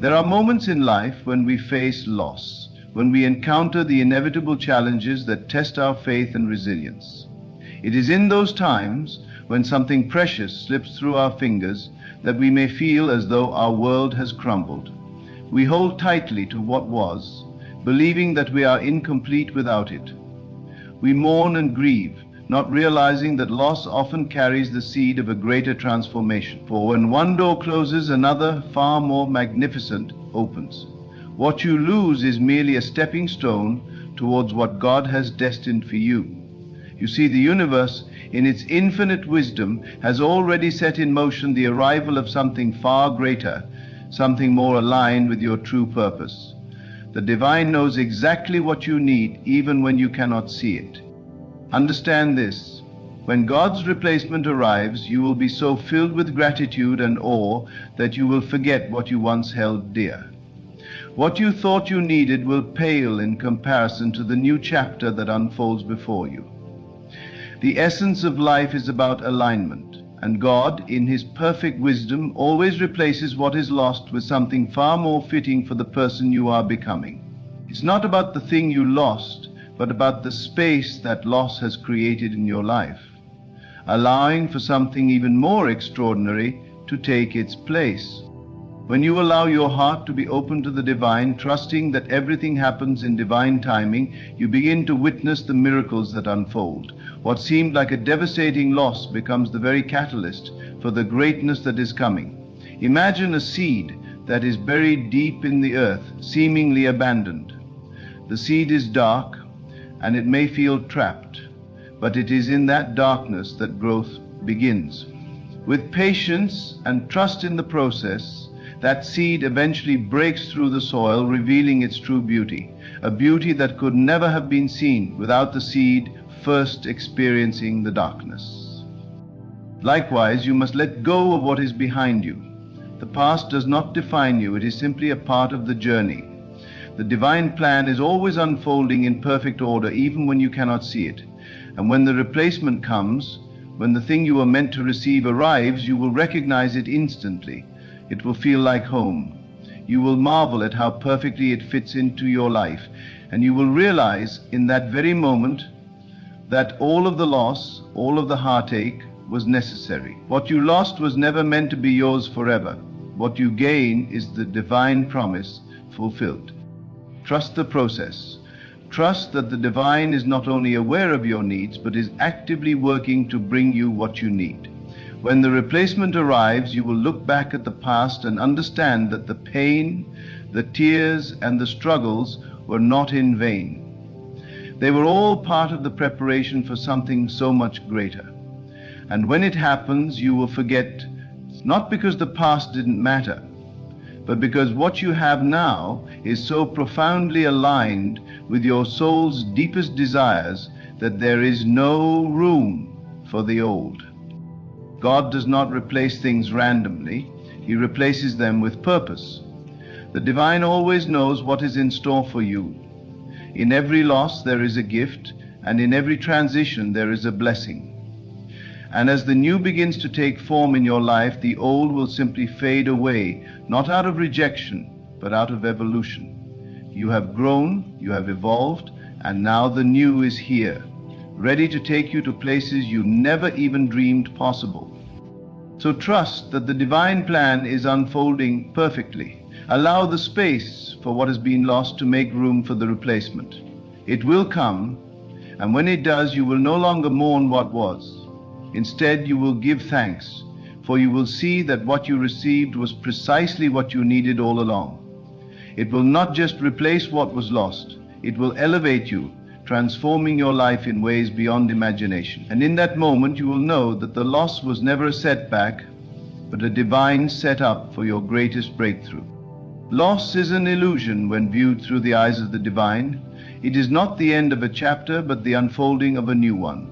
There are moments in life when we face loss, when we encounter the inevitable challenges that test our faith and resilience. It is in those times when something precious slips through our fingers that we may feel as though our world has crumbled. We hold tightly to what was, believing that we are incomplete without it. We mourn and grieve, not realizing that loss often carries the seed of a greater transformation. For when one door closes, another, far more magnificent, opens. What you lose is merely a stepping stone towards what God has destined for you. You see, the universe, in its infinite wisdom, has already set in motion the arrival of something far greater, something more aligned with your true purpose. The divine knows exactly what you need, even when you cannot see it. Understand this: when God's replacement arrives, you will be so filled with gratitude and awe that you will forget what you once held dear. What you thought you needed will pale in comparison to the new chapter that unfolds before you. The essence of life is about alignment, and God, in His perfect wisdom, always replaces what is lost with something far more fitting for the person you are becoming. It's not about the thing you lost, but about the space that loss has created in your life, allowing for something even more extraordinary to take its place. When you allow your heart to be open to the divine, trusting that everything happens in divine timing, you begin to witness the miracles that unfold. What seemed like a devastating loss becomes the very catalyst for the greatness that is coming. Imagine a seed that is buried deep in the earth, seemingly abandoned. The seed is dark, and it may feel trapped, but it is in that darkness that growth begins. With patience and trust in the process, that seed eventually breaks through the soil, revealing its true beauty, a beauty that could never have been seen without the seed first experiencing the darkness. Likewise, you must let go of what is behind you. The past does not define you, it is simply a part of the journey. The divine plan is always unfolding in perfect order, even when you cannot see it. And when the replacement comes, when the thing you were meant to receive arrives, you will recognize it instantly. It will feel like home. You will marvel at how perfectly it fits into your life, and you will realize in that very moment that all of the loss, all of the heartache was necessary. What you lost was never meant to be yours forever. What you gain is the divine promise fulfilled. Trust the process. Trust that the divine is not only aware of your needs, but is actively working to bring you what you need. When the replacement arrives, you will look back at the past and understand that the pain, the tears, and the struggles were not in vain. They were all part of the preparation for something so much greater. And when it happens, you will forget, not because the past didn't matter, but because what you have now is so profoundly aligned with your soul's deepest desires that there is no room for the old. God does not replace things randomly. He replaces them with purpose. The divine always knows what is in store for you. In every loss there is a gift, and in every transition there is a blessing. And as the new begins to take form in your life, the old will simply fade away, not out of rejection, but out of evolution. You have grown, you have evolved, and now the new is here, ready to take you to places you never even dreamed possible. So trust that the divine plan is unfolding perfectly. Allow the space for what has been lost to make room for the replacement. It will come, and when it does, you will no longer mourn what was. Instead, you will give thanks, for you will see that what you received was precisely what you needed all along. It will not just replace what was lost, it will elevate you, transforming your life in ways beyond imagination. And in that moment, you will know that the loss was never a setback, but a divine setup for your greatest breakthrough. Loss is an illusion when viewed through the eyes of the divine. It is not the end of a chapter, but the unfolding of a new one.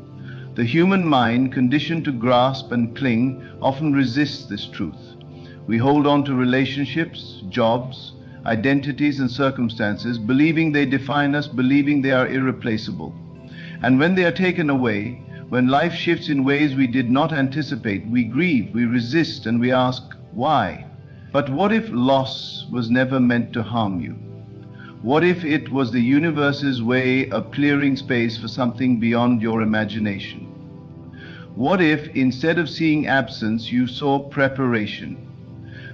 The human mind, conditioned to grasp and cling, often resists this truth. We hold on to relationships, jobs, identities and circumstances, believing they define us, believing they are irreplaceable. And when they are taken away, when life shifts in ways we did not anticipate, we grieve, we resist, and we ask, why? But what if loss was never meant to harm you? What if it was the universe's way of clearing space for something beyond your imagination? What if, instead of seeing absence, you saw preparation?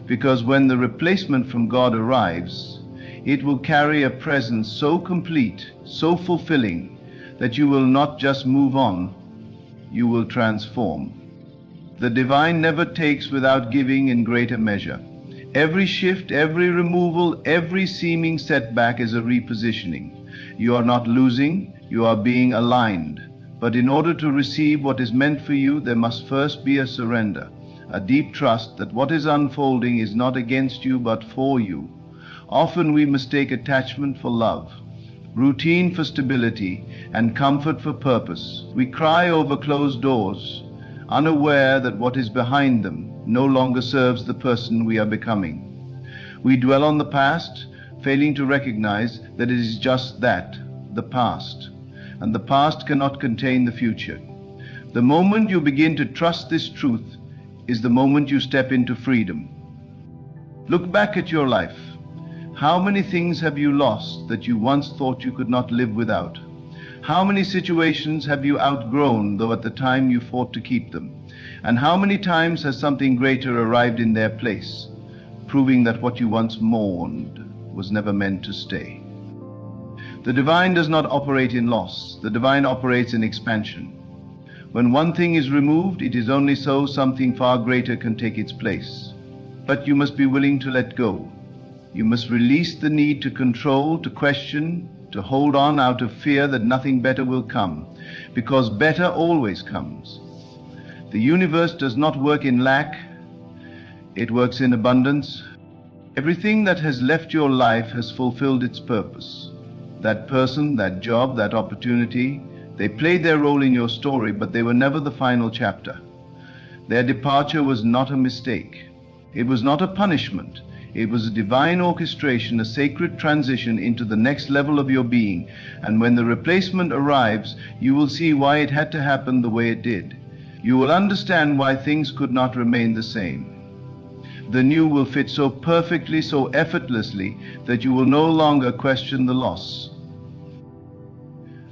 Because when the replacement from God arrives, it will carry a presence so complete, so fulfilling, that you will not just move on, you will transform. The divine never takes without giving in greater measure. Every shift, every removal, every seeming setback is a repositioning. You are not losing, you are being aligned. But in order to receive what is meant for you, there must first be a surrender, a deep trust that what is unfolding is not against you but for you. Often we mistake attachment for love, routine for stability, and comfort for purpose. We cry over closed doors, unaware that what is behind them no longer serves the person we are becoming. We dwell on the past, failing to recognize that it is just that, the past, and the past cannot contain the future. The moment you begin to trust this truth is the moment you step into freedom. Look back at your life. How many things have you lost that you once thought you could not live without? How many situations have you outgrown, though at the time you fought to keep them? And how many times has something greater arrived in their place, proving that what you once mourned was never meant to stay? The divine does not operate in loss. The divine operates in expansion. When one thing is removed, it is only so something far greater can take its place. But you must be willing to let go. You must release the need to control, to question, to hold on out of fear that nothing better will come, because better always comes. The universe does not work in lack, it works in abundance. Everything that has left your life has fulfilled its purpose. That person, that job, that opportunity, they played their role in your story, but they were never the final chapter. Their departure was not a mistake. It was not a punishment. It was a divine orchestration, a sacred transition into the next level of your being. And when the replacement arrives, you will see why it had to happen the way it did. You will understand why things could not remain the same. The new will fit so perfectly, so effortlessly, that you will no longer question the loss.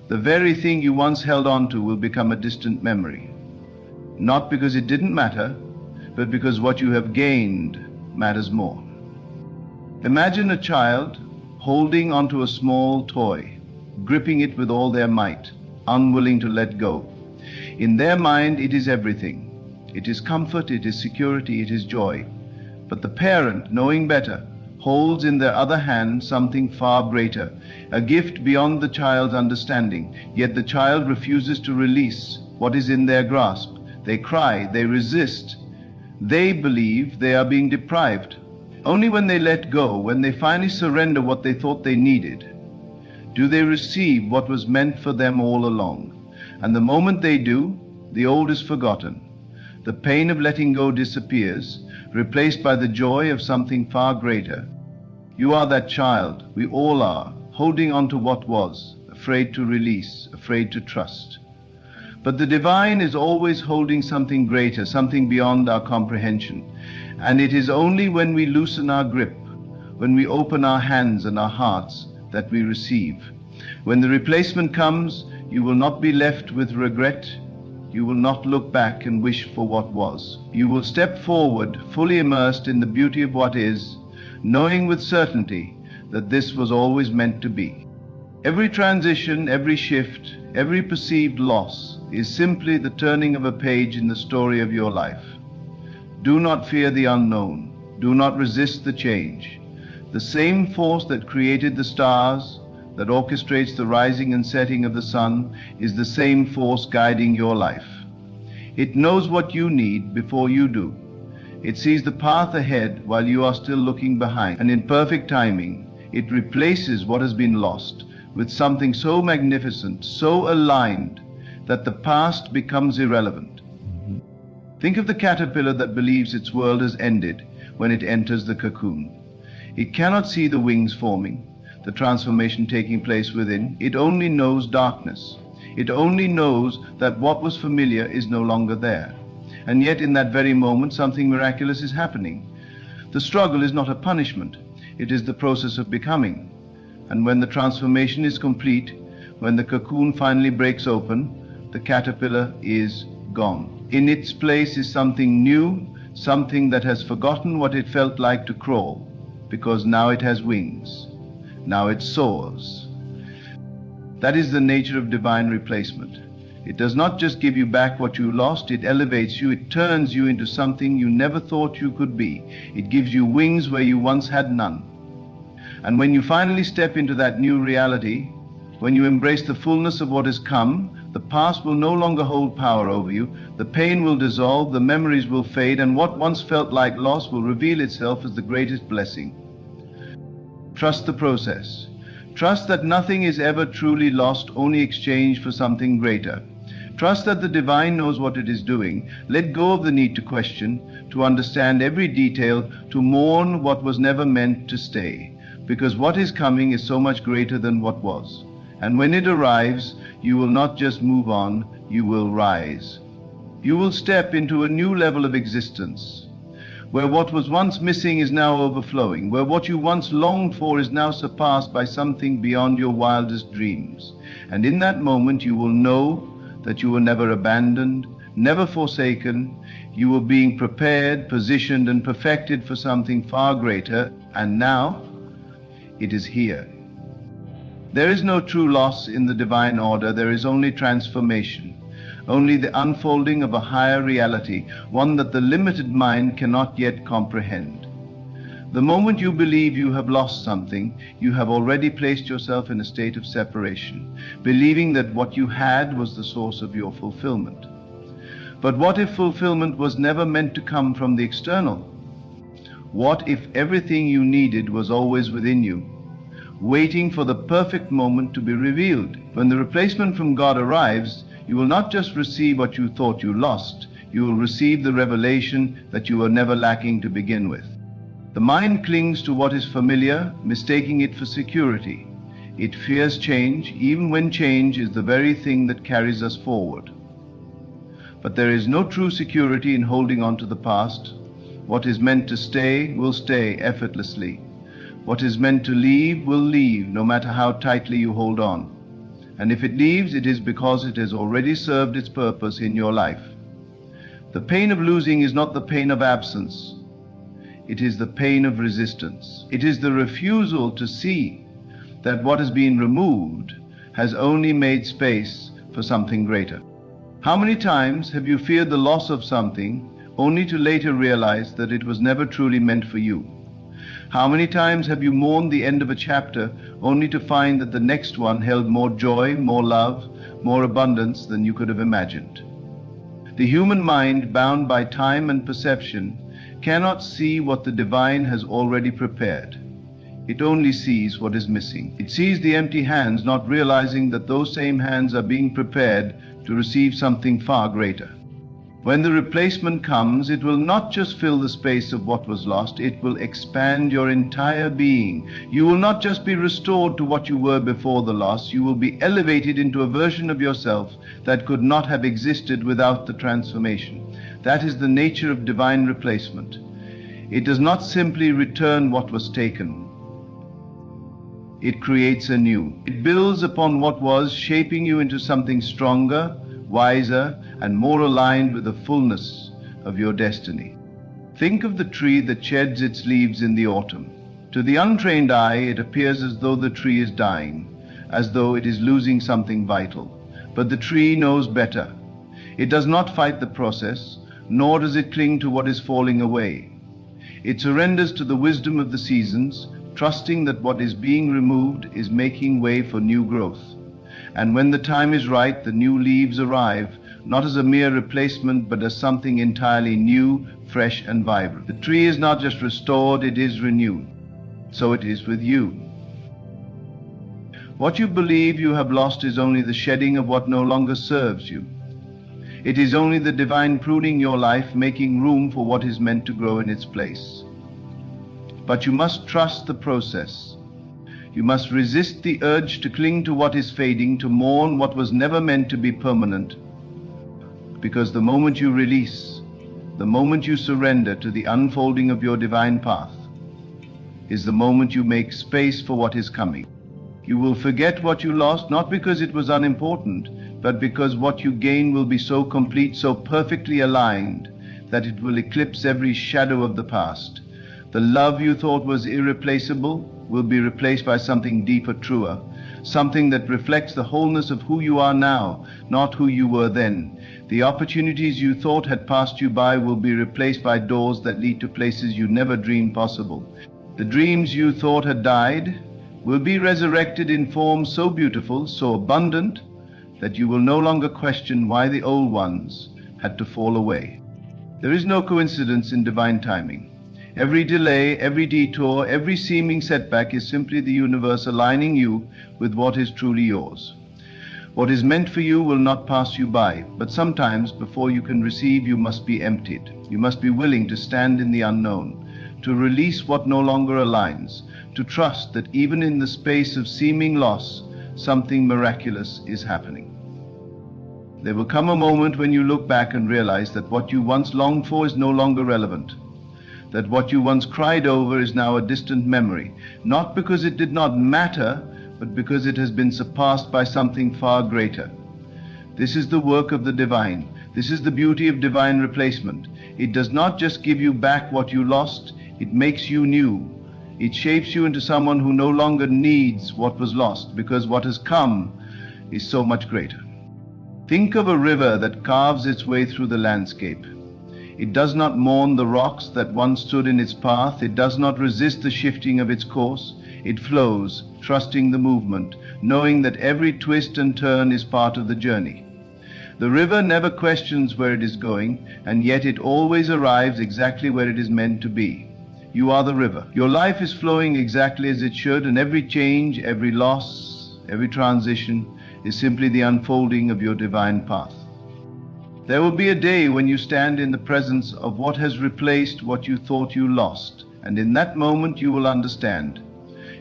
The very thing you once held on to will become a distant memory. Not because it didn't matter, but because what you have gained matters more. Imagine a child holding onto a small toy, gripping it with all their might, unwilling to let go. In their mind, it is everything. It is comfort, it is security, it is joy. But the parent, knowing better, holds in their other hand something far greater, a gift beyond the child's understanding. Yet the child refuses to release what is in their grasp. They cry, they resist. They believe they are being deprived. Only when they let go, when they finally surrender what they thought they needed, do they receive what was meant for them all along. And the moment they do, the old is forgotten. The pain of letting go disappears, replaced by the joy of something far greater. You are that child, we all are, holding on to what was, afraid to release, afraid to trust. But the divine is always holding something greater, something beyond our comprehension. And it is only when we loosen our grip, when we open our hands and our hearts, that we receive. When the replacement comes, you will not be left with regret. You will not look back and wish for what was. You will step forward, fully immersed in the beauty of what is, knowing with certainty that this was always meant to be. Every transition, every shift, every perceived loss is simply the turning of a page in the story of your life. Do not fear the unknown. Do not resist the change. The same force that created the stars, that orchestrates the rising and setting of the sun, is the same force guiding your life. It knows what you need before you do. It sees the path ahead while you are still looking behind, and in perfect timing, it replaces what has been lost with something so magnificent, so aligned, that the past becomes irrelevant. Think of the caterpillar that believes its world has ended when it enters the cocoon. It cannot see the wings forming, the transformation taking place within. It only knows darkness. It only knows that what was familiar is no longer there. And yet in that very moment, something miraculous is happening. The struggle is not a punishment, it is the process of becoming. And when the transformation is complete, when the cocoon finally breaks open, the caterpillar is gone. In its place is something new, something that has forgotten what it felt like to crawl, because now it has wings. Now it soars. That is the nature of divine replacement. It does not just give you back what you lost, it elevates you, it turns you into something you never thought you could be. It gives you wings where you once had none. And when you finally step into that new reality, when you embrace the fullness of what has come, the past will no longer hold power over you, the pain will dissolve, the memories will fade, and what once felt like loss will reveal itself as the greatest blessing. Trust the process. Trust that nothing is ever truly lost, only exchanged for something greater. Trust that the divine knows what it is doing. Let go of the need to question, to understand every detail, to mourn what was never meant to stay. Because what is coming is so much greater than what was. And when it arrives, you will not just move on, you will rise. You will step into a new level of existence, where what was once missing is now overflowing, where what you once longed for is now surpassed by something beyond your wildest dreams. And in that moment you will know that you were never abandoned, never forsaken. You were being prepared, positioned, and perfected for something far greater, and now it is here. There is no true loss in the divine order, there is only transformation. Only the unfolding of a higher reality, one that the limited mind cannot yet comprehend. The moment you believe you have lost something, you have already placed yourself in a state of separation, believing that what you had was the source of your fulfillment. But what if fulfillment was never meant to come from the external? What if everything you needed was always within you, waiting for the perfect moment to be revealed? When the replacement from God arrives, you will not just receive what you thought you lost, you will receive the revelation that you were never lacking to begin with. The mind clings to what is familiar, mistaking it for security. It fears change, even when change is the very thing that carries us forward. But there is no true security in holding on to the past. What is meant to stay will stay effortlessly. What is meant to leave will leave, no matter how tightly you hold on. And if it leaves, it is because it has already served its purpose in your life. The pain of losing is not the pain of absence. It is the pain of resistance. It is the refusal to see that what has been removed has only made space for something greater. How many times have you feared the loss of something only to later realize that it was never truly meant for you? How many times have you mourned the end of a chapter only to find that the next one held more joy, more love, more abundance than you could have imagined? The human mind, bound by time and perception, cannot see what the divine has already prepared. It only sees what is missing. It sees the empty hands, not realizing that those same hands are being prepared to receive something far greater. When the replacement comes, it will not just fill the space of what was lost, it will expand your entire being. You will not just be restored to what you were before the loss, you will be elevated into a version of yourself that could not have existed without the transformation. That is the nature of divine replacement. It does not simply return what was taken. It creates anew. It builds upon what was, shaping you into something stronger, wiser, and more aligned with the fullness of your destiny. Think of the tree that sheds its leaves in the autumn. To the untrained eye, it appears as though the tree is dying, as though it is losing something vital. But the tree knows better. It does not fight the process, nor does it cling to what is falling away. It surrenders to the wisdom of the seasons, trusting that what is being removed is making way for new growth. And when the time is right, the new leaves arrive, not as a mere replacement, but as something entirely new, fresh, and vibrant. The tree is not just restored, it is renewed. So it is with you. What you believe you have lost is only the shedding of what no longer serves you. It is only the divine pruning your life, making room for what is meant to grow in its place. But you must trust the process. You must resist the urge to cling to what is fading, to mourn what was never meant to be permanent. Because the moment you release, the moment you surrender to the unfolding of your divine path, is the moment you make space for what is coming. You will forget what you lost, not because it was unimportant, but because what you gain will be so complete, so perfectly aligned, that it will eclipse every shadow of the past. The love you thought was irreplaceable will be replaced by something deeper, truer, something that reflects the wholeness of who you are now, not who you were then. The opportunities you thought had passed you by will be replaced by doors that lead to places you never dreamed possible. The dreams you thought had died will be resurrected in forms so beautiful, so abundant, that you will no longer question why the old ones had to fall away. There is no coincidence in divine timing. Every delay, every detour, every seeming setback is simply the universe aligning you with what is truly yours. What is meant for you will not pass you by, but sometimes before you can receive, you must be emptied. You must be willing to stand in the unknown, to release what no longer aligns, to trust that even in the space of seeming loss, something miraculous is happening. There will come a moment when you look back and realize that what you once longed for is no longer relevant, that what you once cried over is now a distant memory, not because it did not matter, but because it has been surpassed by something far greater. This is the work of the divine. This is the beauty of divine replacement. It does not just give you back what you lost, it makes you new. It shapes you into someone who no longer needs what was lost, because what has come is so much greater. Think of a river that carves its way through the landscape. It does not mourn the rocks that once stood in its path. It does not resist the shifting of its course. It flows, trusting the movement, knowing that every twist and turn is part of the journey. The river never questions where it is going, and yet it always arrives exactly where it is meant to be. You are the river. Your life is flowing exactly as it should, and every change, every loss, every transition is simply the unfolding of your divine path. There will be a day when you stand in the presence of what has replaced what you thought you lost, and in that moment you will understand.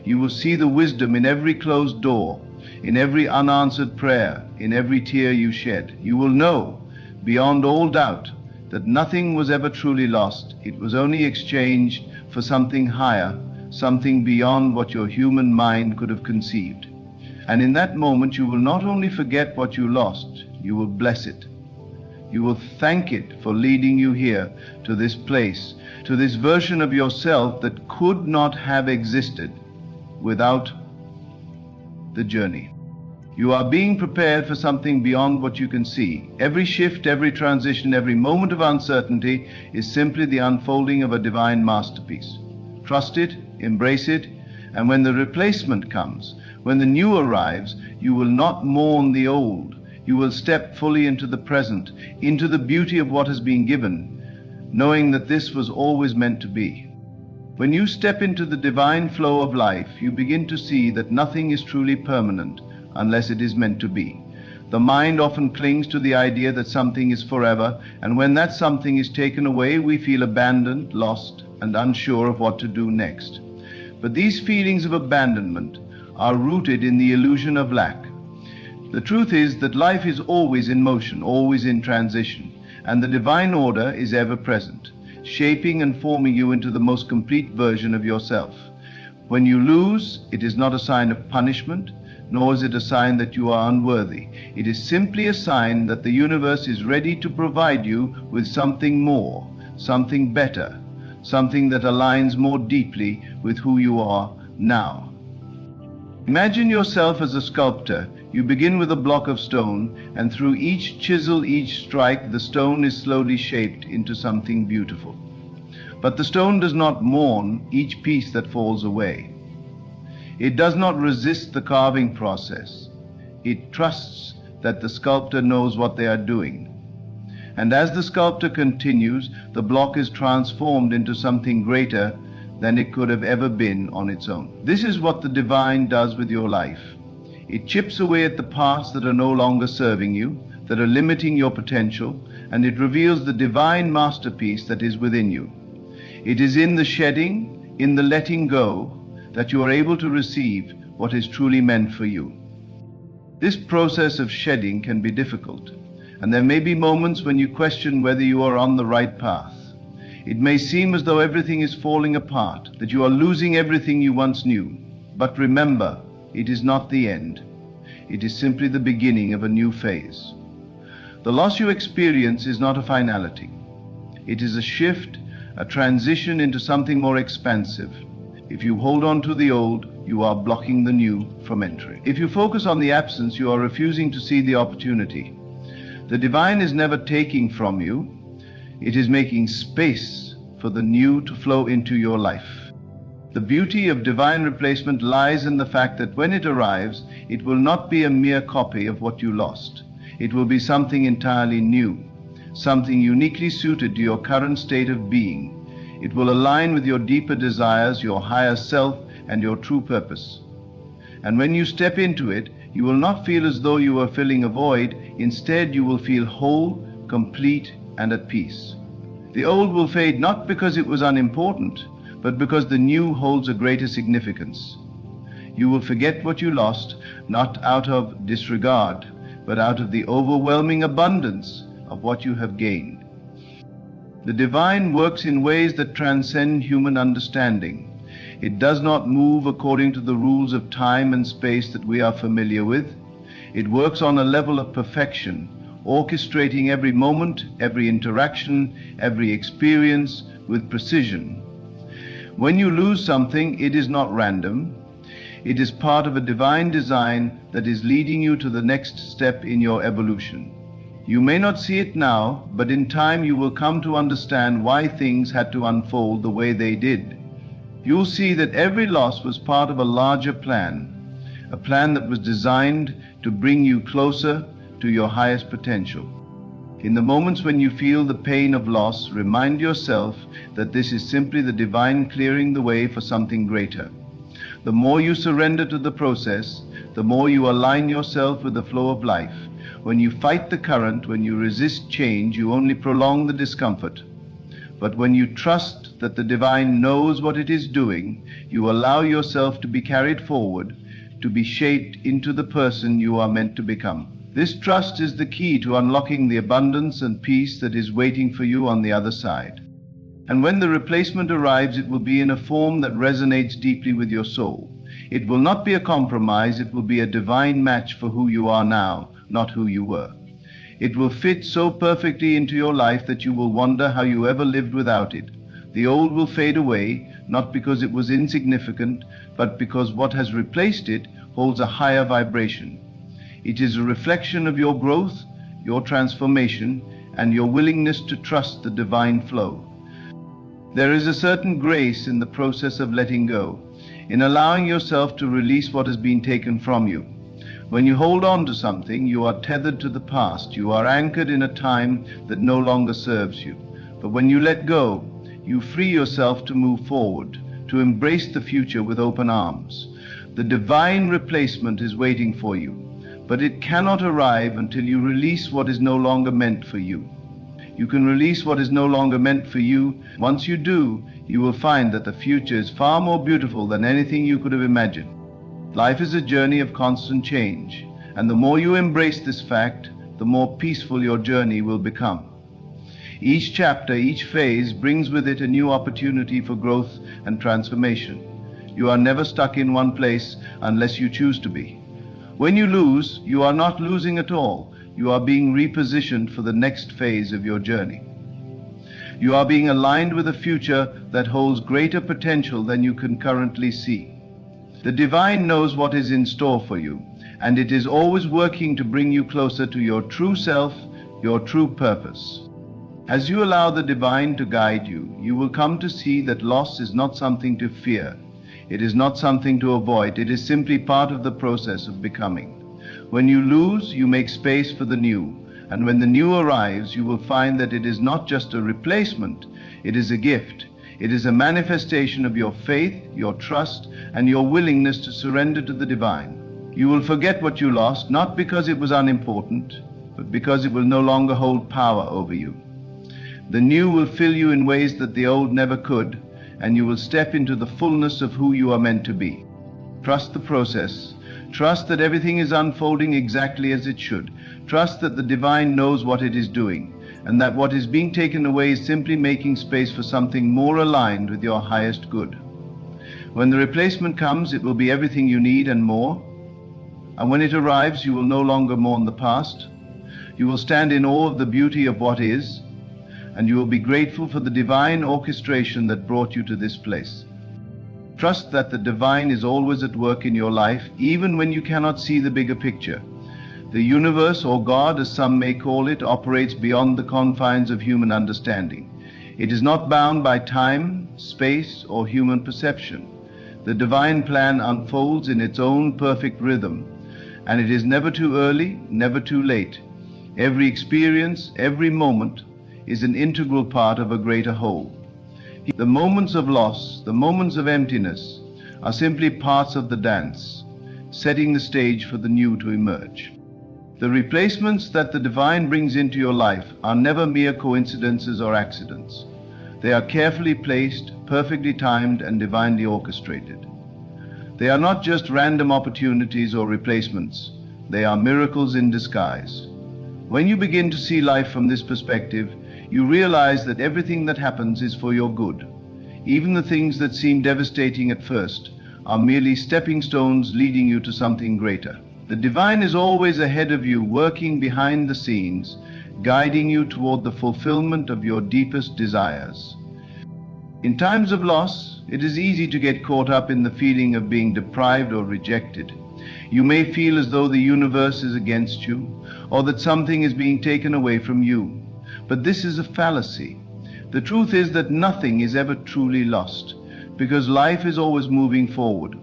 You will see the wisdom in every closed door, in every unanswered prayer, in every tear you shed. You will know, beyond all doubt, that nothing was ever truly lost. It was only exchanged for something higher, something beyond what your human mind could have conceived. And in that moment you will not only forget what you lost, you will bless it. You will thank it for leading you here, to this place, to this version of yourself that could not have existed without the journey. You are being prepared for something beyond what you can see. Every shift, every transition, every moment of uncertainty is simply the unfolding of a divine masterpiece. Trust it, embrace it, and when the replacement comes, when the new arrives, you will not mourn the old. You will step fully into the present, into the beauty of what has been given, knowing that this was always meant to be. When you step into the divine flow of life, you begin to see that nothing is truly permanent unless it is meant to be. The mind often clings to the idea that something is forever, and when that something is taken away, we feel abandoned, lost, and unsure of what to do next. But these feelings of abandonment are rooted in the illusion of lack. The truth is that life is always in motion, always in transition, and the divine order is ever present, shaping and forming you into the most complete version of yourself. When you lose, it is not a sign of punishment, nor is it a sign that you are unworthy. It is simply a sign that the universe is ready to provide you with something more, something better, something that aligns more deeply with who you are now. Imagine yourself as a sculptor. You begin with a block of stone, and through each chisel, each strike, the stone is slowly shaped into something beautiful. But the stone does not mourn each piece that falls away. It does not resist the carving process. It trusts that the sculptor knows what they are doing. And as the sculptor continues, the block is transformed into something greater than it could have ever been on its own. This is what the divine does with your life. It chips away at the parts that are no longer serving you, that are limiting your potential, and it reveals the divine masterpiece that is within you. It is in the shedding, in the letting go, that you are able to receive what is truly meant for you. This process of shedding can be difficult, and there may be moments when you question whether you are on the right path. It may seem as though everything is falling apart, that you are losing everything you once knew. But remember, it is not the end. It is simply the beginning of a new phase. The loss you experience is not a finality. It is a shift, a transition into something more expansive. If you hold on to the old, you are blocking the new from entering. If you focus on the absence, you are refusing to see the opportunity. The divine is never taking from you. It is making space for the new to flow into your life. The beauty of divine replacement lies in the fact that when it arrives, it will not be a mere copy of what you lost. It will be something entirely new, something uniquely suited to your current state of being. It will align with your deeper desires, your higher self, and your true purpose. And when you step into it, you will not feel as though you are filling a void. Instead, you will feel whole, complete, and at peace. The old will fade not because it was unimportant, but because the new holds a greater significance. You will forget what you lost, not out of disregard, but out of the overwhelming abundance of what you have gained. The divine works in ways that transcend human understanding. It does not move according to the rules of time and space that we are familiar with. It works on a level of perfection, orchestrating every moment, every interaction, every experience with precision. When you lose something, it is not random. It is part of a divine design that is leading you to the next step in your evolution. You may not see it now, but in time you will come to understand why things had to unfold the way they did. You'll see that every loss was part of a larger plan, a plan that was designed to bring you closer to your highest potential. In the moments when you feel the pain of loss, remind yourself that this is simply the divine clearing the way for something greater. The more you surrender to the process, the more you align yourself with the flow of life. When you fight the current, when you resist change, you only prolong the discomfort. But when you trust that the divine knows what it is doing, you allow yourself to be carried forward, to be shaped into the person you are meant to become. This trust is the key to unlocking the abundance and peace that is waiting for you on the other side. And when the replacement arrives, it will be in a form that resonates deeply with your soul. It will not be a compromise, it will be a divine match for who you are now, not who you were. It will fit so perfectly into your life that you will wonder how you ever lived without it. The old will fade away, not because it was insignificant, but because what has replaced it holds a higher vibration. It is a reflection of your growth, your transformation, and your willingness to trust the divine flow. There is a certain grace in the process of letting go, in allowing yourself to release what has been taken from you. When you hold on to something, you are tethered to the past. You are anchored in a time that no longer serves you. But when you let go, you free yourself to move forward, to embrace the future with open arms. The divine replacement is waiting for you, but it cannot arrive until you release what is no longer meant for you. You can release what is no longer meant for you. Once you do, you will find that the future is far more beautiful than anything you could have imagined. Life is a journey of constant change, and the more you embrace this fact, the more peaceful your journey will become. Each chapter, each phase brings with it a new opportunity for growth and transformation. You are never stuck in one place unless you choose to be. When you lose, you are not losing at all. You are being repositioned for the next phase of your journey. You are being aligned with a future that holds greater potential than you can currently see. The divine knows what is in store for you, and it is always working to bring you closer to your true self, your true purpose. As you allow the divine to guide you, you will come to see that loss is not something to fear. It is not something to avoid. It is simply part of the process of becoming. When you lose, you make space for the new. And when the new arrives, you will find that it is not just a replacement, it is a gift. It is a manifestation of your faith, your trust, and your willingness to surrender to the divine. You will forget what you lost, not because it was unimportant, but because it will no longer hold power over you. The new will fill you in ways that the old never could, and you will step into the fullness of who you are meant to be. Trust the process. Trust that everything is unfolding exactly as it should. Trust that the divine knows what it is doing, and that what is being taken away is simply making space for something more aligned with your highest good. When the replacement comes, it will be everything you need and more. And when it arrives, you will no longer mourn the past. You will stand in awe of the beauty of what is, and you will be grateful for the divine orchestration that brought you to this place. Trust that the divine is always at work in your life, even when you cannot see the bigger picture. The universe, or God as some may call it, operates beyond the confines of human understanding. It is not bound by time, space, or human perception. The divine plan unfolds in its own perfect rhythm, and it is never too early, never too late. Every experience, every moment is an integral part of a greater whole. The moments of loss, the moments of emptiness, are simply parts of the dance, setting the stage for the new to emerge. The replacements that the divine brings into your life are never mere coincidences or accidents. They are carefully placed, perfectly timed, and divinely orchestrated. They are not just random opportunities or replacements. They are miracles in disguise. When you begin to see life from this perspective, you realize that everything that happens is for your good. Even the things that seem devastating at first are merely stepping stones leading you to something greater. The divine is always ahead of you, working behind the scenes, guiding you toward the fulfillment of your deepest desires. In times of loss, it is easy to get caught up in the feeling of being deprived or rejected. You may feel as though the universe is against you, or that something is being taken away from you. But this is a fallacy. The truth is that nothing is ever truly lost, because life is always moving forward.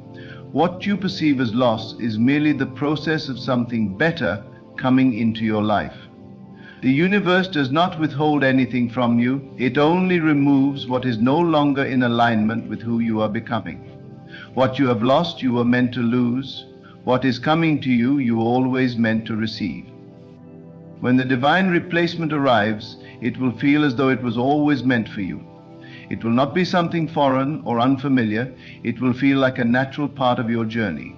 What you perceive as loss is merely the process of something better coming into your life. The universe does not withhold anything from you. It only removes what is no longer in alignment with who you are becoming. What you have lost, you were meant to lose. What is coming to you, you were always meant to receive. When the divine replacement arrives, it will feel as though it was always meant for you. It will not be something foreign or unfamiliar. It will feel like a natural part of your journey.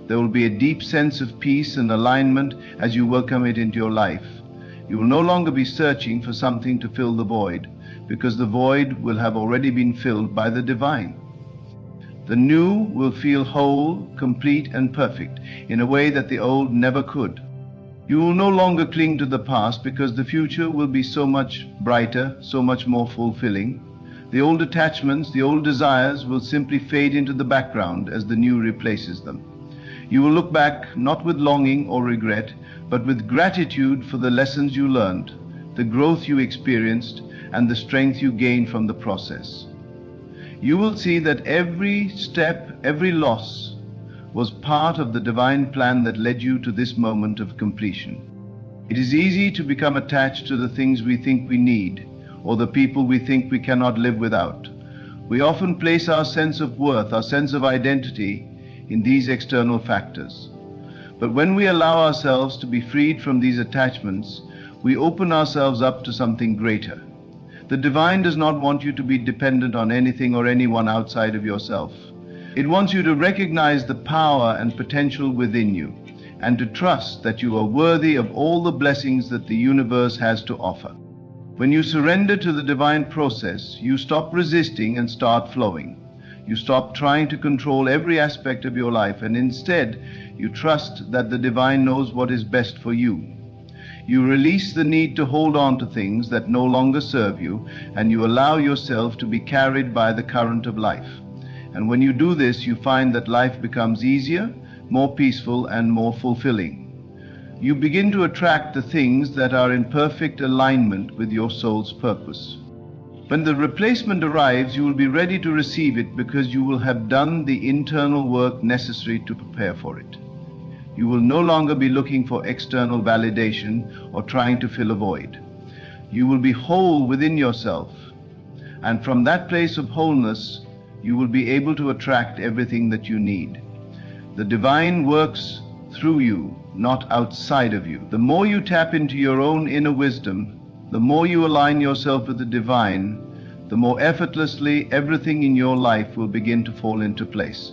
There will be a deep sense of peace and alignment as you welcome it into your life. You will no longer be searching for something to fill the void, because the void will have already been filled by the divine. The new will feel whole, complete, and perfect in a way that the old never could. You will no longer cling to the past, because the future will be so much brighter, so much more fulfilling. The old attachments, the old desires will simply fade into the background as the new replaces them. You will look back not with longing or regret, but with gratitude for the lessons you learned, the growth you experienced, and the strength you gained from the process. You will see that every step, every loss, was part of the divine plan that led you to this moment of completion. It is easy to become attached to the things we think we need, or the people we think we cannot live without. We often place our sense of worth, our sense of identity, in these external factors. But when we allow ourselves to be freed from these attachments, we open ourselves up to something greater. The divine does not want you to be dependent on anything or anyone outside of yourself. It wants you to recognize the power and potential within you, and to trust that you are worthy of all the blessings that the universe has to offer. When you surrender to the divine process, you stop resisting and start flowing. You stop trying to control every aspect of your life, and instead, you trust that the divine knows what is best for you. You release the need to hold on to things that no longer serve you, and you allow yourself to be carried by the current of life. And when you do this, you find that life becomes easier, more peaceful, and more fulfilling. You begin to attract the things that are in perfect alignment with your soul's purpose. When the replacement arrives, you will be ready to receive it, because you will have done the internal work necessary to prepare for it. You will no longer be looking for external validation or trying to fill a void. You will be whole within yourself, and from that place of wholeness, you will be able to attract everything that you need. The divine works through you, not outside of you. The more you tap into your own inner wisdom, the more you align yourself with the divine, the more effortlessly everything in your life will begin to fall into place.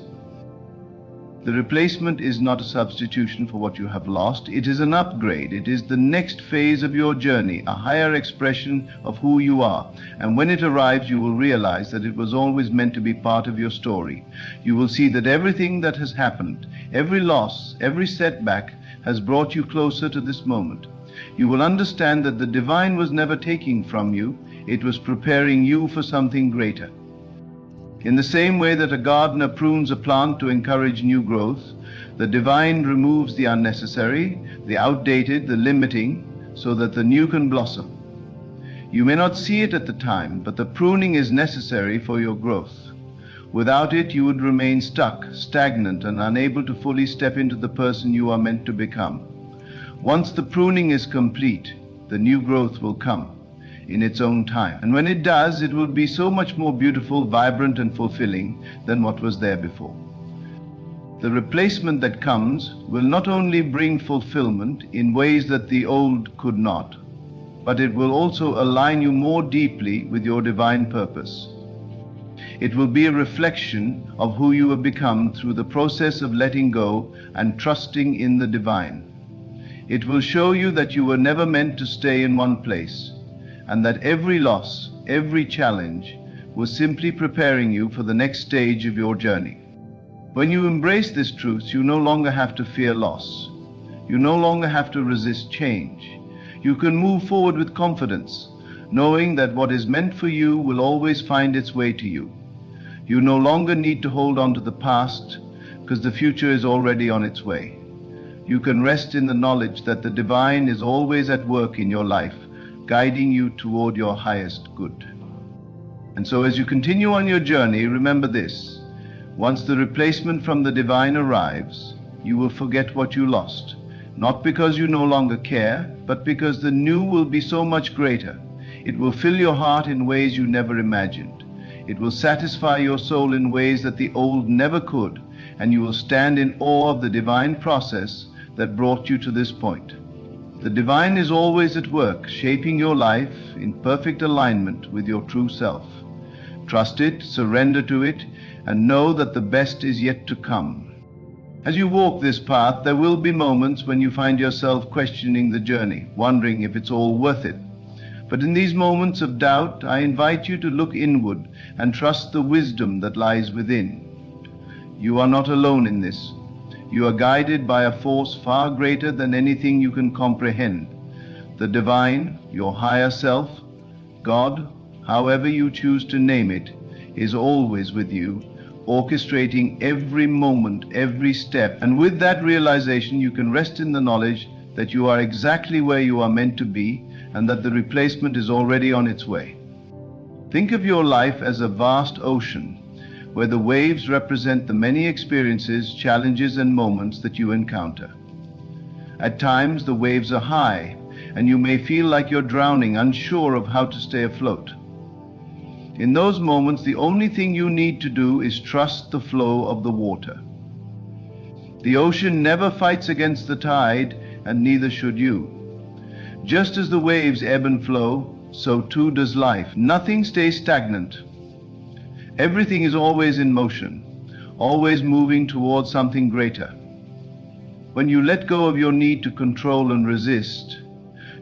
The replacement is not a substitution for what you have lost. It is an upgrade. It is the next phase of your journey, a higher expression of who you are. And when it arrives, you will realize that it was always meant to be part of your story. You will see that everything that has happened, every loss, every setback, has brought you closer to this moment. You will understand that the divine was never taking from you. It was preparing you for something greater. In the same way that a gardener prunes a plant to encourage new growth, the divine removes the unnecessary, the outdated, the limiting, so that the new can blossom. You may not see it at the time, but the pruning is necessary for your growth. Without it, you would remain stuck, stagnant, and unable to fully step into the person you are meant to become. Once the pruning is complete, the new growth will come in its own time. And when it does, it will be so much more beautiful, vibrant, and fulfilling than what was there before. The replacement that comes will not only bring fulfillment in ways that the old could not, but it will also align you more deeply with your divine purpose. It will be a reflection of who you have become through the process of letting go and trusting in the divine. It will show you that you were never meant to stay in one place, and that every loss, every challenge was simply preparing you for the next stage of your journey. When you embrace this truth, you no longer have to fear loss. You no longer have to resist change. You can move forward with confidence, knowing that what is meant for you will always find its way to you. You no longer need to hold on to the past, because the future is already on its way. You can rest in the knowledge that the divine is always at work in your life, guiding you toward your highest good. And so as you continue on your journey, remember this: once the replacement from the divine arrives, you will forget what you lost, not because you no longer care, but because the new will be so much greater. It will fill your heart in ways you never imagined. It will satisfy your soul in ways that the old never could, and you will stand in awe of the divine process that brought you to this point. The divine is always at work, shaping your life in perfect alignment with your true self. Trust it, surrender to it, and know that the best is yet to come. As you walk this path, there will be moments when you find yourself questioning the journey, wondering if it's all worth it. But in these moments of doubt, I invite you to look inward and trust the wisdom that lies within. You are not alone in this. You are guided by a force far greater than anything you can comprehend. The divine, your higher self, God, however you choose to name it, is always with you, orchestrating every moment, every step. And with that realization, you can rest in the knowledge that you are exactly where you are meant to be, and that the replacement is already on its way. Think of your life as a vast ocean, where the waves represent the many experiences, challenges, and moments that you encounter. At times, the waves are high, and you may feel like you're drowning, unsure of how to stay afloat. In those moments, the only thing you need to do is trust the flow of the water. The ocean never fights against the tide, and neither should you. Just as the waves ebb and flow, so too does life. Nothing stays stagnant. Everything is always in motion, always moving towards something greater. When you let go of your need to control and resist,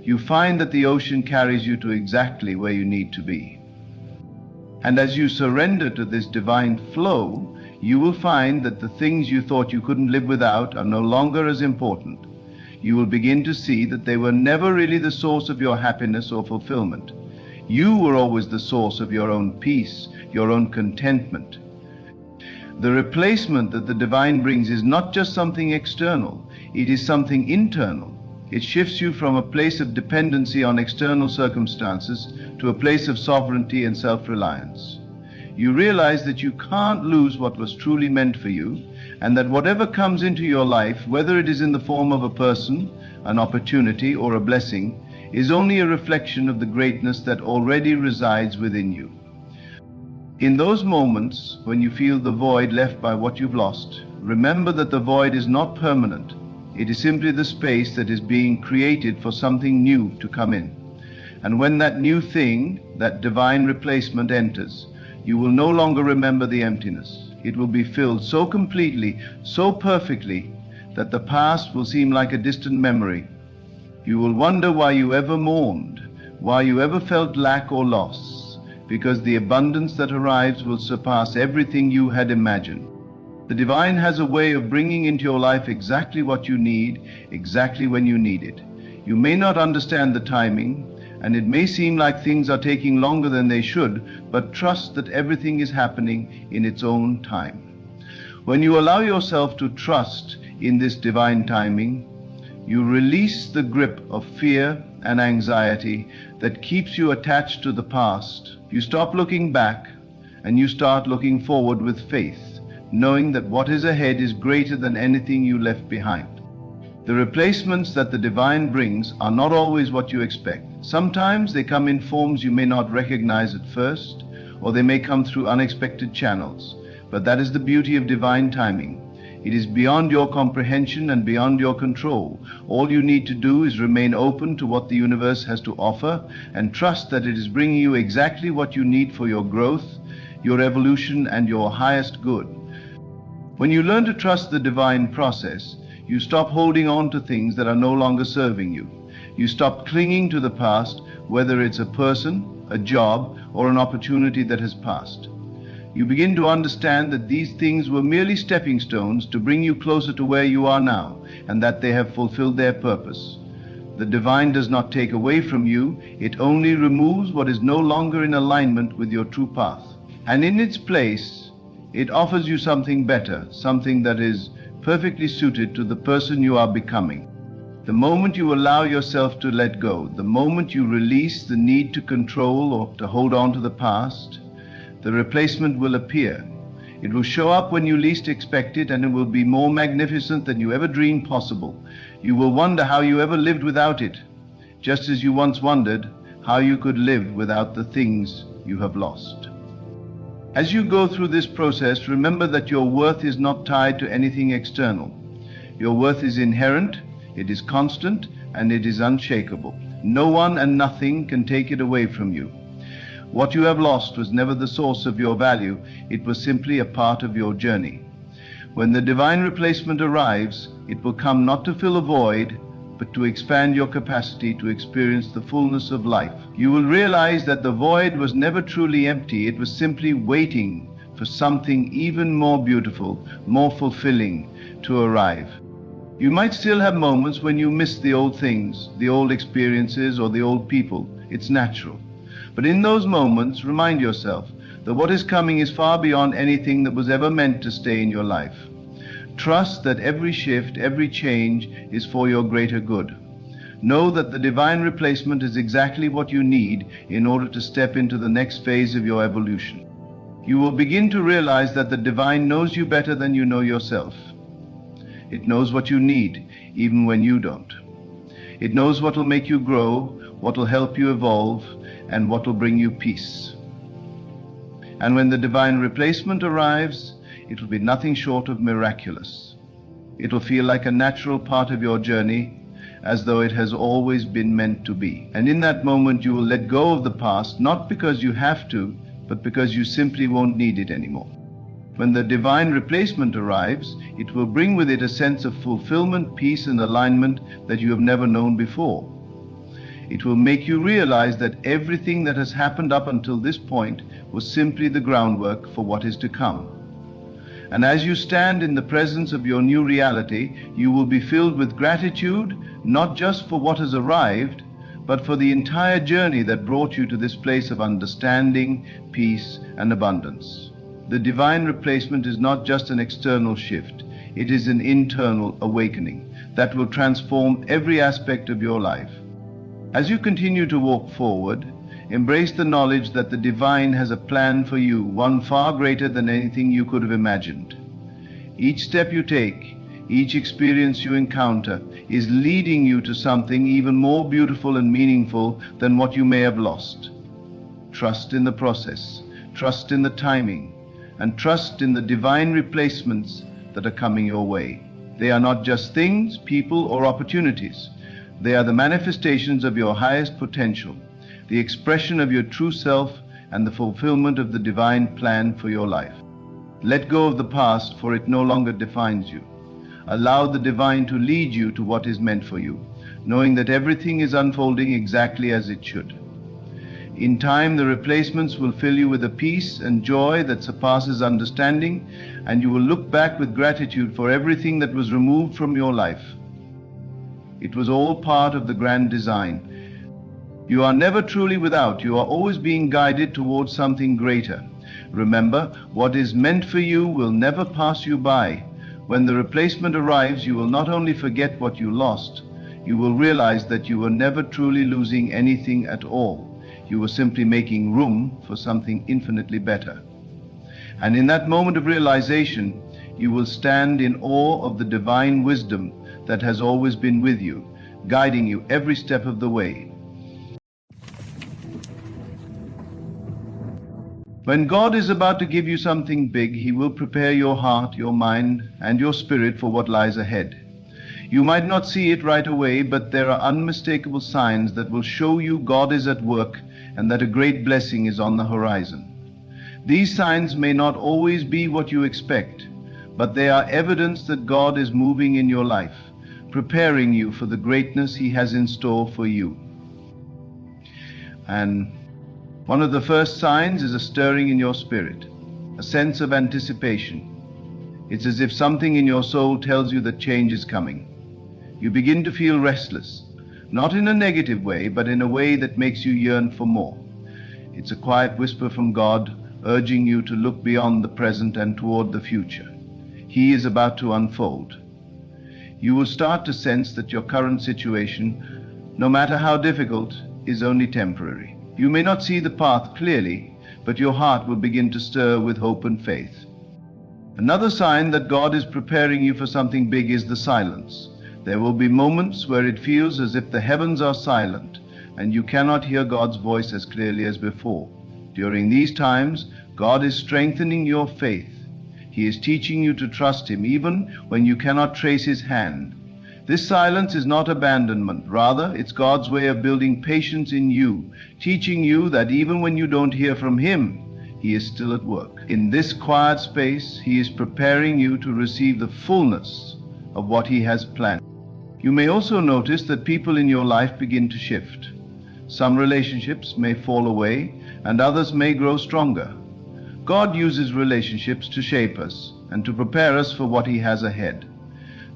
you find that the ocean carries you to exactly where you need to be. And as you surrender to this divine flow, you will find that the things you thought you couldn't live without are no longer as important. You will begin to see that they were never really the source of your happiness or fulfillment. You were always the source of your own peace, your own contentment. The replacement that the divine brings is not just something external, it is something internal. It shifts you from a place of dependency on external circumstances to a place of sovereignty and self-reliance. You realize that you can't lose what was truly meant for you, and that whatever comes into your life, whether it is in the form of a person, an opportunity, or a blessing, is only a reflection of the greatness that already resides within you. In those moments when you feel the void left by what you've lost, remember that the void is not permanent. It is simply the space that is being created for something new to come in. And when that new thing, that divine replacement, enters, you will no longer remember the emptiness. It will be filled so completely, so perfectly, that the past will seem like a distant memory. You will wonder why you ever mourned, why you ever felt lack or loss, because the abundance that arrives will surpass everything you had imagined. The divine has a way of bringing into your life exactly what you need, exactly when you need it. You may not understand the timing, and it may seem like things are taking longer than they should, but trust that everything is happening in its own time. When you allow yourself to trust in this divine timing, you release the grip of fear and anxiety that keeps you attached to the past. You stop looking back and you start looking forward with faith, knowing that what is ahead is greater than anything you left behind. The replacements that the divine brings are not always what you expect. Sometimes they come in forms you may not recognize at first, or they may come through unexpected channels. But that is the beauty of divine timing. It is beyond your comprehension and beyond your control. All you need to do is remain open to what the universe has to offer and trust that it is bringing you exactly what you need for your growth, your evolution, and your highest good. When you learn to trust the divine process, you stop holding on to things that are no longer serving you. You stop clinging to the past, whether it's a person, a job, or an opportunity that has passed. You begin to understand that these things were merely stepping stones to bring you closer to where you are now, and that they have fulfilled their purpose. The divine does not take away from you, it only removes what is no longer in alignment with your true path. And in its place, it offers you something better, something that is perfectly suited to the person you are becoming. The moment you allow yourself to let go, the moment you release the need to control or to hold on to the past, the replacement will appear. It will show up when you least expect it, and it will be more magnificent than you ever dreamed possible. You will wonder how you ever lived without it, just as you once wondered how you could live without the things you have lost. As you go through this process, remember that your worth is not tied to anything external. Your worth is inherent, it is constant, and it is unshakable. No one and nothing can take it away from you. What you have lost was never the source of your value, it was simply a part of your journey. When the divine replacement arrives, it will come not to fill a void, but to expand your capacity to experience the fullness of life. You will realize that the void was never truly empty, it was simply waiting for something even more beautiful, more fulfilling to arrive. You might still have moments when you miss the old things, the old experiences, or the old people. It's natural. But in those moments, remind yourself that what is coming is far beyond anything that was ever meant to stay in your life. Trust that every shift, every change is for your greater good. Know that the divine replacement is exactly what you need in order to step into the next phase of your evolution. You will begin to realize that the divine knows you better than you know yourself. It knows what you need, even when you don't. It knows what will make you grow, what will help you evolve, and what will bring you peace. And when the divine replacement arrives, it will be nothing short of miraculous. It will feel like a natural part of your journey, as though it has always been meant to be. And in that moment, you will let go of the past, not because you have to, but because you simply won't need it anymore. When the divine replacement arrives, it will bring with it a sense of fulfillment, peace, and alignment that you have never known before. It will make you realize that everything that has happened up until this point was simply the groundwork for what is to come. And as you stand in the presence of your new reality, you will be filled with gratitude, not just for what has arrived, but for the entire journey that brought you to this place of understanding, peace, and abundance. The divine replacement is not just an external shift, it is an internal awakening that will transform every aspect of your life. As you continue to walk forward, embrace the knowledge that the divine has a plan for you, one far greater than anything you could have imagined. Each step you take, each experience you encounter, is leading you to something even more beautiful and meaningful than what you may have lost. Trust in the process, trust in the timing, and trust in the divine replacements that are coming your way. They are not just things, people, or opportunities. They are the manifestations of your highest potential, the expression of your true self, and the fulfillment of the divine plan for your life. Let go of the past, for it no longer defines you. Allow the divine to lead you to what is meant for you, knowing that everything is unfolding exactly as it should. In time, the replacements will fill you with a peace and joy that surpasses understanding, and you will look back with gratitude for everything that was removed from your life. It was all part of the grand design. You are never truly without. You are always being guided towards something greater. Remember, what is meant for you will never pass you by. When the replacement arrives, you will not only forget what you lost, you will realize that you were never truly losing anything at all. You were simply making room for something infinitely better. And in that moment of realization, you will stand in awe of the divine wisdom that has always been with you, guiding you every step of the way. When God is about to give you something big, He will prepare your heart, your mind, and your spirit for what lies ahead. You might not see it right away, but there are unmistakable signs that will show you God is at work and that a great blessing is on the horizon. These signs may not always be what you expect, but they are evidence that God is moving in your life, preparing you for the greatness He has in store for you. And one of the first signs is a stirring in your spirit, a sense of anticipation. It's as if something in your soul tells you that change is coming. You begin to feel restless, not in a negative way, but in a way that makes you yearn for more. It's a quiet whisper from God, urging you to look beyond the present and toward the future. He is about to unfold. You will start to sense that your current situation, no matter how difficult, is only temporary. You may not see the path clearly, but your heart will begin to stir with hope and faith. Another sign that God is preparing you for something big is the silence. There will be moments where it feels as if the heavens are silent and you cannot hear God's voice as clearly as before. During these times, God is strengthening your faith. He is teaching you to trust Him even when you cannot trace His hand. This silence is not abandonment. Rather, it's God's way of building patience in you, teaching you that even when you don't hear from Him, He is still at work. In this quiet space, He is preparing you to receive the fullness of what He has planned. You may also notice that people in your life begin to shift. Some relationships may fall away, and others may grow stronger. God uses relationships to shape us and to prepare us for what He has ahead.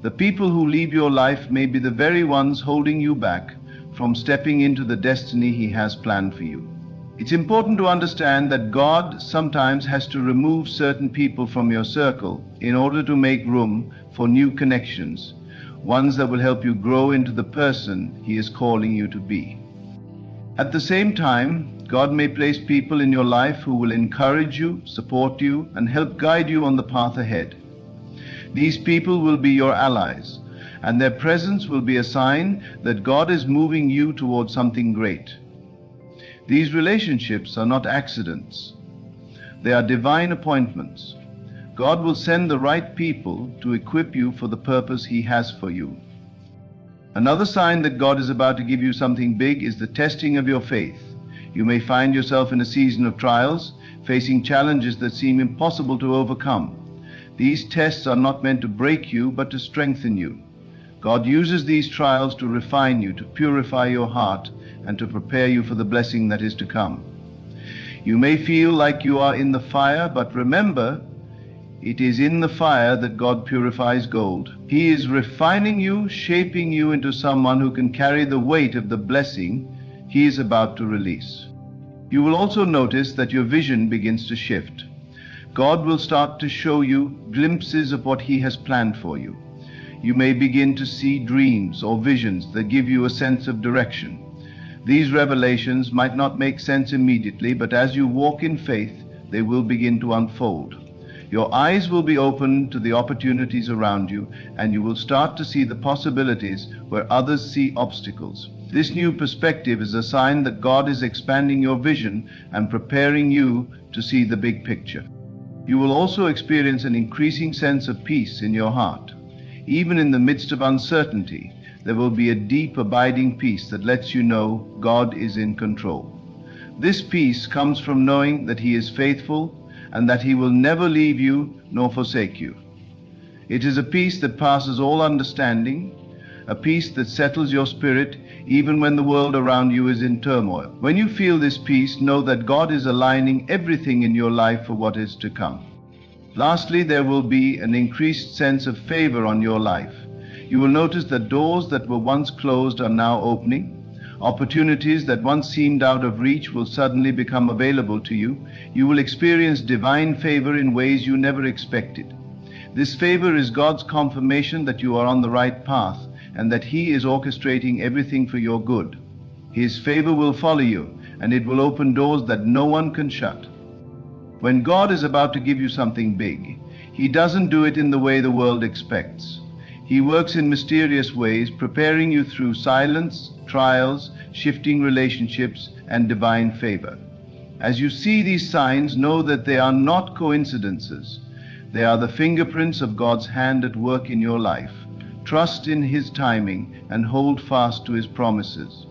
The people who leave your life may be the very ones holding you back from stepping into the destiny He has planned for you. It's important to understand that God sometimes has to remove certain people from your circle in order to make room for new connections, ones that will help you grow into the person He is calling you to be. At the same time, God may place people in your life who will encourage you, support you, and help guide you on the path ahead. These people will be your allies, and their presence will be a sign that God is moving you towards something great. These relationships are not accidents. They are divine appointments. God will send the right people to equip you for the purpose He has for you. Another sign that God is about to give you something big is the testing of your faith. You may find yourself in a season of trials, facing challenges that seem impossible to overcome. These tests are not meant to break you, but to strengthen you. God uses these trials to refine you, to purify your heart, and to prepare you for the blessing that is to come. You may feel like you are in the fire, but remember, it is in the fire that God purifies gold. He is refining you, shaping you into someone who can carry the weight of the blessing He is about to release. You will also notice that your vision begins to shift. God will start to show you glimpses of what He has planned for you. You may begin to see dreams or visions that give you a sense of direction. These revelations might not make sense immediately, but as you walk in faith, they will begin to unfold. Your eyes will be open to the opportunities around you, and you will start to see the possibilities where others see obstacles. This new perspective is a sign that God is expanding your vision and preparing you to see the big picture. You will also experience an increasing sense of peace in your heart. Even in the midst of uncertainty, there will be a deep, abiding peace that lets you know God is in control. This peace comes from knowing that He is faithful and that He will never leave you nor forsake you. It is a peace that passes all understanding, a peace that settles your spirit even when the world around you is in turmoil. When you feel this peace, know that God is aligning everything in your life for what is to come. Lastly, there will be an increased sense of favor on your life. You will notice that doors that were once closed are now opening. Opportunities that once seemed out of reach will suddenly become available to you. You will experience divine favor in ways you never expected. This favor is God's confirmation that you are on the right path and that He is orchestrating everything for your good. His favor will follow you, and it will open doors that no one can shut. When God is about to give you something big, He doesn't do it in the way the world expects. He works in mysterious ways, preparing you through silence, trials, shifting relationships, and divine favor. As you see these signs, know that they are not coincidences. They are the fingerprints of God's hand at work in your life. Trust in His timing and hold fast to His promises.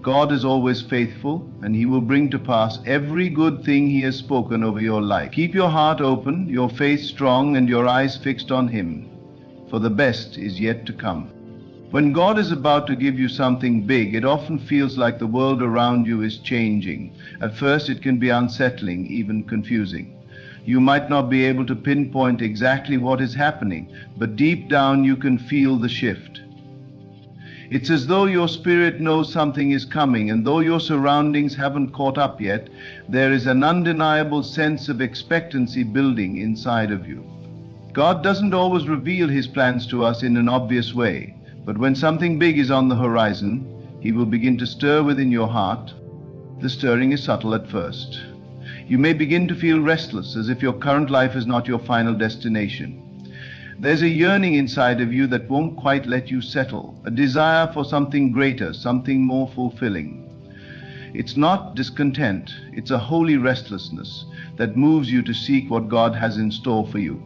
God is always faithful, and He will bring to pass every good thing He has spoken over your life. Keep your heart open, your faith strong, and your eyes fixed on Him, for the best is yet to come. When God is about to give you something big, it often feels like the world around you is changing. At first, it can be unsettling, even confusing. You might not be able to pinpoint exactly what is happening, but deep down you can feel the shift. It's as though your spirit knows something is coming, and though your surroundings haven't caught up yet, there is an undeniable sense of expectancy building inside of you. God doesn't always reveal His plans to us in an obvious way, but when something big is on the horizon, He will begin to stir within your heart. The stirring is subtle at first. You may begin to feel restless, as if your current life is not your final destination. There's a yearning inside of you that won't quite let you settle, a desire for something greater, something more fulfilling. It's not discontent, it's a holy restlessness that moves you to seek what God has in store for you.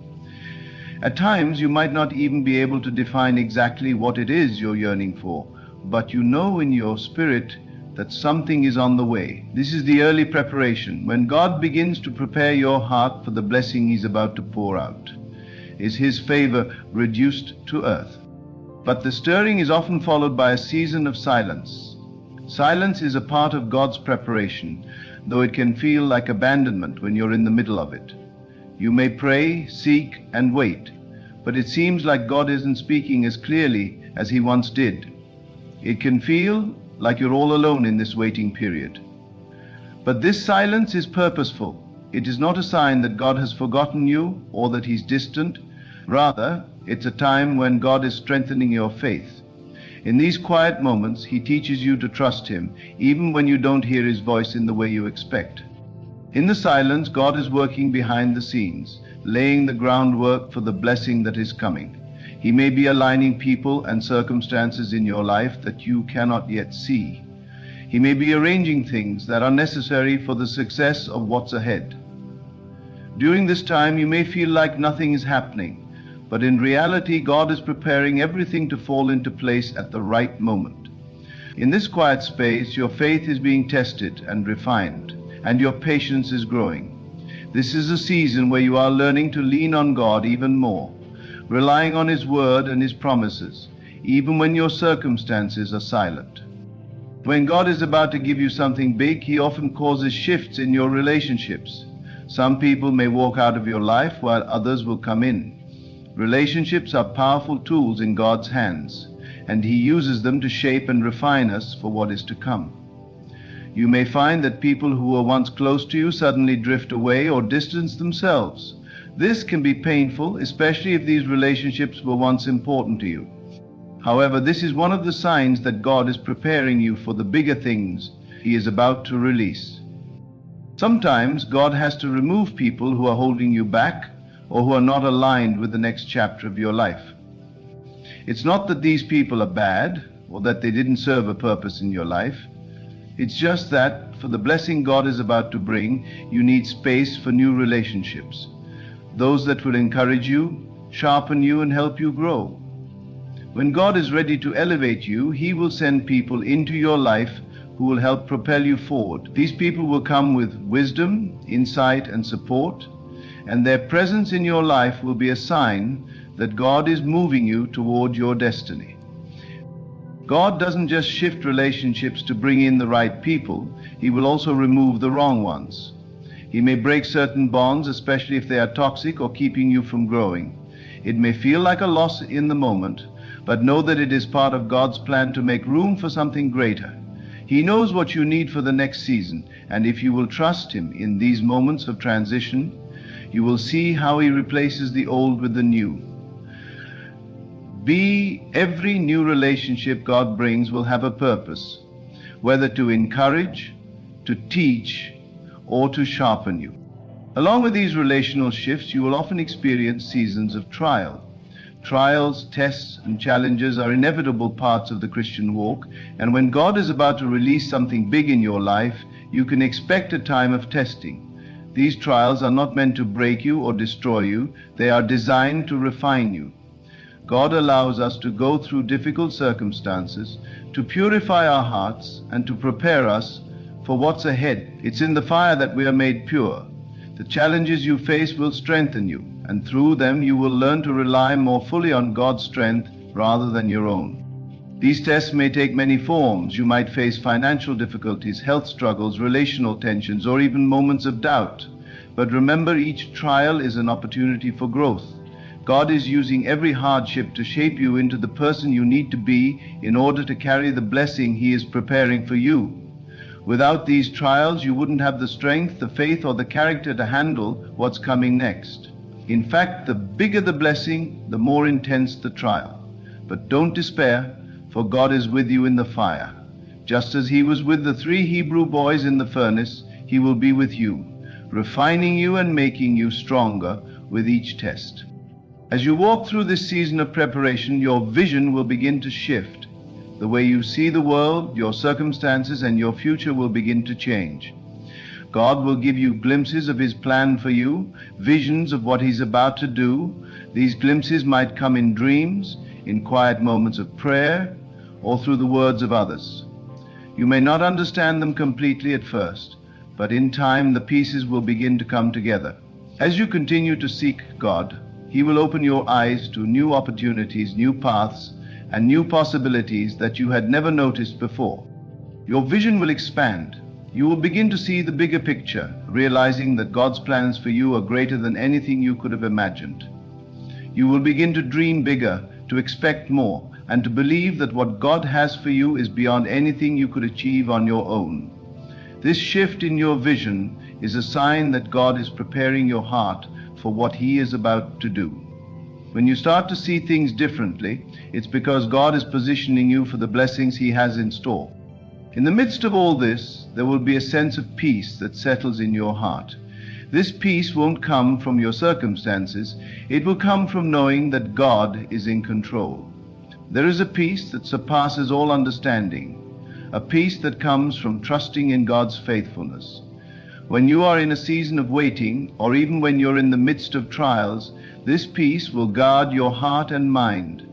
At times, you might not even be able to define exactly what it is you're yearning for, but you know in your spirit that something is on the way. This is the early preparation, when God begins to prepare your heart for the blessing He's about to pour out. Is His favor reduced to earth? But the stirring is often followed by a season of silence. Silence is a part of God's preparation, though it can feel like abandonment when you're in the middle of it. You may pray, seek, and wait, but it seems like God isn't speaking as clearly as He once did. It can feel like you're all alone in this waiting period. But this silence is purposeful. It is not a sign that God has forgotten you or that He's distant. Rather, it's a time when God is strengthening your faith. In these quiet moments, He teaches you to trust Him, even when you don't hear His voice in the way you expect. In the silence, God is working behind the scenes, laying the groundwork for the blessing that is coming. He may be aligning people and circumstances in your life that you cannot yet see. He may be arranging things that are necessary for the success of what's ahead. During this time, you may feel like nothing is happening, but in reality, God is preparing everything to fall into place at the right moment. In this quiet space, your faith is being tested and refined, and your patience is growing. This is a season where you are learning to lean on God even more, relying on His word and His promises, even when your circumstances are silent. When God is about to give you something big, He often causes shifts in your relationships. Some people may walk out of your life while others will come in. Relationships are powerful tools in God's hands, and He uses them to shape and refine us for what is to come. You may find that people who were once close to you suddenly drift away or distance themselves. This can be painful, especially if these relationships were once important to you. However, this is one of the signs that God is preparing you for the bigger things He is about to release. Sometimes God has to remove people who are holding you back or who are not aligned with the next chapter of your life. It's not that these people are bad or that they didn't serve a purpose in your life. It's just that for the blessing God is about to bring, you need space for new relationships. Those that will encourage you, sharpen you, and help you grow. When God is ready to elevate you, He will send people into your life who will help propel you forward. These people will come with wisdom, insight, and support. and their presence in your life will be a sign that God is moving you toward your destiny. God doesn't just shift relationships to bring in the right people, He will also remove the wrong ones. He may break certain bonds, especially if they are toxic or keeping you from growing. It may feel like a loss in the moment, but know that it is part of God's plan to make room for something greater. He knows what you need for the next season, and if you will trust Him in these moments of transition, you will see how He replaces the old with the new. Every new relationship God brings will have a purpose, whether to encourage, to teach, or to sharpen you. Along with these relational shifts, you will often experience seasons of trial. Trials, tests, and challenges are inevitable parts of the Christian walk, and when God is about to release something big in your life, you can expect a time of testing. These trials are not meant to break you or destroy you, they are designed to refine you. God allows us to go through difficult circumstances to purify our hearts and to prepare us for what's ahead. It's in the fire that we are made pure. The challenges you face will strengthen you, and through them you will learn to rely more fully on God's strength rather than your own. These tests may take many forms. You might face financial difficulties, health struggles, relational tensions, or even moments of doubt. But remember, each trial is an opportunity for growth. God is using every hardship to shape you into the person you need to be in order to carry the blessing He is preparing for you. Without these trials, you wouldn't have the strength, the faith, or the character to handle what's coming next. In fact, the bigger the blessing, the more intense the trial. But don't despair, for God is with you in the fire. Just as He was with the 3 Hebrew boys in the furnace, He will be with you, refining you and making you stronger with each test. As you walk through this season of preparation, your vision will begin to shift. The way you see the world, your circumstances, and your future will begin to change. God will give you glimpses of His plan for you, visions of what He's about to do. These glimpses might come in dreams, in quiet moments of prayer, or through the words of others. You may not understand them completely at first, but in time the pieces will begin to come together. As you continue to seek God, He will open your eyes to new opportunities, new paths, and new possibilities that you had never noticed before. Your vision will expand. You will begin to see the bigger picture, realizing that God's plans for you are greater than anything you could have imagined. You will begin to dream bigger, to expect more, and to believe that what God has for you is beyond anything you could achieve on your own. This shift in your vision is a sign that God is preparing your heart for what He is about to do. When you start to see things differently, it's because God is positioning you for the blessings He has in store. In the midst of all this, there will be a sense of peace that settles in your heart. This peace won't come from your circumstances, it will come from knowing that God is in control. There is a peace that surpasses all understanding, a peace that comes from trusting in God's faithfulness. When you are in a season of waiting, or even when you're in the midst of trials, this peace will guard your heart and mind.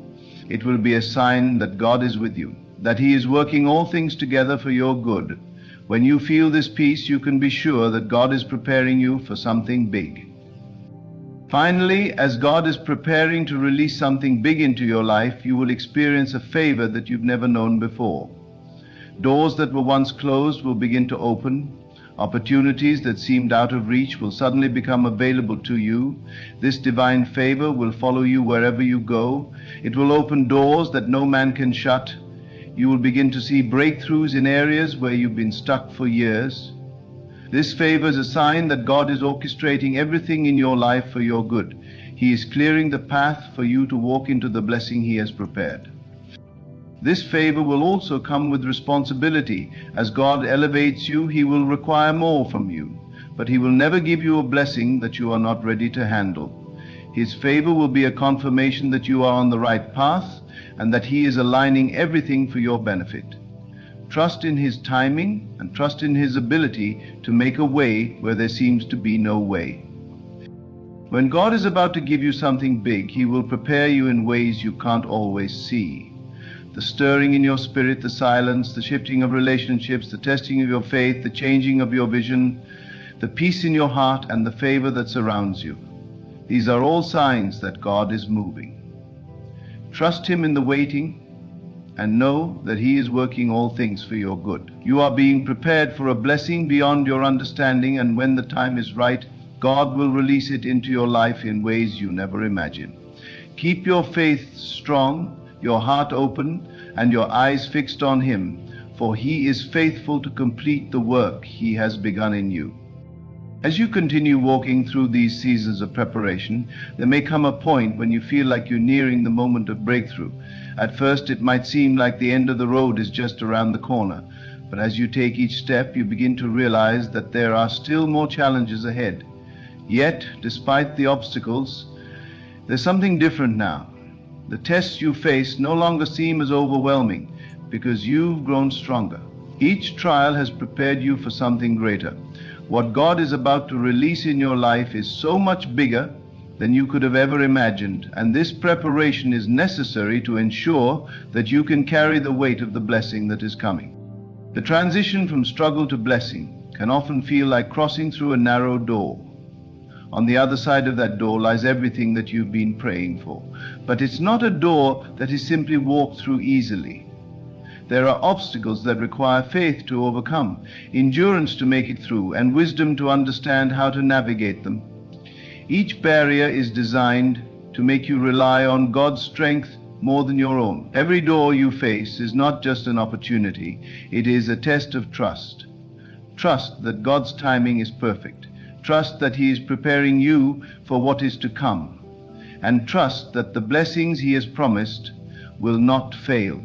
It will be a sign that God is with you, that He is working all things together for your good. When you feel this peace, you can be sure that God is preparing you for something big. Finally, as God is preparing to release something big into your life, you will experience a favor that you've never known before. Doors that were once closed will begin to open. Opportunities that seemed out of reach will suddenly become available to you. This divine favor will follow you wherever you go. It will open doors that no man can shut. You will begin to see breakthroughs in areas where you've been stuck for years. This favor is a sign that God is orchestrating everything in your life for your good. He is clearing the path for you to walk into the blessing He has prepared. This favor will also come with responsibility. As God elevates you, He will require more from you, but He will never give you a blessing that you are not ready to handle. His favor will be a confirmation that you are on the right path and that He is aligning everything for your benefit. Trust in His timing and trust in His ability to make a way where there seems to be no way. When God is about to give you something big, He will prepare you in ways you can't always see. The stirring in your spirit, the silence, the shifting of relationships, the testing of your faith, the changing of your vision, the peace in your heart, and the favor that surrounds you. These are all signs that God is moving. Trust Him in the waiting and know that He is working all things for your good. You are being prepared for a blessing beyond your understanding, and when the time is right, God will release it into your life in ways you never imagined. Keep your faith strong, your heart open, and your eyes fixed on Him, for He is faithful to complete the work He has begun in you. As you continue walking through these seasons of preparation, there may come a point when you feel like you're nearing the moment of breakthrough. At first, it might seem like the end of the road is just around the corner, but as you take each step, you begin to realize that there are still more challenges ahead. Yet, despite the obstacles, there's something different now. The tests you face no longer seem as overwhelming because you've grown stronger. Each trial has prepared you for something greater. What God is about to release in your life is so much bigger than you could have ever imagined, and this preparation is necessary to ensure that you can carry the weight of the blessing that is coming. The transition from struggle to blessing can often feel like crossing through a narrow door. On the other side of that door lies everything that you've been praying for. But it's not a door that is simply walked through easily. There are obstacles that require faith to overcome, endurance to make it through, and wisdom to understand how to navigate them. Each barrier is designed to make you rely on God's strength more than your own. Every door you face is not just an opportunity, it is a test of trust. Trust that God's timing is perfect. Trust that He is preparing you for what is to come. And trust that the blessings He has promised will not fail.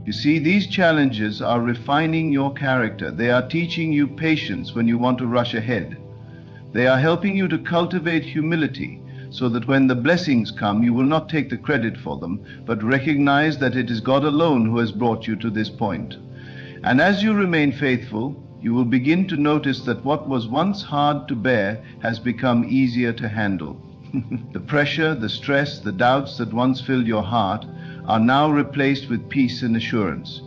You see, these challenges are refining your character. They are teaching you patience when you want to rush ahead. They are helping you to cultivate humility so that when the blessings come, you will not take the credit for them, but recognize that it is God alone who has brought you to this point. And as you remain faithful, you will begin to notice that what was once hard to bear has become easier to handle. The pressure, the stress, the doubts that once filled your heart are now replaced with peace and assurance.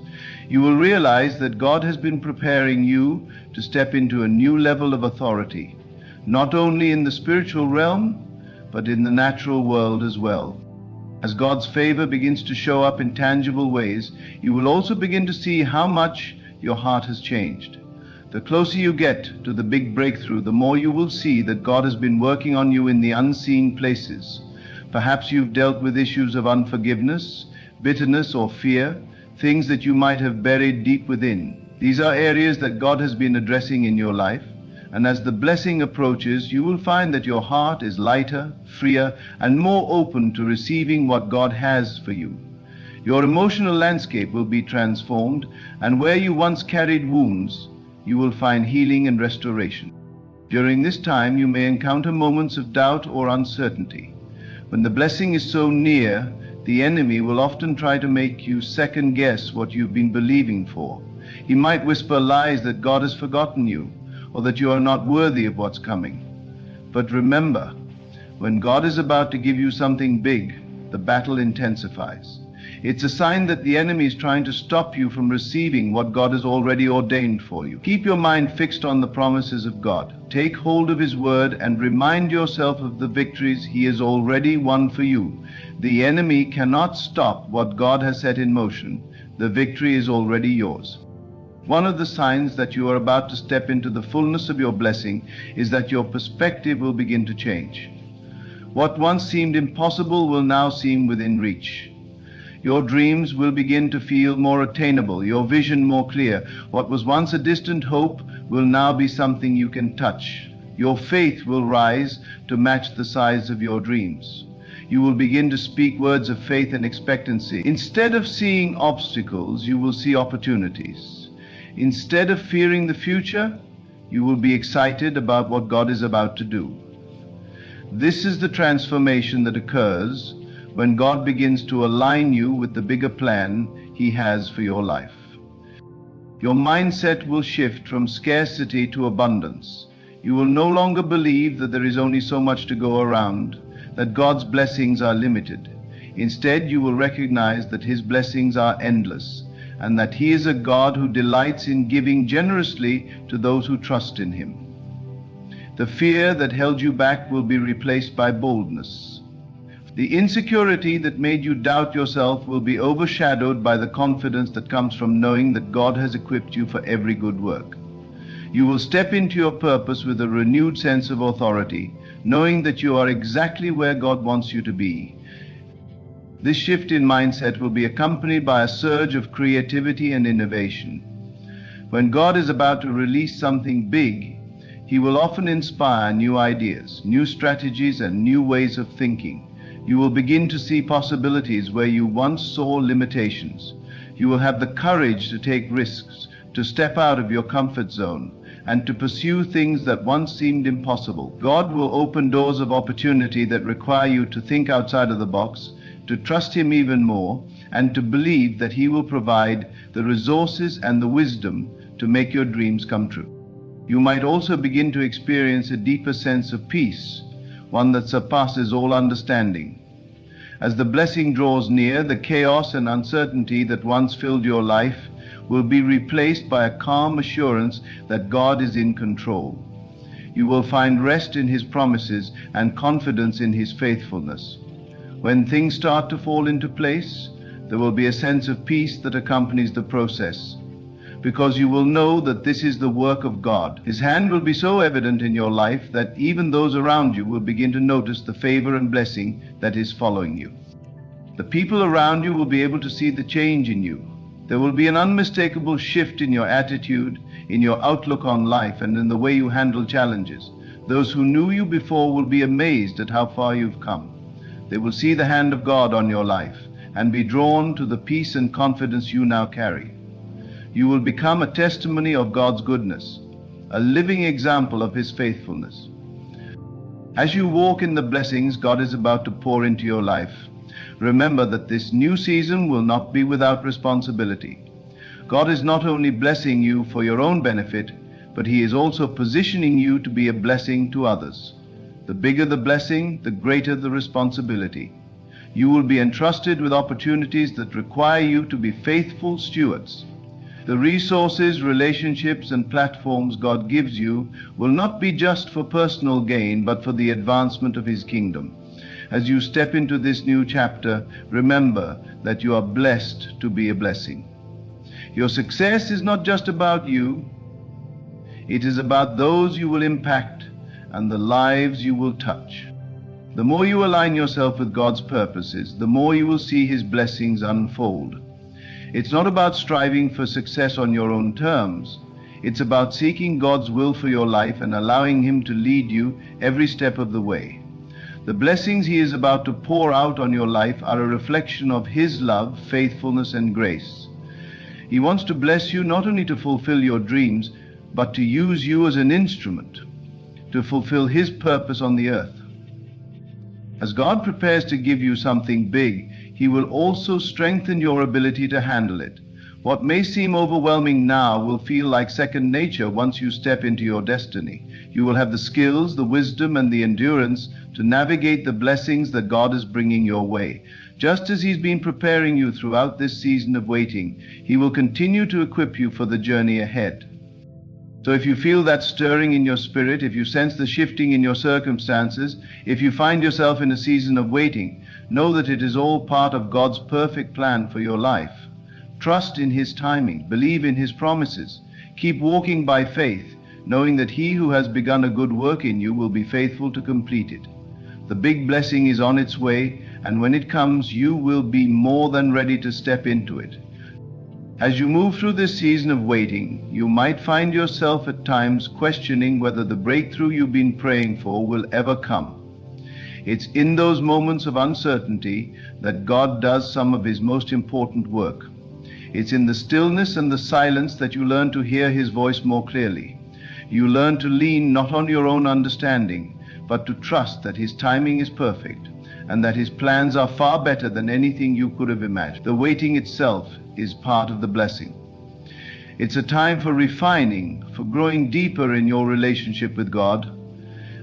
You will realize that God has been preparing you to step into a new level of authority, not only in the spiritual realm, but in the natural world as well. As God's favor begins to show up in tangible ways, you will also begin to see how much your heart has changed. The closer you get to the big breakthrough, the more you will see that God has been working on you in the unseen places. Perhaps you've dealt with issues of unforgiveness, bitterness, or fear, things that you might have buried deep within. These are areas that God has been addressing in your life, and as the blessing approaches, you will find that your heart is lighter, freer, and more open to receiving what God has for you. Your emotional landscape will be transformed, and where you once carried wounds, you will find healing and restoration. During this time, you may encounter moments of doubt or uncertainty. When the blessing is so near, the enemy will often try to make you second guess what you've been believing for. He might whisper lies that God has forgotten you, or that you are not worthy of what's coming. But remember, when God is about to give you something big, the battle intensifies. It's a sign that the enemy is trying to stop you from receiving what God has already ordained for you. Keep your mind fixed on the promises of God. Take hold of His word and remind yourself of the victories He has already won for you. The enemy cannot stop what God has set in motion. The victory is already yours. One of the signs that you are about to step into the fullness of your blessing is that your perspective will begin to change. What once seemed impossible will now seem within reach. Your dreams will begin to feel more attainable, your vision more clear. What was once a distant hope will now be something you can touch. Your faith will rise to match the size of your dreams. You will begin to speak words of faith and expectancy. Instead of seeing obstacles, you will see opportunities. Instead of fearing the future, you will be excited about what God is about to do. This is the transformation that occurs when God begins to align you with the bigger plan He has for your life. Your mindset will shift from scarcity to abundance. You will no longer believe that there is only so much to go around, that God's blessings are limited. Instead, you will recognize that His blessings are endless, and that He is a God who delights in giving generously to those who trust in Him. The fear that held you back will be replaced by boldness. The insecurity that made you doubt yourself will be overshadowed by the confidence that comes from knowing that God has equipped you for every good work. You will step into your purpose with a renewed sense of authority, knowing that you are exactly where God wants you to be. This shift in mindset will be accompanied by a surge of creativity and innovation. When God is about to release something big, He will often inspire new ideas, new strategies, and new ways of thinking. You will begin to see possibilities where you once saw limitations. You will have the courage to take risks, to step out of your comfort zone, and to pursue things that once seemed impossible. God will open doors of opportunity that require you to think outside of the box, to trust Him even more, and to believe that He will provide the resources and the wisdom to make your dreams come true. You might also begin to experience a deeper sense of peace, one that surpasses all understanding. As the blessing draws near, the chaos and uncertainty that once filled your life will be replaced by a calm assurance that God is in control. You will find rest in His promises and confidence in His faithfulness. When things start to fall into place, there will be a sense of peace that accompanies the process, because you will know that this is the work of God. His hand will be so evident in your life that even those around you will begin to notice the favor and blessing that is following you. The people around you will be able to see the change in you. There will be an unmistakable shift in your attitude, in your outlook on life, and in the way you handle challenges. Those who knew you before will be amazed at how far you've come. They will see the hand of God on your life and be drawn to the peace and confidence you now carry. You will become a testimony of God's goodness, a living example of His faithfulness. As you walk in the blessings God is about to pour into your life, remember that this new season will not be without responsibility. God is not only blessing you for your own benefit, but He is also positioning you to be a blessing to others. The bigger the blessing, the greater the responsibility. You will be entrusted with opportunities that require you to be faithful stewards. The resources, relationships, and platforms God gives you will not be just for personal gain, but for the advancement of His kingdom. As you step into this new chapter, remember that you are blessed to be a blessing. Your success is not just about you. It is about those you will impact and the lives you will touch. The more you align yourself with God's purposes, the more you will see His blessings unfold. It's not about striving for success on your own terms. It's about seeking God's will for your life and allowing Him to lead you every step of the way. The blessings He is about to pour out on your life are a reflection of His love, faithfulness, and grace. He wants to bless you not only to fulfill your dreams, but to use you as an instrument to fulfill His purpose on the earth. As God prepares to give you something big, He will also strengthen your ability to handle it. What may seem overwhelming now will feel like second nature once you step into your destiny. You will have the skills, the wisdom, and the endurance to navigate the blessings that God is bringing your way. Just as He's been preparing you throughout this season of waiting, He will continue to equip you for the journey ahead. So if you feel that stirring in your spirit, if you sense the shifting in your circumstances, if you find yourself in a season of waiting, know that it is all part of God's perfect plan for your life. Trust in His timing. Believe in His promises. Keep walking by faith, knowing that He who has begun a good work in you will be faithful to complete it. The big blessing is on its way, and when it comes, you will be more than ready to step into it. As you move through this season of waiting, you might find yourself at times questioning whether the breakthrough you've been praying for will ever come. It's in those moments of uncertainty that God does some of His most important work. It's in the stillness and the silence that you learn to hear His voice more clearly. You learn to lean not on your own understanding, but to trust that His timing is perfect and that His plans are far better than anything you could have imagined. The waiting itself is part of the blessing. It's a time for refining, for growing deeper in your relationship with God,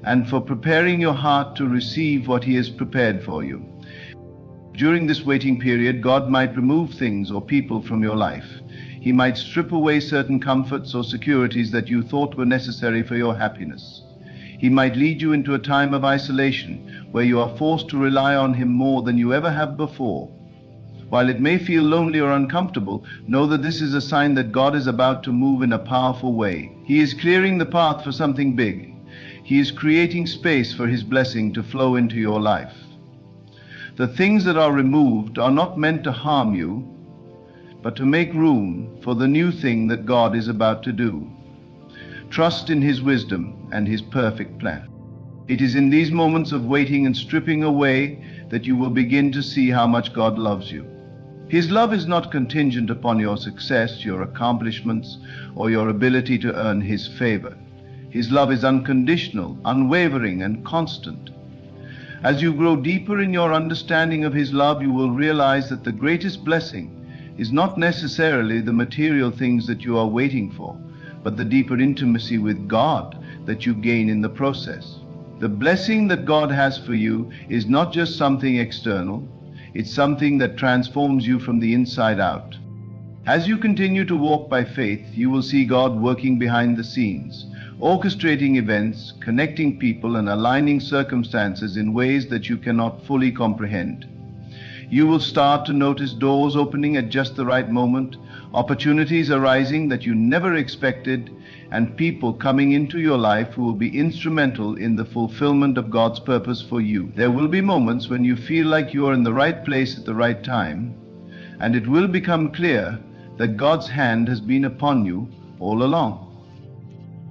and for preparing your heart to receive what He has prepared for you. During this waiting period, God might remove things or people from your life. He might strip away certain comforts or securities that you thought were necessary for your happiness. He He might lead you into a time of isolation where you are forced to rely on Him more than you ever have before. While it may feel lonely or uncomfortable, know that this is a sign that God is about to move in a powerful way. He is clearing the path for something big. He is creating space for His blessing to flow into your life. The things that are removed are not meant to harm you, but to make room for the new thing that God is about to do. Trust in His wisdom and His perfect plan. It is in these moments of waiting and stripping away that you will begin to see how much God loves you. His love is not contingent upon your success, your accomplishments, or your ability to earn His favor. His love is unconditional, unwavering, and constant. As you grow deeper in your understanding of His love, you will realize that the greatest blessing is not necessarily the material things that you are waiting for, but the deeper intimacy with God that you gain in the process. The blessing that God has for you is not just something external, it's something that transforms you from the inside out. As you continue to walk by faith, you will see God working behind the scenes, orchestrating events, connecting people, and aligning circumstances in ways that you cannot fully comprehend. You will start to notice doors opening at just the right moment, opportunities arising that you never expected, and people coming into your life who will be instrumental in the fulfillment of God's purpose for you. There will be moments when you feel like you are in the right place at the right time, and it will become clear that God's hand has been upon you all along.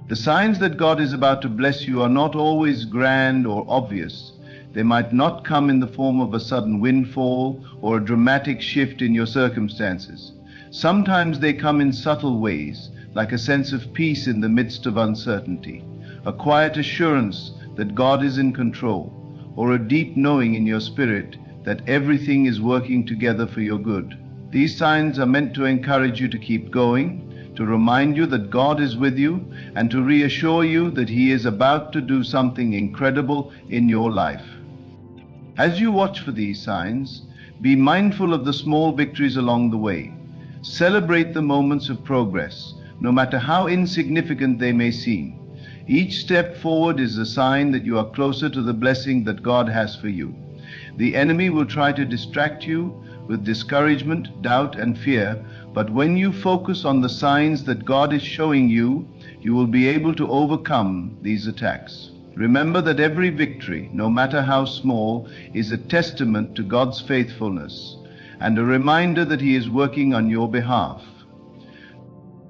The signs that God is about to bless you are not always grand or obvious. They might not come in the form of a sudden windfall or a dramatic shift in your circumstances. Sometimes they come in subtle ways, like a sense of peace in the midst of uncertainty, a quiet assurance that God is in control, or a deep knowing in your spirit that everything is working together for your good. These signs are meant to encourage you to keep going, to remind you that God is with you, and to reassure you that He is about to do something incredible in your life. As you watch for these signs, be mindful of the small victories along the way. Celebrate the moments of progress, no matter how insignificant they may seem. Each step forward is a sign that you are closer to the blessing that God has for you. The enemy will try to distract you with discouragement, doubt, and fear, but when you focus on the signs that God is showing you, you will be able to overcome these attacks. Remember that every victory, no matter how small, is a testament to God's faithfulness and a reminder that He is working on your behalf.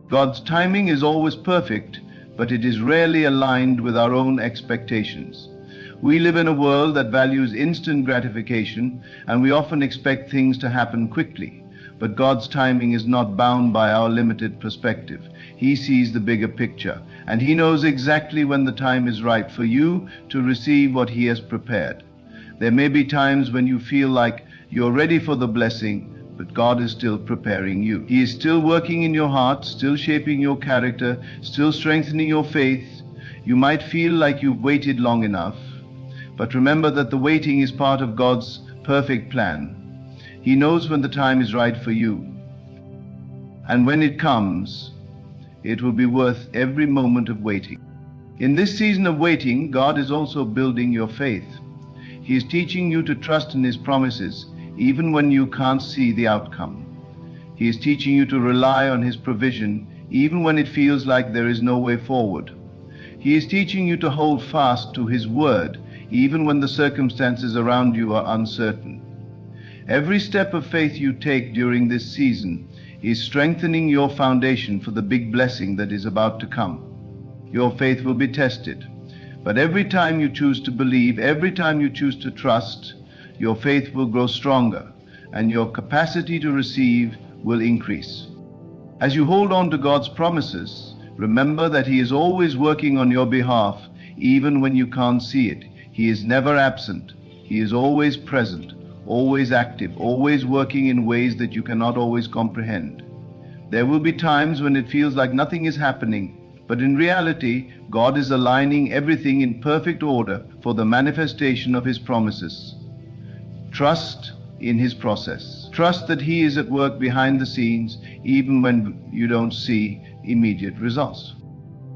God's timing is always perfect, but it is rarely aligned with our own expectations. We live in a world that values instant gratification, and we often expect things to happen quickly. But God's timing is not bound by our limited perspective. He sees the bigger picture, and He knows exactly when the time is right for you to receive what He has prepared. There may be times when you feel like you're ready for the blessing, but God is still preparing you. He is still working in your heart, still shaping your character, still strengthening your faith. You might feel like you've waited long enough, but remember that the waiting is part of God's perfect plan. He knows when the time is right for you. And when it comes, it will be worth every moment of waiting. In this season of waiting, God is also building your faith. He is teaching you to trust in His promises, even when you can't see the outcome. He is teaching you to rely on His provision, even when it feels like there is no way forward. He is teaching you to hold fast to His word, even when the circumstances around you are uncertain. Every step of faith you take during this season is strengthening your foundation for the big blessing that is about to come. Your faith will be tested, but every time you choose to believe, every time you choose to trust, your faith will grow stronger, and your capacity to receive will increase. As you hold on to God's promises, remember that He is always working on your behalf, even when you can't see it. He is never absent. He is always present, always active, always working in ways that you cannot always comprehend. There will be times when it feels like nothing is happening, but in reality, God is aligning everything in perfect order for the manifestation of His promises. Trust in His process. Trust that He is at work behind the scenes, even when you don't see immediate results.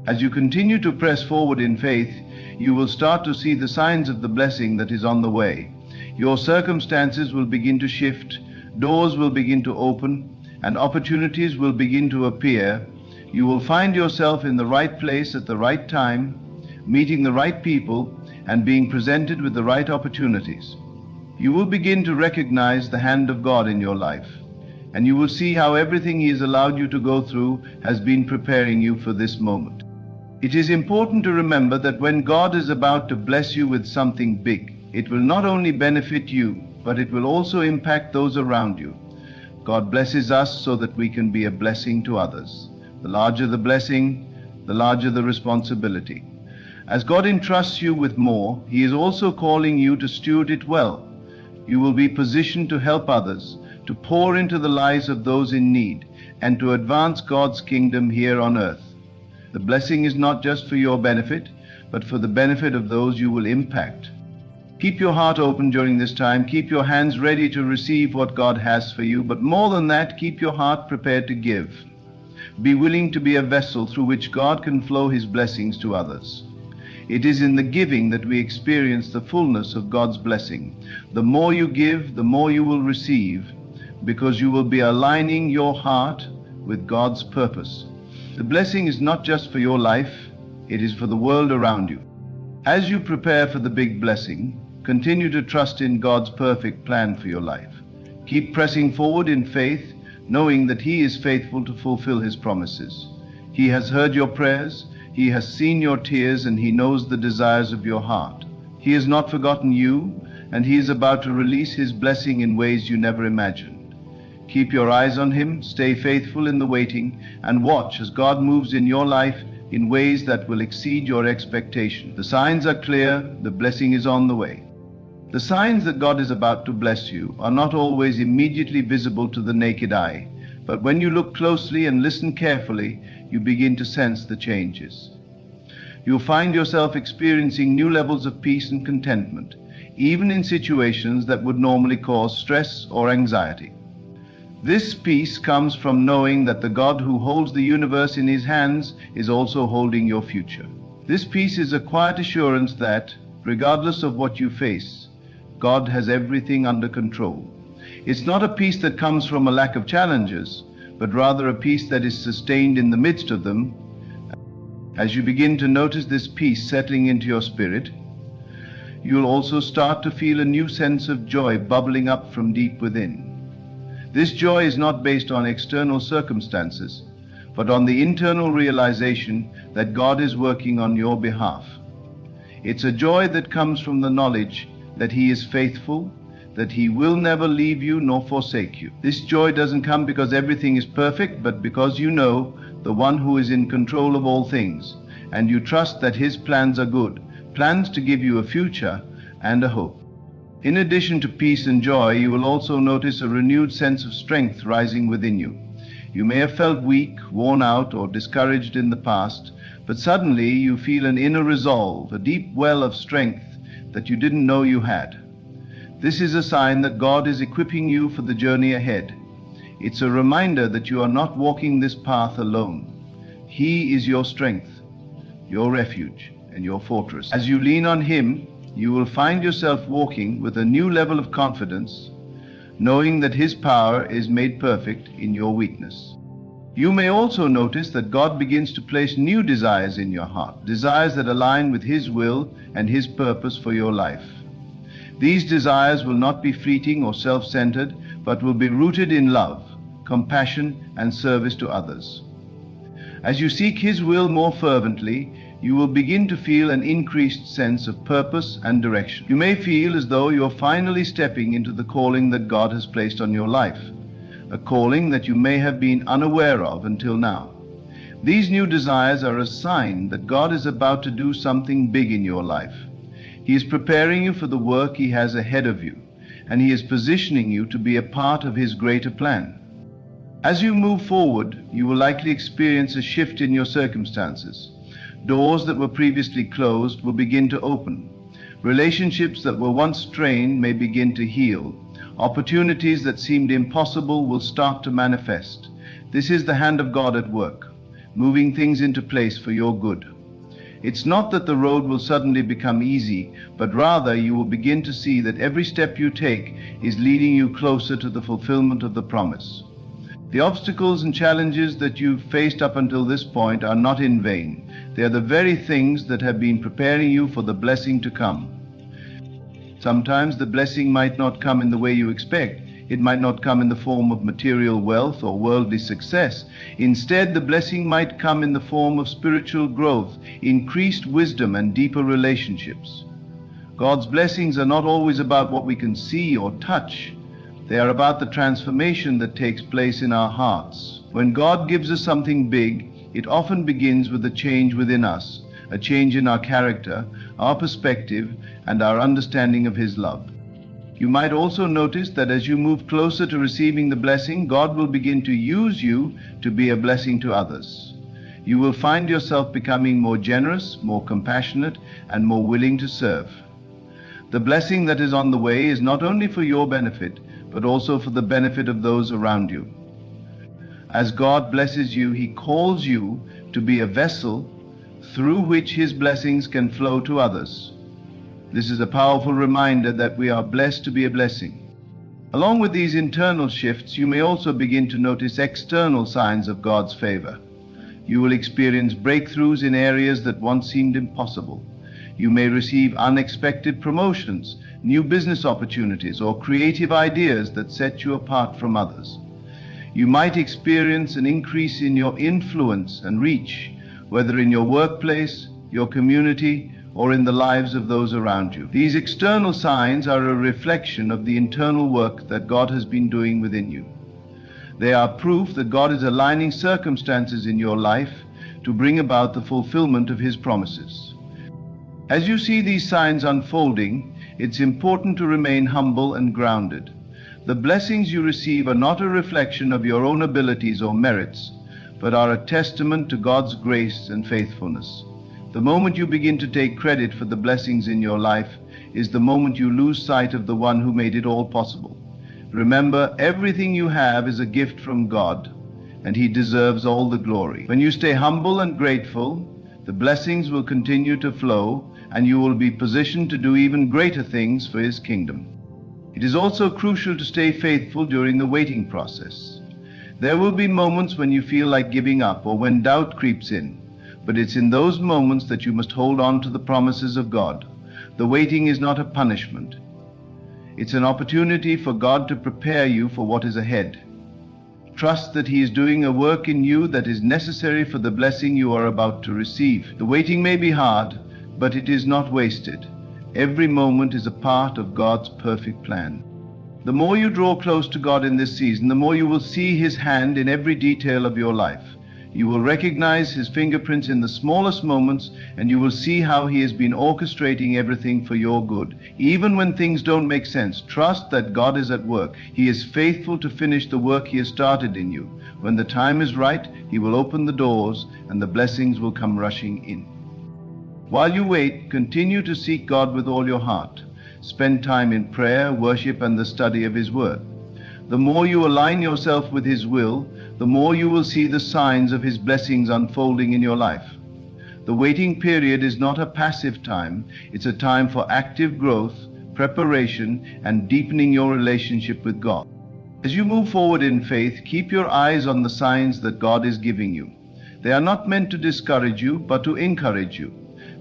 As you continue to press forward in faith, you will start to see the signs of the blessing that is on the way. Your circumstances will begin to shift, doors will begin to open, and opportunities will begin to appear. You will find yourself in the right place at the right time, meeting the right people, and being presented with the right opportunities. You will begin to recognize the hand of God in your life, and you will see how everything He has allowed you to go through has been preparing you for this moment. It is important to remember that when God is about to bless you with something big, it will not only benefit you, but it will also impact those around you. God blesses us so that we can be a blessing to others. The larger the blessing, the larger the responsibility. As God entrusts you with more, He is also calling you to steward it well. You will be positioned to help others, to pour into the lives of those in need, and to advance God's kingdom here on earth. The blessing is not just for your benefit, but for the benefit of those you will impact. Keep your heart open during this time. Keep your hands ready to receive what God has for you, but more than that, keep your heart prepared to give. Be willing to be a vessel through which God can flow His blessings to others. It is in the giving that we experience the fullness of God's blessing. The more you give, the more you will receive, because you will be aligning your heart with God's purpose. The blessing is not just for your life, it is for the world around you. As you prepare for the big blessing, continue to trust in God's perfect plan for your life. Keep pressing forward in faith, knowing that He is faithful to fulfill His promises. He has heard your prayers, He has seen your tears, and He knows the desires of your heart. He has not forgotten you, and He is about to release His blessing in ways you never imagined. Keep your eyes on Him, stay faithful in the waiting, and watch as God moves in your life in ways that will exceed your expectation. The signs are clear, the blessing is on the way. The signs that God is about to bless you are not always immediately visible to the naked eye, but when you look closely and listen carefully, you begin to sense the changes. You'll find yourself experiencing new levels of peace and contentment, even in situations that would normally cause stress or anxiety. This peace comes from knowing that the God who holds the universe in His hands is also holding your future. This peace is a quiet assurance that, regardless of what you face, God has everything under control. It's not a peace that comes from a lack of challenges, but rather a peace that is sustained in the midst of them. As you begin to notice this peace settling into your spirit, you'll also start to feel a new sense of joy bubbling up from deep within. This joy is not based on external circumstances, but on the internal realization that God is working on your behalf. It's a joy that comes from the knowledge that He is faithful, that He will never leave you nor forsake you. This joy doesn't come because everything is perfect, but because you know the one who is in control of all things, and you trust that His plans are good, plans to give you a future and a hope. In addition to peace and joy, you will also notice a renewed sense of strength rising within you. You may have felt weak, worn out, or discouraged in the past, but suddenly you feel an inner resolve, a deep well of strength that you didn't know you had. This is a sign that God is equipping you for the journey ahead. It's a reminder that you are not walking this path alone. He is your strength, your refuge, and your fortress. As you lean on Him, you will find yourself walking with a new level of confidence, knowing that His power is made perfect in your weakness. You may also notice that God begins to place new desires in your heart, desires that align with His will and His purpose for your life. These desires will not be fleeting or self-centered, but will be rooted in love, compassion, and service to others. As you seek His will more fervently, you will begin to feel an increased sense of purpose and direction. You may feel as though you are finally stepping into the calling that God has placed on your life, a calling that you may have been unaware of until now. These new desires are a sign that God is about to do something big in your life. He is preparing you for the work He has ahead of you, and He is positioning you to be a part of His greater plan. As you move forward, you will likely experience a shift in your circumstances. Doors that were previously closed will begin to open. Relationships that were once strained may begin to heal. Opportunities that seemed impossible will start to manifest. This is the hand of God at work, moving things into place for your good. It's not that the road will suddenly become easy, but rather you will begin to see that every step you take is leading you closer to the fulfillment of the promise. The obstacles and challenges that you've faced up until this point are not in vain. They are the very things that have been preparing you for the blessing to come. Sometimes the blessing might not come in the way you expect. It might not come in the form of material wealth or worldly success. Instead, the blessing might come in the form of spiritual growth, increased wisdom, and deeper relationships. God's blessings are not always about what we can see or touch. They are about the transformation that takes place in our hearts. When God gives us something big, it often begins with a change within us, a change in our character, our perspective, and our understanding of His love. You might also notice that as you move closer to receiving the blessing, God will begin to use you to be a blessing to others. You will find yourself becoming more generous, more compassionate, and more willing to serve. The blessing that is on the way is not only for your benefit, but also for the benefit of those around you. As God blesses you, He calls you to be a vessel through which His blessings can flow to others. This is a powerful reminder that we are blessed to be a blessing. Along with these internal shifts, you may also begin to notice external signs of God's favor. You will experience breakthroughs in areas that once seemed impossible. You may receive unexpected promotions, new business opportunities, or creative ideas that set you apart from others. You might experience an increase in your influence and reach, whether in your workplace, your community, or in the lives of those around you. These external signs are a reflection of the internal work that God has been doing within you. They are proof that God is aligning circumstances in your life to bring about the fulfillment of His promises. As you see these signs unfolding, it's important to remain humble and grounded. The blessings you receive are not a reflection of your own abilities or merits, but are a testament to God's grace and faithfulness. The moment you begin to take credit for the blessings in your life is the moment you lose sight of the one who made it all possible. Remember, everything you have is a gift from God, and He deserves all the glory. When you stay humble and grateful, the blessings will continue to flow, and you will be positioned to do even greater things for His kingdom. It is also crucial to stay faithful during the waiting process. There will be moments when you feel like giving up or when doubt creeps in. But it's in those moments that you must hold on to the promises of God. The waiting is not a punishment. It's an opportunity for God to prepare you for what is ahead. Trust that He is doing a work in you that is necessary for the blessing you are about to receive. The waiting may be hard, but it is not wasted. Every moment is a part of God's perfect plan. The more you draw close to God in this season, the more you will see His hand in every detail of your life. You will recognize His fingerprints in the smallest moments, and you will see how He has been orchestrating everything for your good. Even when things don't make sense, trust that God is at work. He is faithful to finish the work He has started in you. When the time is right, He will open the doors, and the blessings will come rushing in. While you wait, continue to seek God with all your heart. Spend time in prayer, worship, and the study of His Word. The more you align yourself with His will, the more you will see the signs of His blessings unfolding in your life. The waiting period is not a passive time. It's a time for active growth, preparation, and deepening your relationship with God. As you move forward in faith, keep your eyes on the signs that God is giving you. They are not meant to discourage you, but to encourage you.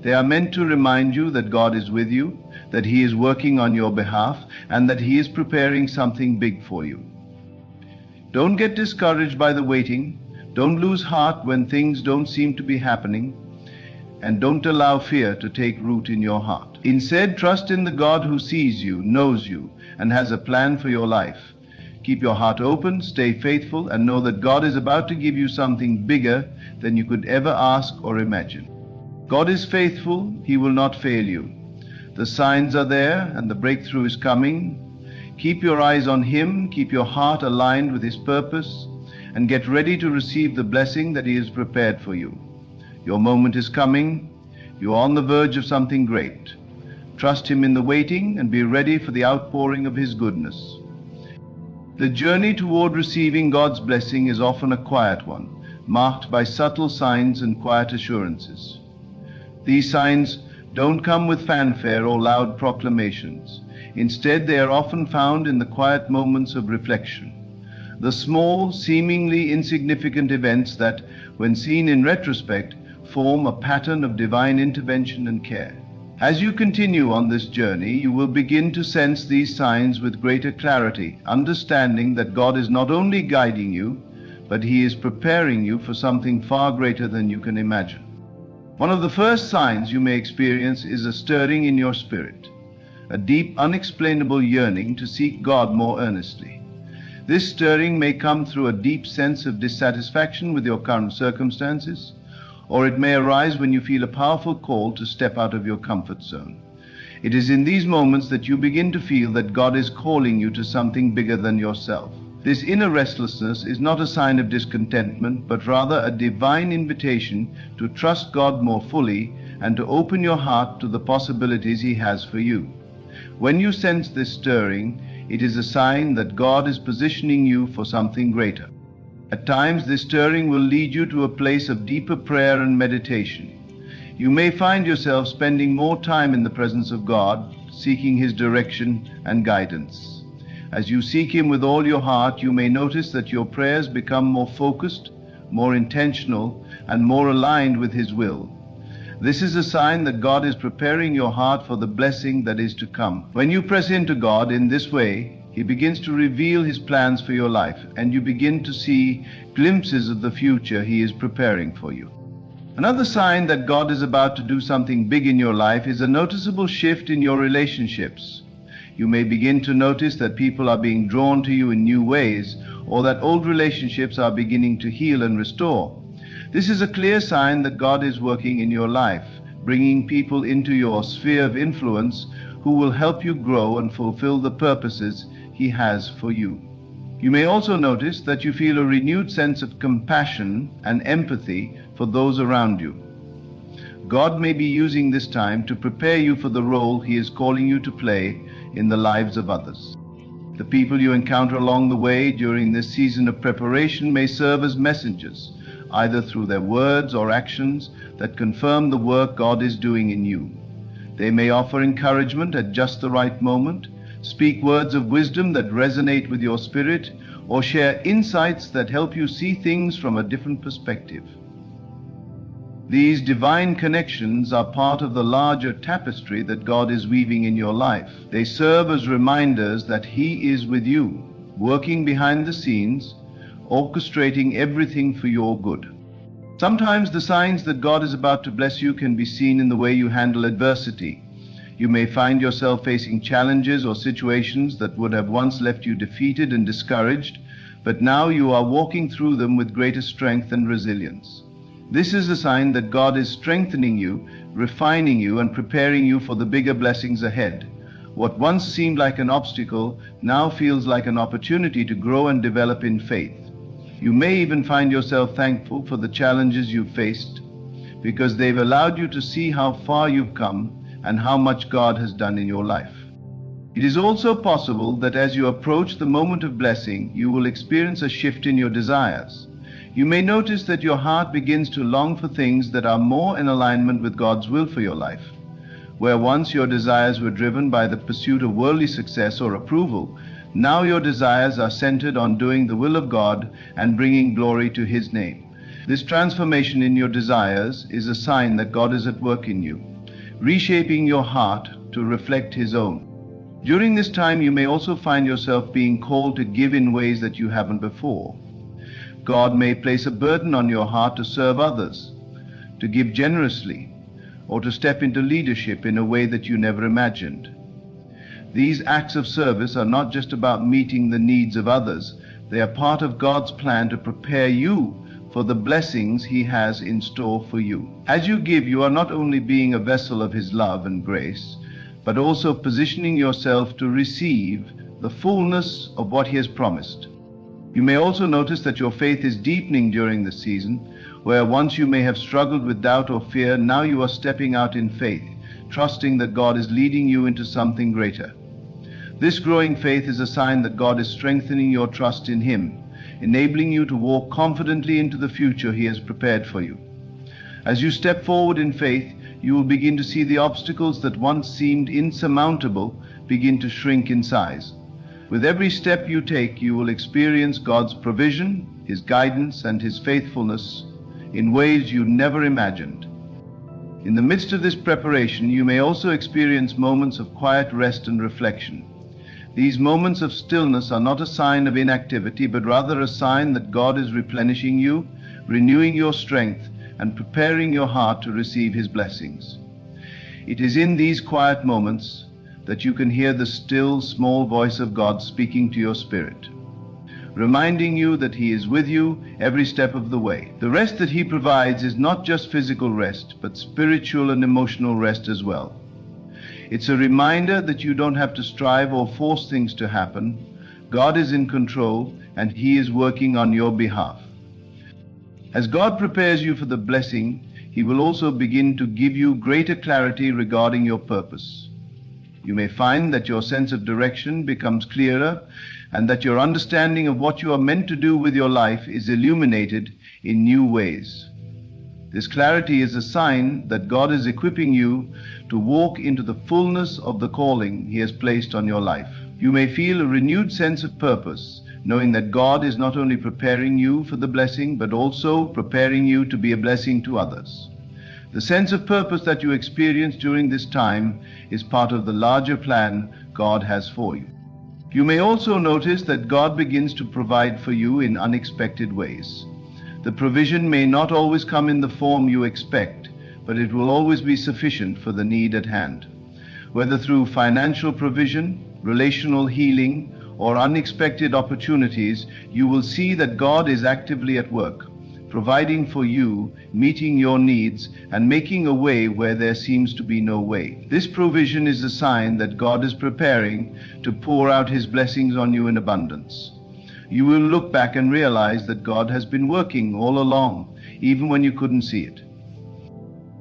They are meant to remind you that God is with you, that He is working on your behalf, and that He is preparing something big for you. Don't get discouraged by the waiting. Don't lose heart when things don't seem to be happening. And don't allow fear to take root in your heart. Instead, trust in the God who sees you, knows you, and has a plan for your life. Keep your heart open, stay faithful, and know that God is about to give you something bigger than you could ever ask or imagine. God is faithful. He will not fail you. The signs are there, and the breakthrough is coming. Keep your eyes on Him, keep your heart aligned with His purpose, and get ready to receive the blessing that He has prepared for you. Your moment is coming. You are on the verge of something great. Trust Him in the waiting and be ready for the outpouring of His goodness. The journey toward receiving God's blessing is often a quiet one, marked by subtle signs and quiet assurances. These signs don't come with fanfare or loud proclamations. Instead, they are often found in the quiet moments of reflection. The small, seemingly insignificant events that, when seen in retrospect, form a pattern of divine intervention and care. As you continue on this journey, you will begin to sense these signs with greater clarity, understanding that God is not only guiding you, but He is preparing you for something far greater than you can imagine. One of the first signs you may experience is a stirring in your spirit, a deep, unexplainable yearning to seek God more earnestly. This stirring may come through a deep sense of dissatisfaction with your current circumstances, or it may arise when you feel a powerful call to step out of your comfort zone. It is in these moments that you begin to feel that God is calling you to something bigger than yourself. This inner restlessness is not a sign of discontentment, but rather a divine invitation to trust God more fully and to open your heart to the possibilities He has for you. When you sense this stirring, it is a sign that God is positioning you for something greater. At times, this stirring will lead you to a place of deeper prayer and meditation. You may find yourself spending more time in the presence of God, seeking His direction and guidance. As you seek Him with all your heart, you may notice that your prayers become more focused, more intentional, and more aligned with His will. This is a sign that God is preparing your heart for the blessing that is to come. When you press into God in this way, He begins to reveal His plans for your life, and you begin to see glimpses of the future He is preparing for you. Another sign that God is about to do something big in your life is a noticeable shift in your relationships. You may begin to notice that people are being drawn to you in new ways, or that old relationships are beginning to heal and restore. This is a clear sign that God is working in your life, bringing people into your sphere of influence who will help you grow and fulfill the purposes He has for you. You may also notice that you feel a renewed sense of compassion and empathy for those around you. God may be using this time to prepare you for the role He is calling you to play in the lives of others. The people you encounter along the way during this season of preparation may serve as messengers, either through their words or actions that confirm the work God is doing in you. They may offer encouragement at just the right moment, speak words of wisdom that resonate with your spirit, or share insights that help you see things from a different perspective. These divine connections are part of the larger tapestry that God is weaving in your life. They serve as reminders that He is with you, working behind the scenes, orchestrating everything for your good. Sometimes the signs that God is about to bless you can be seen in the way you handle adversity. You may find yourself facing challenges or situations that would have once left you defeated and discouraged, but now you are walking through them with greater strength and resilience. This is a sign that God is strengthening you, refining you, and preparing you for the bigger blessings ahead. What once seemed like an obstacle now feels like an opportunity to grow and develop in faith. You may even find yourself thankful for the challenges you've faced, because they've allowed you to see how far you've come and how much God has done in your life. It is also possible that as you approach the moment of blessing, you will experience a shift in your desires. You may notice that your heart begins to long for things that are more in alignment with God's will for your life. Where once your desires were driven by the pursuit of worldly success or approval, now your desires are centered on doing the will of God and bringing glory to His name. This transformation in your desires is a sign that God is at work in you, reshaping your heart to reflect His own. During this time, you may also find yourself being called to give in ways that you haven't before. God may place a burden on your heart to serve others, to give generously, or to step into leadership in a way that you never imagined. These acts of service are not just about meeting the needs of others. They are part of God's plan to prepare you for the blessings He has in store for you. As you give, you are not only being a vessel of His love and grace, but also positioning yourself to receive the fullness of what He has promised. You may also notice that your faith is deepening during this season, where once you may have struggled with doubt or fear, now you are stepping out in faith, trusting that God is leading you into something greater. This growing faith is a sign that God is strengthening your trust in Him, enabling you to walk confidently into the future He has prepared for you. As you step forward in faith, you will begin to see the obstacles that once seemed insurmountable begin to shrink in size. With every step you take, you will experience God's provision, His guidance, and His faithfulness in ways you never imagined. In the midst of this preparation, you may also experience moments of quiet rest and reflection. These moments of stillness are not a sign of inactivity, but rather a sign that God is replenishing you, renewing your strength, and preparing your heart to receive His blessings. It is in these quiet moments that you can hear the still, small voice of God speaking to your spirit, reminding you that He is with you every step of the way. The rest that He provides is not just physical rest, but spiritual and emotional rest as well. It's a reminder that you don't have to strive or force things to happen. God is in control, and He is working on your behalf. As God prepares you for the blessing, He will also begin to give you greater clarity regarding your purpose. You may find that your sense of direction becomes clearer, and that your understanding of what you are meant to do with your life is illuminated in new ways. This clarity is a sign that God is equipping you to walk into the fullness of the calling He has placed on your life. You may feel a renewed sense of purpose, knowing that God is not only preparing you for the blessing, but also preparing you to be a blessing to others. The sense of purpose that you experience during this time is part of the larger plan God has for you. You may also notice that God begins to provide for you in unexpected ways. The provision may not always come in the form you expect, but it will always be sufficient for the need at hand. Whether through financial provision, relational healing, or unexpected opportunities, you will see that God is actively at work, providing for you, meeting your needs, and making a way where there seems to be no way. This provision is a sign that God is preparing to pour out His blessings on you in abundance. You will look back and realize that God has been working all along, even when you couldn't see it.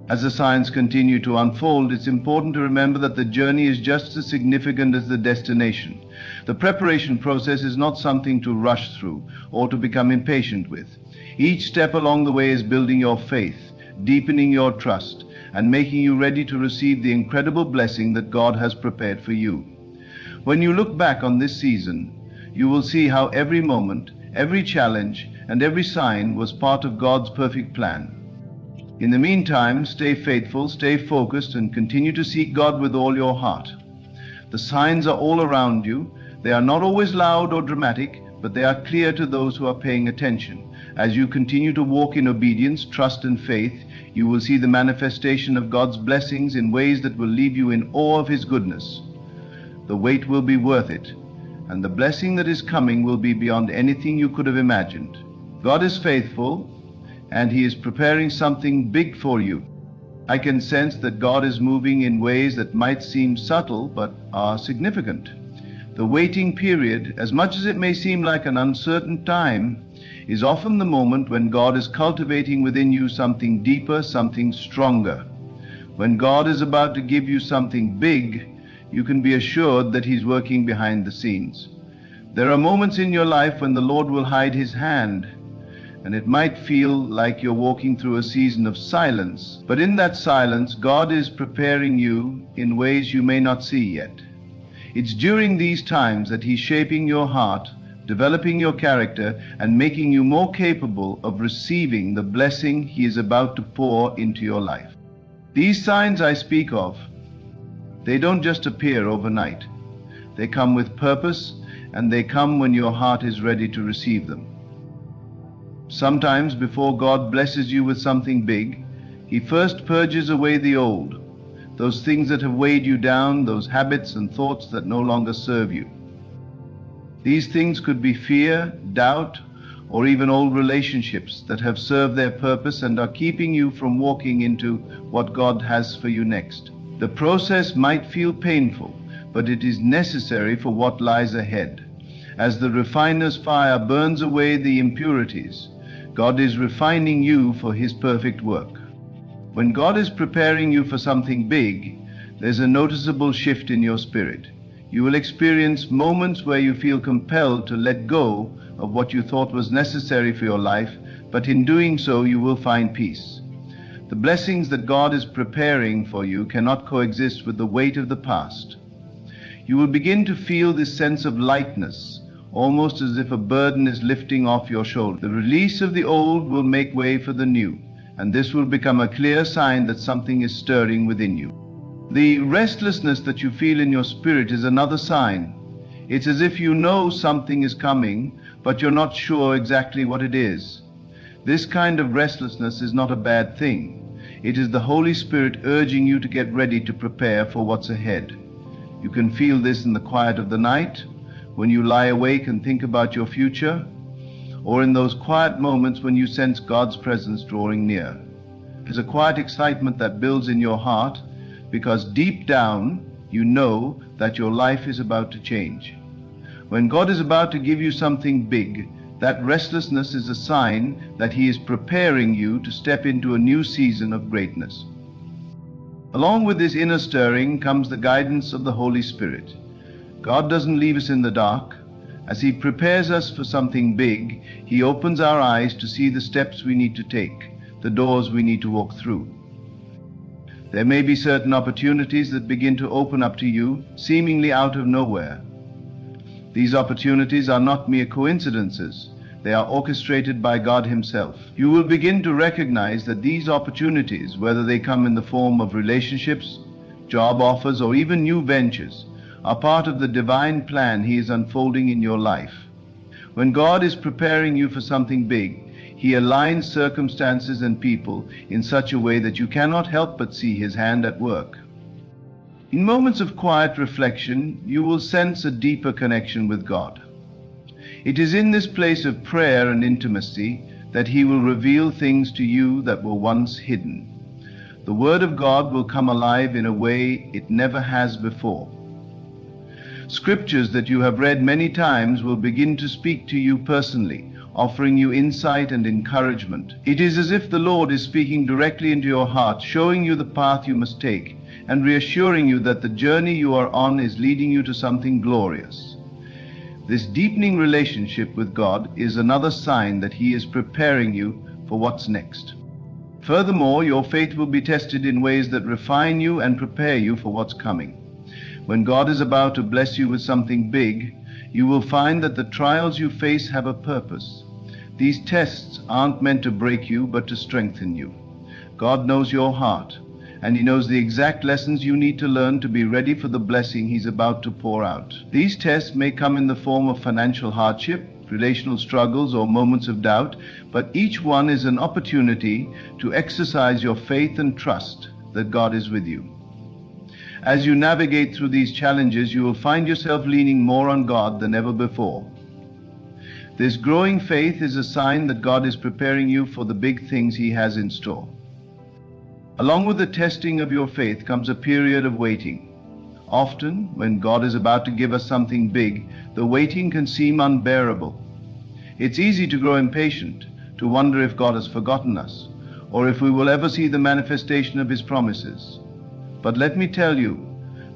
As the signs continue to unfold, it's important to remember that the journey is just as significant as the destination. The preparation process is not something to rush through or to become impatient with. Each step along the way is building your faith, deepening your trust, and making you ready to receive the incredible blessing that God has prepared for you. When you look back on this season, you will see how every moment, every challenge, and every sign was part of God's perfect plan. In the meantime, stay faithful, stay focused, and continue to seek God with all your heart. The signs are all around you. They are not always loud or dramatic, but they are clear to those who are paying attention. As you continue to walk in obedience, trust, and faith, you will see the manifestation of God's blessings in ways that will leave you in awe of His goodness. The wait will be worth it, and the blessing that is coming will be beyond anything you could have imagined. God is faithful, and He is preparing something big for you. I can sense that God is moving in ways that might seem subtle but are significant. The waiting period, as much as it may seem like an uncertain time, is often the moment when God is cultivating within you something deeper, something stronger. When God is about to give you something big, you can be assured that He's working behind the scenes. There are moments in your life when the Lord will hide His hand, and it might feel like you're walking through a season of silence. But in that silence, God is preparing you in ways you may not see yet. It's during these times that He's shaping your heart, developing your character, and making you more capable of receiving the blessing He is about to pour into your life. These signs I speak of, they don't just appear overnight. They come with purpose, and they come when your heart is ready to receive them. Sometimes before God blesses you with something big, He first purges away the old, those things that have weighed you down, those habits and thoughts that no longer serve you. These things could be fear, doubt, or even old relationships that have served their purpose and are keeping you from walking into what God has for you next. The process might feel painful, but it is necessary for what lies ahead. As the refiner's fire burns away the impurities, God is refining you for His perfect work. When God is preparing you for something big, there's a noticeable shift in your spirit. You will experience moments where you feel compelled to let go of what you thought was necessary for your life, but in doing so you will find peace. The blessings that God is preparing for you cannot coexist with the weight of the past. You will begin to feel this sense of lightness, almost as if a burden is lifting off your shoulder. The release of the old will make way for the new, and this will become a clear sign that something is stirring within you. The restlessness that you feel in your spirit is another sign. It's as if you know something is coming, but you're not sure exactly what it is. This kind of restlessness is not a bad thing. It is the Holy Spirit urging you to get ready to prepare for what's ahead. You can feel this in the quiet of the night, when you lie awake and think about your future, or in those quiet moments when you sense God's presence drawing near. There's a quiet excitement that builds in your heart, because deep down you know that your life is about to change. When God is about to give you something big, that restlessness is a sign that He is preparing you to step into a new season of greatness. Along with this inner stirring comes the guidance of the Holy Spirit. God doesn't leave us in the dark. As He prepares us for something big, He opens our eyes to see the steps we need to take, the doors we need to walk through. There may be certain opportunities that begin to open up to you, seemingly out of nowhere. These opportunities are not mere coincidences. They are orchestrated by God Himself. You will begin to recognize that these opportunities, whether they come in the form of relationships, job offers, or even new ventures, are part of the divine plan He is unfolding in your life. When God is preparing you for something big, He aligns circumstances and people in such a way that you cannot help but see His hand at work. In moments of quiet reflection, you will sense a deeper connection with God. It is in this place of prayer and intimacy that He will reveal things to you that were once hidden. The Word of God will come alive in a way it never has before. Scriptures that you have read many times will begin to speak to you personally, offering you insight and encouragement. It is as if the Lord is speaking directly into your heart, showing you the path you must take, and reassuring you that the journey you are on is leading you to something glorious. This deepening relationship with God is another sign that He is preparing you for what's next. Furthermore, your faith will be tested in ways that refine you and prepare you for what's coming. When God is about to bless you with something big, you will find that the trials you face have a purpose. These tests aren't meant to break you, but to strengthen you. God knows your heart, and He knows the exact lessons you need to learn to be ready for the blessing He's about to pour out. These tests may come in the form of financial hardship, relational struggles, or moments of doubt, but each one is an opportunity to exercise your faith and trust that God is with you. As you navigate through these challenges, you will find yourself leaning more on God than ever before. This growing faith is a sign that God is preparing you for the big things He has in store. Along with the testing of your faith comes a period of waiting. Often, when God is about to give us something big, the waiting can seem unbearable. It's easy to grow impatient, to wonder if God has forgotten us, or if we will ever see the manifestation of His promises. But let me tell you,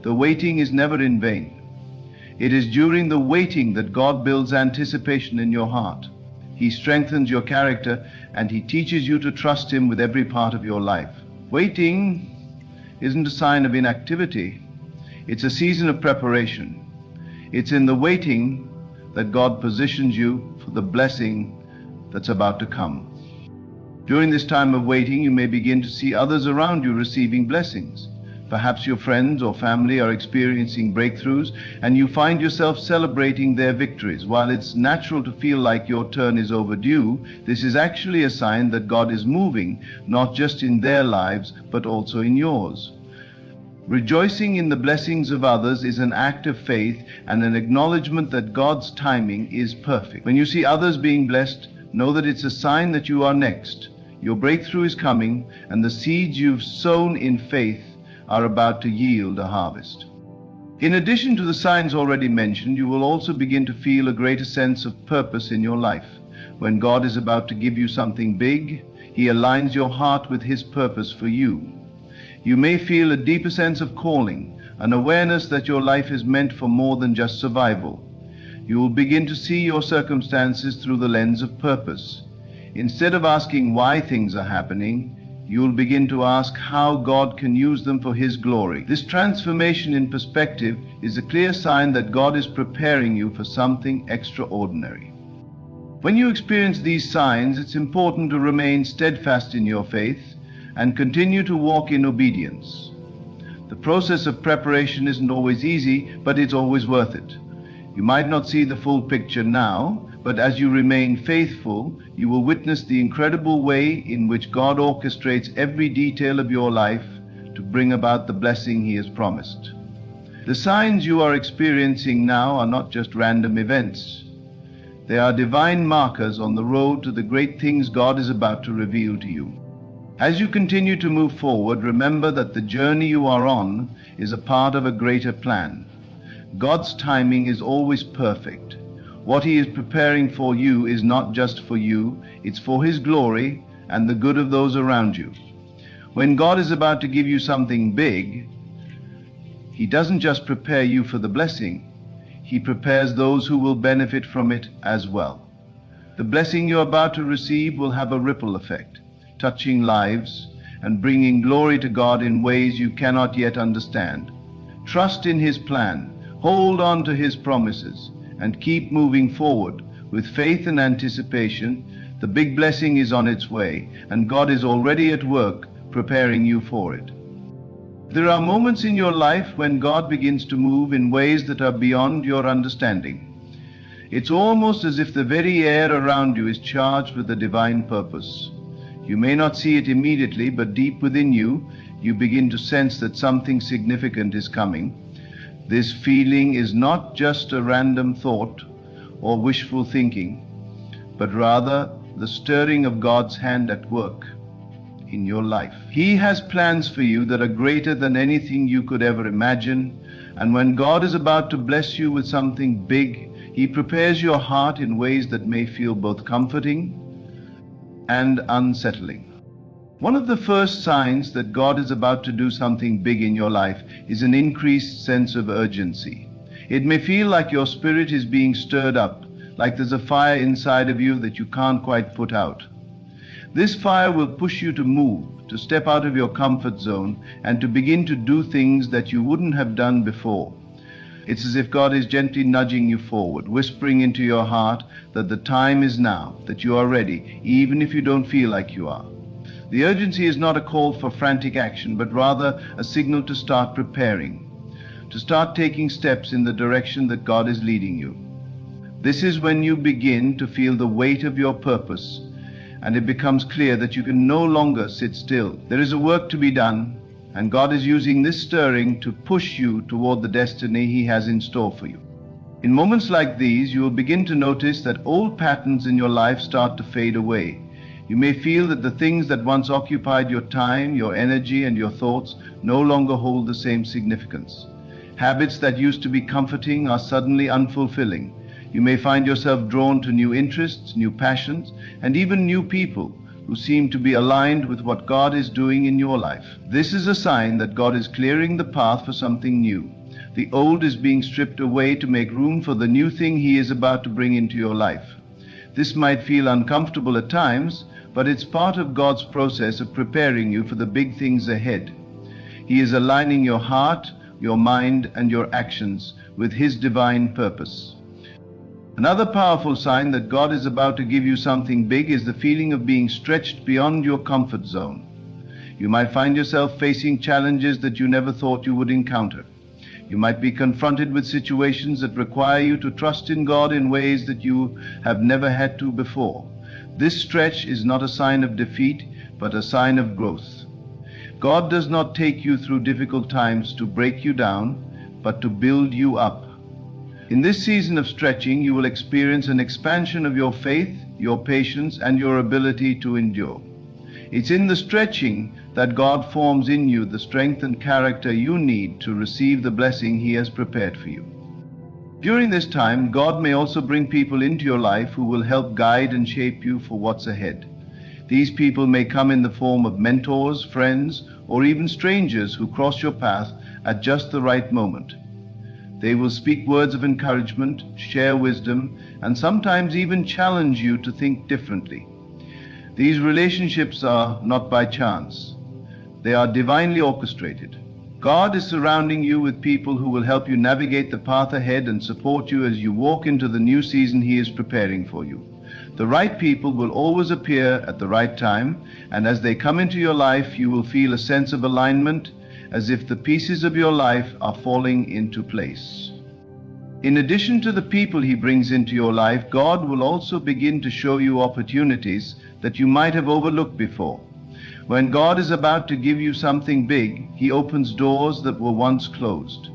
the waiting is never in vain. It is during the waiting that God builds anticipation in your heart. He strengthens your character, and He teaches you to trust Him with every part of your life. Waiting isn't a sign of inactivity. It's a season of preparation. It's in the waiting that God positions you for the blessing that's about to come. During this time of waiting, you may begin to see others around you receiving blessings. Perhaps your friends or family are experiencing breakthroughs, and you find yourself celebrating their victories. While it's natural to feel like your turn is overdue, this is actually a sign that God is moving, not just in their lives, but also in yours. Rejoicing in the blessings of others is an act of faith and an acknowledgement that God's timing is perfect. When you see others being blessed, know that it's a sign that you are next. Your breakthrough is coming, and the seeds you've sown in faith are about to yield a harvest. In addition to the signs already mentioned, you will also begin to feel a greater sense of purpose in your life. When God is about to give you something big, He aligns your heart with His purpose for you. You may feel a deeper sense of calling, an awareness that your life is meant for more than just survival. You will begin to see your circumstances through the lens of purpose. Instead of asking why things are happening, you will begin to ask how God can use them for His glory. This transformation in perspective is a clear sign that God is preparing you for something extraordinary. When you experience these signs, it's important to remain steadfast in your faith and continue to walk in obedience. The process of preparation isn't always easy, but it's always worth it. You might not see the full picture now, but as you remain faithful, you will witness the incredible way in which God orchestrates every detail of your life to bring about the blessing He has promised. The signs you are experiencing now are not just random events. They are divine markers on the road to the great things God is about to reveal to you. As you continue to move forward, remember that the journey you are on is a part of a greater plan. God's timing is always perfect. What He is preparing for you is not just for you, it's for His glory and the good of those around you. When God is about to give you something big, He doesn't just prepare you for the blessing, He prepares those who will benefit from it as well. The blessing you're about to receive will have a ripple effect, touching lives and bringing glory to God in ways you cannot yet understand. Trust in His plan, hold on to His promises, and keep moving forward with faith and anticipation. The big blessing is on its way, and God is already at work preparing you for it. There are moments in your life when God begins to move in ways that are beyond your understanding. It's almost as if the very air around you is charged with a divine purpose. You may not see it immediately, but deep within you, you begin to sense that something significant is coming. This feeling is not just a random thought or wishful thinking, but rather the stirring of God's hand at work in your life. He has plans for you that are greater than anything you could ever imagine, and when God is about to bless you with something big, He prepares your heart in ways that may feel both comforting and unsettling. One of the first signs that God is about to do something big in your life is an increased sense of urgency. It may feel like your spirit is being stirred up, like there's a fire inside of you that you can't quite put out. This fire will push you to move, to step out of your comfort zone, and to begin to do things that you wouldn't have done before. It's as if God is gently nudging you forward, whispering into your heart that the time is now, that you are ready, even if you don't feel like you are. The urgency is not a call for frantic action, but rather a signal to start preparing, to start taking steps in the direction that God is leading you. This is when you begin to feel the weight of your purpose, and it becomes clear that you can no longer sit still. There is a work to be done, and God is using this stirring to push you toward the destiny He has in store for you. In moments like these, you will begin to notice that old patterns in your life start to fade away. You may feel that the things that once occupied your time, your energy, and your thoughts no longer hold the same significance. Habits that used to be comforting are suddenly unfulfilling. You may find yourself drawn to new interests, new passions, and even new people who seem to be aligned with what God is doing in your life. This is a sign that God is clearing the path for something new. The old is being stripped away to make room for the new thing He is about to bring into your life. This might feel uncomfortable at times, but it's part of God's process of preparing you for the big things ahead. He is aligning your heart, your mind, and your actions with His divine purpose. Another powerful sign that God is about to give you something big is the feeling of being stretched beyond your comfort zone. You might find yourself facing challenges that you never thought you would encounter. You might be confronted with situations that require you to trust in God in ways that you have never had to before. This stretch is not a sign of defeat, but a sign of growth. God does not take you through difficult times to break you down, but to build you up. In this season of stretching, you will experience an expansion of your faith, your patience, and your ability to endure. It's in the stretching that God forms in you the strength and character you need to receive the blessing He has prepared for you. During this time, God may also bring people into your life who will help guide and shape you for what's ahead. These people may come in the form of mentors, friends, or even strangers who cross your path at just the right moment. They will speak words of encouragement, share wisdom, and sometimes even challenge you to think differently. These relationships are not by chance. They are divinely orchestrated. God is surrounding you with people who will help you navigate the path ahead and support you as you walk into the new season He is preparing for you. The right people will always appear at the right time, and as they come into your life, you will feel a sense of alignment, as if the pieces of your life are falling into place. In addition to the people He brings into your life, God will also begin to show you opportunities that you might have overlooked before. When God is about to give you something big, He opens doors that were once closed.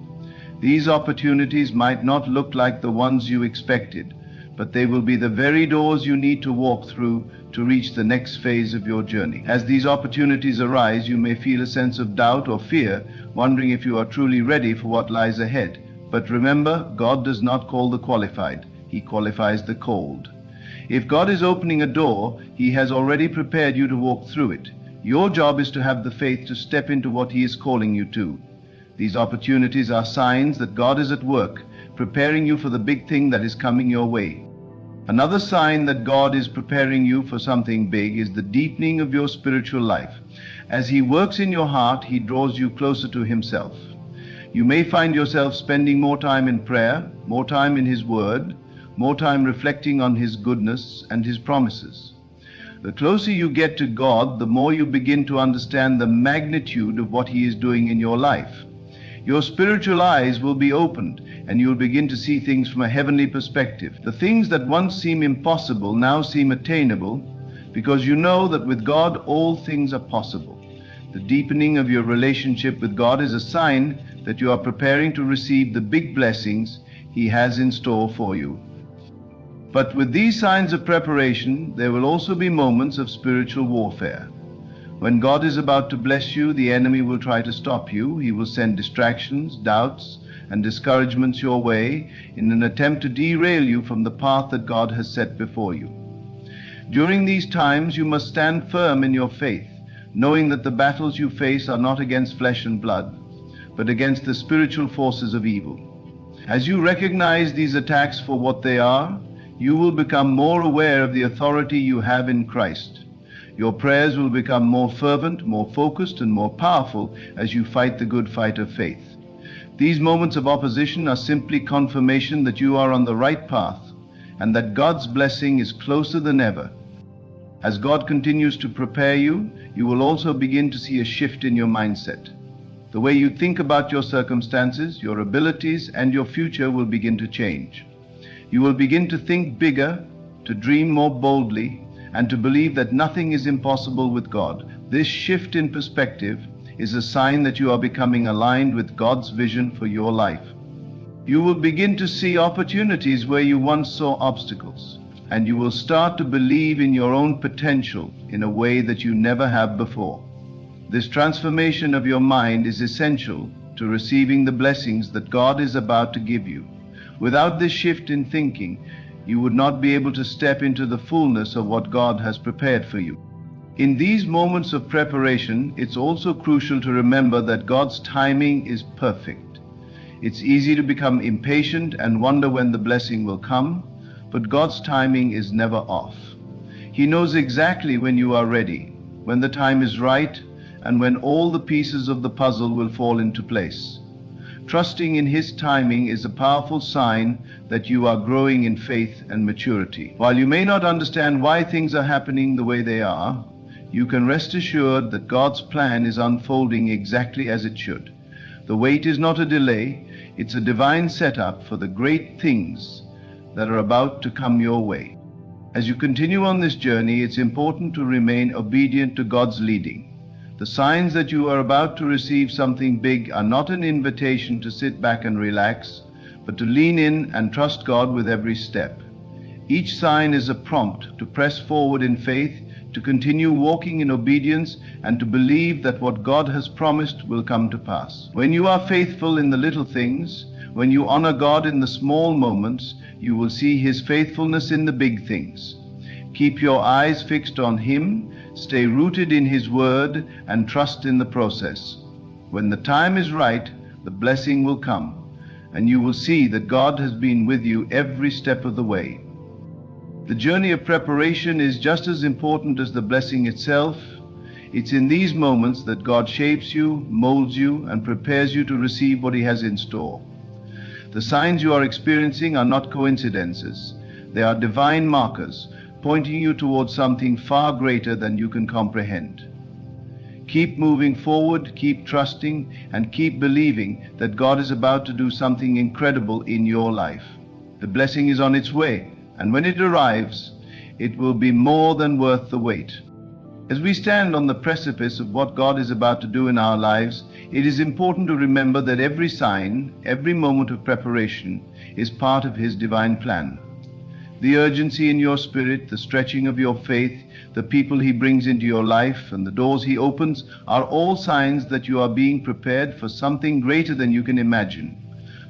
These opportunities might not look like the ones you expected, but they will be the very doors you need to walk through to reach the next phase of your journey. As these opportunities arise, you may feel a sense of doubt or fear, wondering if you are truly ready for what lies ahead. But remember, God does not call the qualified, He qualifies the called. If God is opening a door, He has already prepared you to walk through it. Your job is to have the faith to step into what He is calling you to. These opportunities are signs that God is at work, preparing you for the big thing that is coming your way. Another sign that God is preparing you for something big is the deepening of your spiritual life. As He works in your heart, He draws you closer to Himself. You may find yourself spending more time in prayer, more time in His Word, more time reflecting on His goodness and His promises. The closer you get to God, the more you begin to understand the magnitude of what He is doing in your life. Your spiritual eyes will be opened, and you will begin to see things from a heavenly perspective. The things that once seem impossible now seem attainable, because you know that with God all things are possible. The deepening of your relationship with God is a sign that you are preparing to receive the big blessings He has in store for you. But with these signs of preparation, there will also be moments of spiritual warfare. When God is about to bless you, the enemy will try to stop you. He will send distractions, doubts, and discouragements your way in an attempt to derail you from the path that God has set before you. During these times, you must stand firm in your faith, knowing that the battles you face are not against flesh and blood, but against the spiritual forces of evil. As you recognize these attacks for what they are, you will become more aware of the authority you have in Christ. Your prayers will become more fervent, more focused, and more powerful as you fight the good fight of faith. These moments of opposition are simply confirmation that you are on the right path and that God's blessing is closer than ever. As God continues to prepare you, you will also begin to see a shift in your mindset. The way you think about your circumstances, your abilities, and your future will begin to change. You will begin to think bigger, to dream more boldly, and to believe that nothing is impossible with God. This shift in perspective is a sign that you are becoming aligned with God's vision for your life. You will begin to see opportunities where you once saw obstacles, and you will start to believe in your own potential in a way that you never have before. This transformation of your mind is essential to receiving the blessings that God is about to give you. Without this shift in thinking, you would not be able to step into the fullness of what God has prepared for you. In these moments of preparation, it's also crucial to remember that God's timing is perfect. It's easy to become impatient and wonder when the blessing will come, but God's timing is never off. He knows exactly when you are ready, when the time is right, and when all the pieces of the puzzle will fall into place. Trusting in His timing is a powerful sign that you are growing in faith and maturity. While you may not understand why things are happening the way they are, you can rest assured that God's plan is unfolding exactly as it should. The wait is not a delay, it's a divine setup for the great things that are about to come your way. As you continue on this journey, it's important to remain obedient to God's leading. The signs that you are about to receive something big are not an invitation to sit back and relax, but to lean in and trust God with every step. Each sign is a prompt to press forward in faith, to continue walking in obedience, and to believe that what God has promised will come to pass. When you are faithful in the little things, when you honor God in the small moments, you will see His faithfulness in the big things. Keep your eyes fixed on Him, stay rooted in His Word, and trust in the process. When the time is right, the blessing will come, and you will see that God has been with you every step of the way. The journey of preparation is just as important as the blessing itself. It's in these moments that God shapes you, molds you, and prepares you to receive what He has in store. The signs you are experiencing are not coincidences. They are divine markers, pointing you towards something far greater than you can comprehend. Keep moving forward, keep trusting, and keep believing that God is about to do something incredible in your life. The blessing is on its way, and when it arrives, it will be more than worth the wait. As we stand on the precipice of what God is about to do in our lives, it is important to remember that every sign, every moment of preparation is part of His divine plan. The urgency in your spirit, the stretching of your faith, the people He brings into your life, and the doors He opens are all signs that you are being prepared for something greater than you can imagine.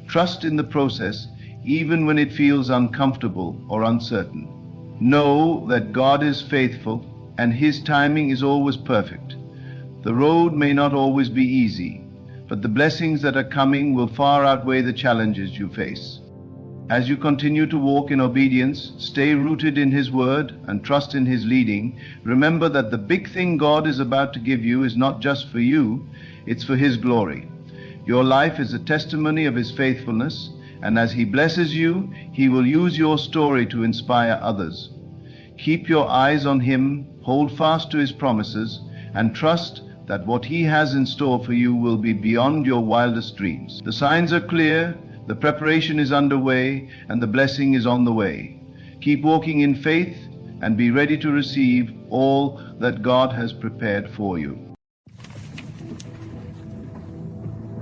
Trust in the process, even when it feels uncomfortable or uncertain. Know that God is faithful, and His timing is always perfect. The road may not always be easy, but the blessings that are coming will far outweigh the challenges you face. As you continue to walk in obedience, stay rooted in His word, and trust in His leading, remember that the big thing God is about to give you is not just for you, it's for His glory. Your life is a testimony of His faithfulness, and as He blesses you, He will use your story to inspire others. Keep your eyes on Him, hold fast to His promises, and trust that what He has in store for you will be beyond your wildest dreams. The signs are clear, the preparation is underway, and the blessing is on the way. Keep walking in faith and be ready to receive all that God has prepared for you.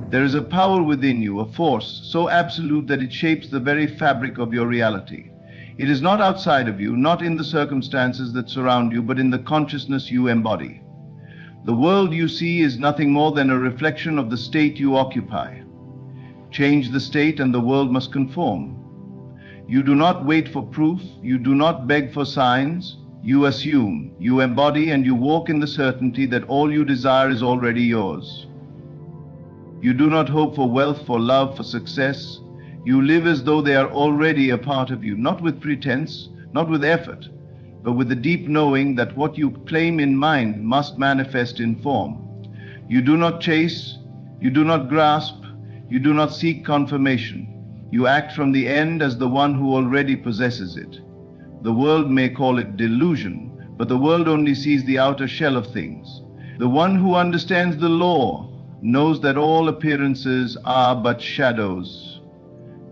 There is a power within you, a force so absolute that it shapes the very fabric of your reality. It is not outside of you, not in the circumstances that surround you, but in the consciousness you embody. The world you see is nothing more than a reflection of the state you occupy. Change the state and the world must conform. You do not wait for proof, you do not beg for signs, you assume, you embody, and you walk in the certainty that all you desire is already yours. You do not hope for wealth, for love, for success. You live as though they are already a part of you, not with pretense, not with effort, but with the deep knowing that what you claim in mind must manifest in form. You do not chase, you do not grasp, you do not seek confirmation. You act from the end as the one who already possesses it. The world may call it delusion, but the world only sees the outer shell of things. The one who understands the law knows that all appearances are but shadows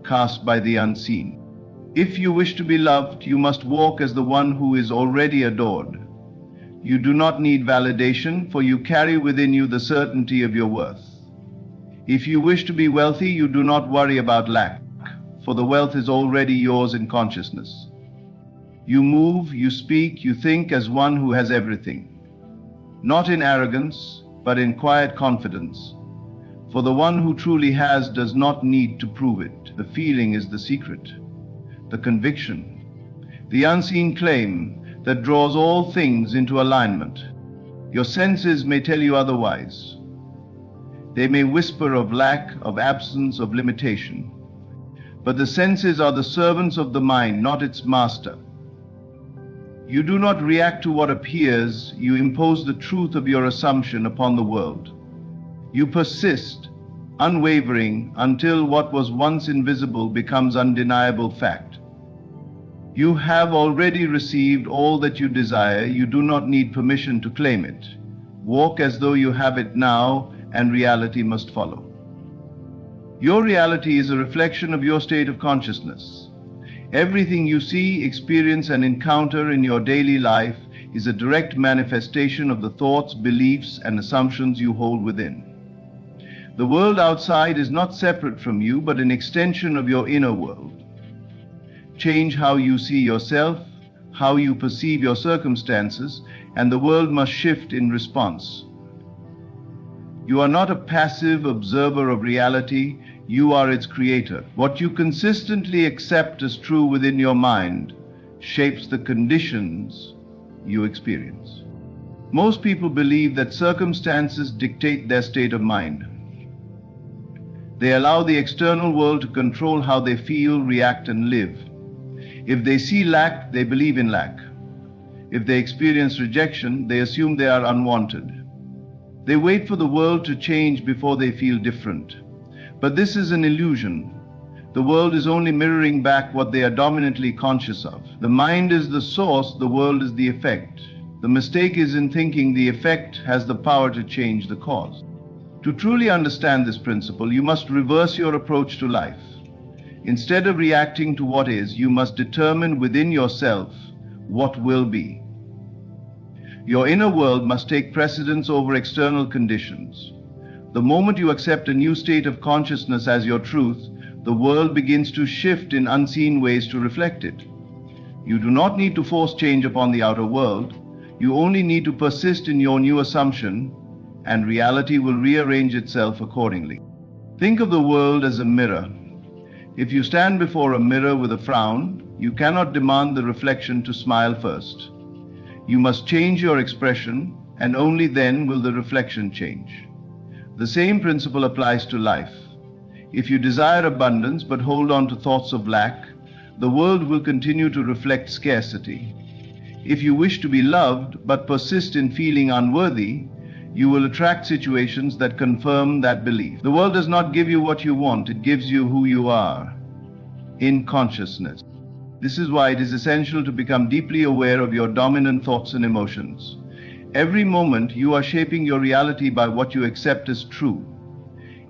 cast by the unseen. If you wish to be loved, you must walk as the one who is already adored. You do not need validation, for you carry within you the certainty of your worth. If you wish to be wealthy, you do not worry about lack, for the wealth is already yours in consciousness. You move, you speak, you think as one who has everything. Not in arrogance, but in quiet confidence. For the one who truly has does not need to prove it. The feeling is the secret, the conviction, the unseen claim that draws all things into alignment. Your senses may tell you otherwise. They may whisper of lack, of absence, of limitation. But the senses are the servants of the mind, not its master. You do not react to what appears, you impose the truth of your assumption upon the world. You persist, unwavering, until what was once invisible becomes undeniable fact. You have already received all that you desire. You do not need permission to claim it. Walk as though you have it now, and reality must follow. Your reality is a reflection of your state of consciousness. Everything you see, experience, and encounter in your daily life is a direct manifestation of the thoughts, beliefs, and assumptions you hold within. The world outside is not separate from you, but an extension of your inner world. Change how you see yourself, how you perceive your circumstances, and the world must shift in response. You are not a passive observer of reality, you are its creator. What you consistently accept as true within your mind shapes the conditions you experience. Most people believe that circumstances dictate their state of mind. They allow the external world to control how they feel, react, and live. If they see lack, they believe in lack. If they experience rejection, they assume they are unwanted. They wait for the world to change before they feel different. But this is an illusion. The world is only mirroring back what they are dominantly conscious of. The mind is the source, the world is the effect. The mistake is in thinking the effect has the power to change the cause. To truly understand this principle, you must reverse your approach to life. Instead of reacting to what is, you must determine within yourself what will be. Your inner world must take precedence over external conditions. The moment you accept a new state of consciousness as your truth, the world begins to shift in unseen ways to reflect it. You do not need to force change upon the outer world. You only need to persist in your new assumption, and reality will rearrange itself accordingly. Think of the world as a mirror. If you stand before a mirror with a frown, you cannot demand the reflection to smile first. You must change your expression, and only then will the reflection change. The same principle applies to life. If you desire abundance but hold on to thoughts of lack, the world will continue to reflect scarcity. If you wish to be loved but persist in feeling unworthy, you will attract situations that confirm that belief. The world does not give you what you want, it gives you who you are, in consciousness. This is why it is essential to become deeply aware of your dominant thoughts and emotions. Every moment you are shaping your reality by what you accept as true.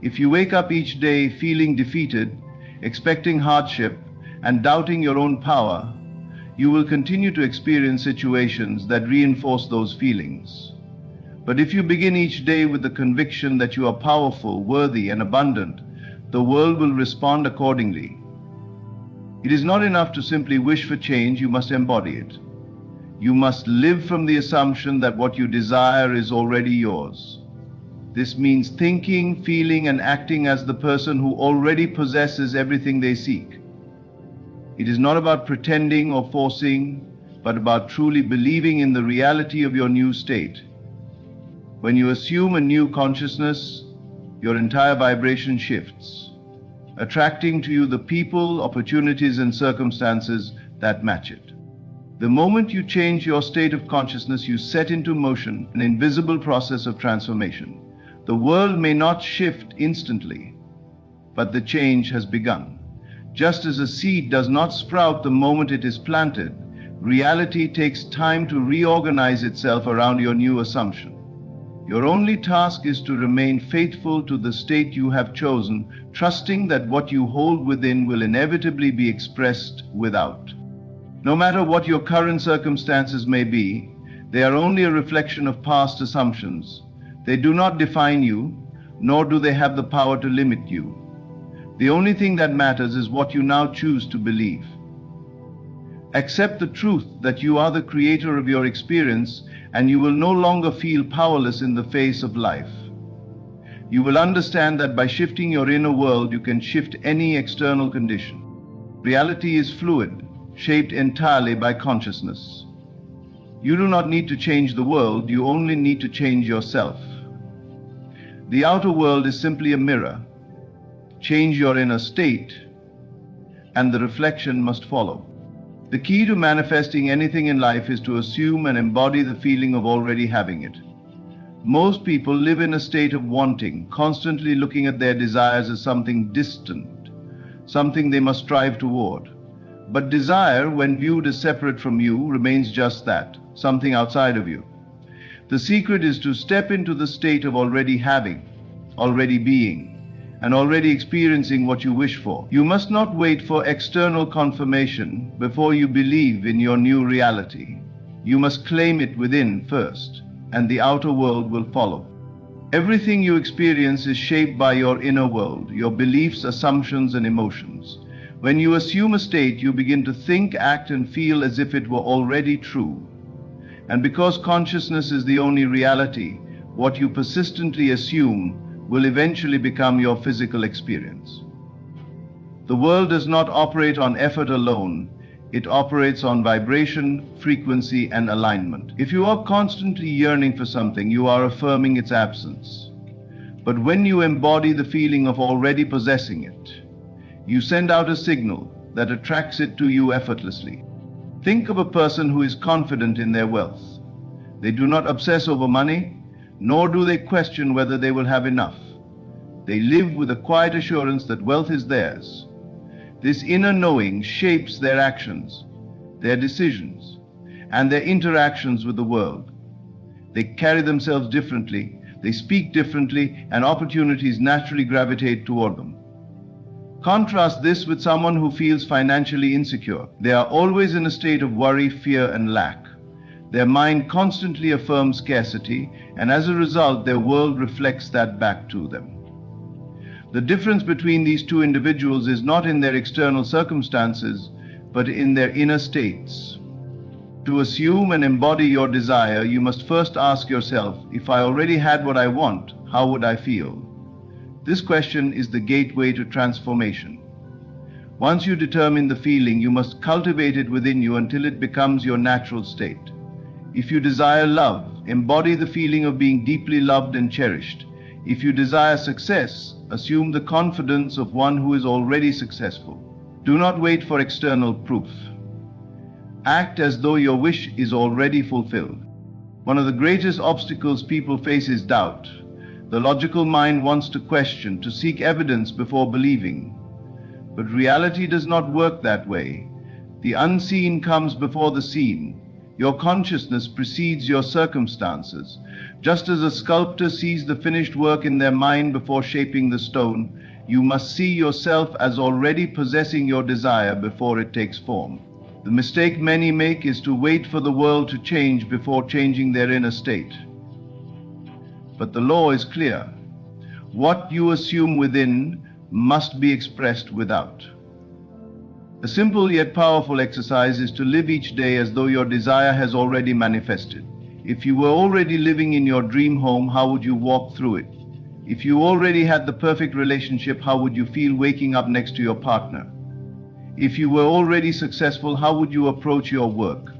If you wake up each day feeling defeated, expecting hardship, and doubting your own power, you will continue to experience situations that reinforce those feelings. But if you begin each day with the conviction that you are powerful, worthy, and abundant, the world will respond accordingly. It is not enough to simply wish for change, you must embody it. You must live from the assumption that what you desire is already yours. This means thinking, feeling, and acting as the person who already possesses everything they seek. It is not about pretending or forcing, but about truly believing in the reality of your new state. When you assume a new consciousness, your entire vibration shifts, attracting to you the people, opportunities, and circumstances that match it. The moment you change your state of consciousness, you set into motion an invisible process of transformation. The world may not shift instantly, but the change has begun. Just as a seed does not sprout the moment it is planted, reality takes time to reorganize itself around your new assumption. Your only task is to remain faithful to the state you have chosen, trusting that what you hold within will inevitably be expressed without. No matter what your current circumstances may be, they are only a reflection of past assumptions. They do not define you, nor do they have the power to limit you. The only thing that matters is what you now choose to believe. Accept the truth that you are the creator of your experience, and you will no longer feel powerless in the face of life. You will understand that by shifting your inner world, you can shift any external condition. Reality is fluid, shaped entirely by consciousness. You do not need to change the world, you only need to change yourself. The outer world is simply a mirror. Change your inner state, and the reflection must follow. The key to manifesting anything in life is to assume and embody the feeling of already having it. Most people live in a state of wanting, constantly looking at their desires as something distant, something they must strive toward. But desire, when viewed as separate from you, remains just that, something outside of you. The secret is to step into the state of already having, already being, and already experiencing what you wish for. You must not wait for external confirmation before you believe in your new reality. You must claim it within first, and the outer world will follow. Everything you experience is shaped by your inner world, your beliefs, assumptions, and emotions. When you assume a state, you begin to think, act, and feel as if it were already true. And because consciousness is the only reality, what you persistently assume will eventually become your physical experience. The world does not operate on effort alone. It operates on vibration, frequency, and alignment. If you are constantly yearning for something, you are affirming its absence. But when you embody the feeling of already possessing it, you send out a signal. that attracts it to you effortlessly. Think of a person who is confident in their wealth. They do not obsess over money, nor do they question whether they will have enough. They live with a quiet assurance that wealth is theirs. This inner knowing shapes their actions, their decisions, and their interactions with the world. They carry themselves differently, they speak differently, and opportunities naturally gravitate toward them. Contrast this with someone who feels financially insecure. They are always in a state of worry, fear, and lack. Their mind constantly affirms scarcity, and as a result, their world reflects that back to them. The difference between these two individuals is not in their external circumstances, but in their inner states. To assume and embody your desire, you must first ask yourself, if I already had what I want, how would I feel? This question is the gateway to transformation. Once you determine the feeling, you must cultivate it within you until it becomes your natural state. If you desire love, embody the feeling of being deeply loved and cherished. If you desire success, assume the confidence of one who is already successful. Do not wait for external proof. Act as though your wish is already fulfilled. One of the greatest obstacles people face is doubt. The logical mind wants to question, to seek evidence before believing. But reality does not work that way. The unseen comes before the seen. Your consciousness precedes your circumstances. Just as a sculptor sees the finished work in their mind before shaping the stone, you must see yourself as already possessing your desire before it takes form. The mistake many make is to wait for the world to change before changing their inner state. But the law is clear. What you assume within must be expressed without. A simple yet powerful exercise is to live each day as though your desire has already manifested. If you were already living in your dream home, how would you walk through it? If you already had the perfect relationship, how would you feel waking up next to your partner? If you were already successful, how would you approach your work?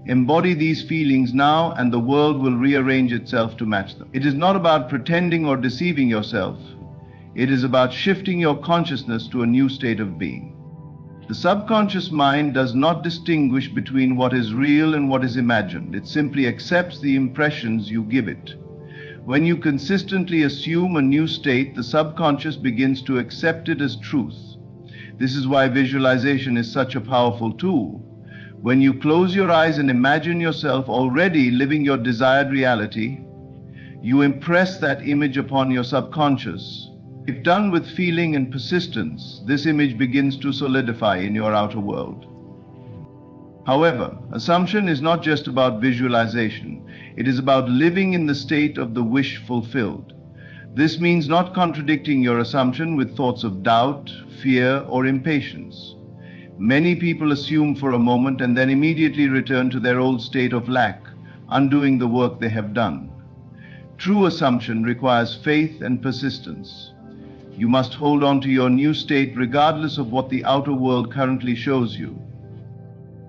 Embody these feelings now, and the world will rearrange itself to match them. It is not about pretending or deceiving yourself. It is about shifting your consciousness to a new state of being. The subconscious mind does not distinguish between what is real and what is imagined. It simply accepts the impressions you give it. When you consistently assume a new state, the subconscious begins to accept it as truth. This is why visualization is such a powerful tool. When you close your eyes and imagine yourself already living your desired reality, you impress that image upon your subconscious. If done with feeling and persistence, this image begins to solidify in your outer world. However, assumption is not just about visualization. It is about living in the state of the wish fulfilled. This means not contradicting your assumption with thoughts of doubt, fear, or impatience. Many people assume for a moment and then immediately return to their old state of lack, undoing the work they have done. True assumption requires faith and persistence. You must hold on to your new state regardless of what the outer world currently shows you.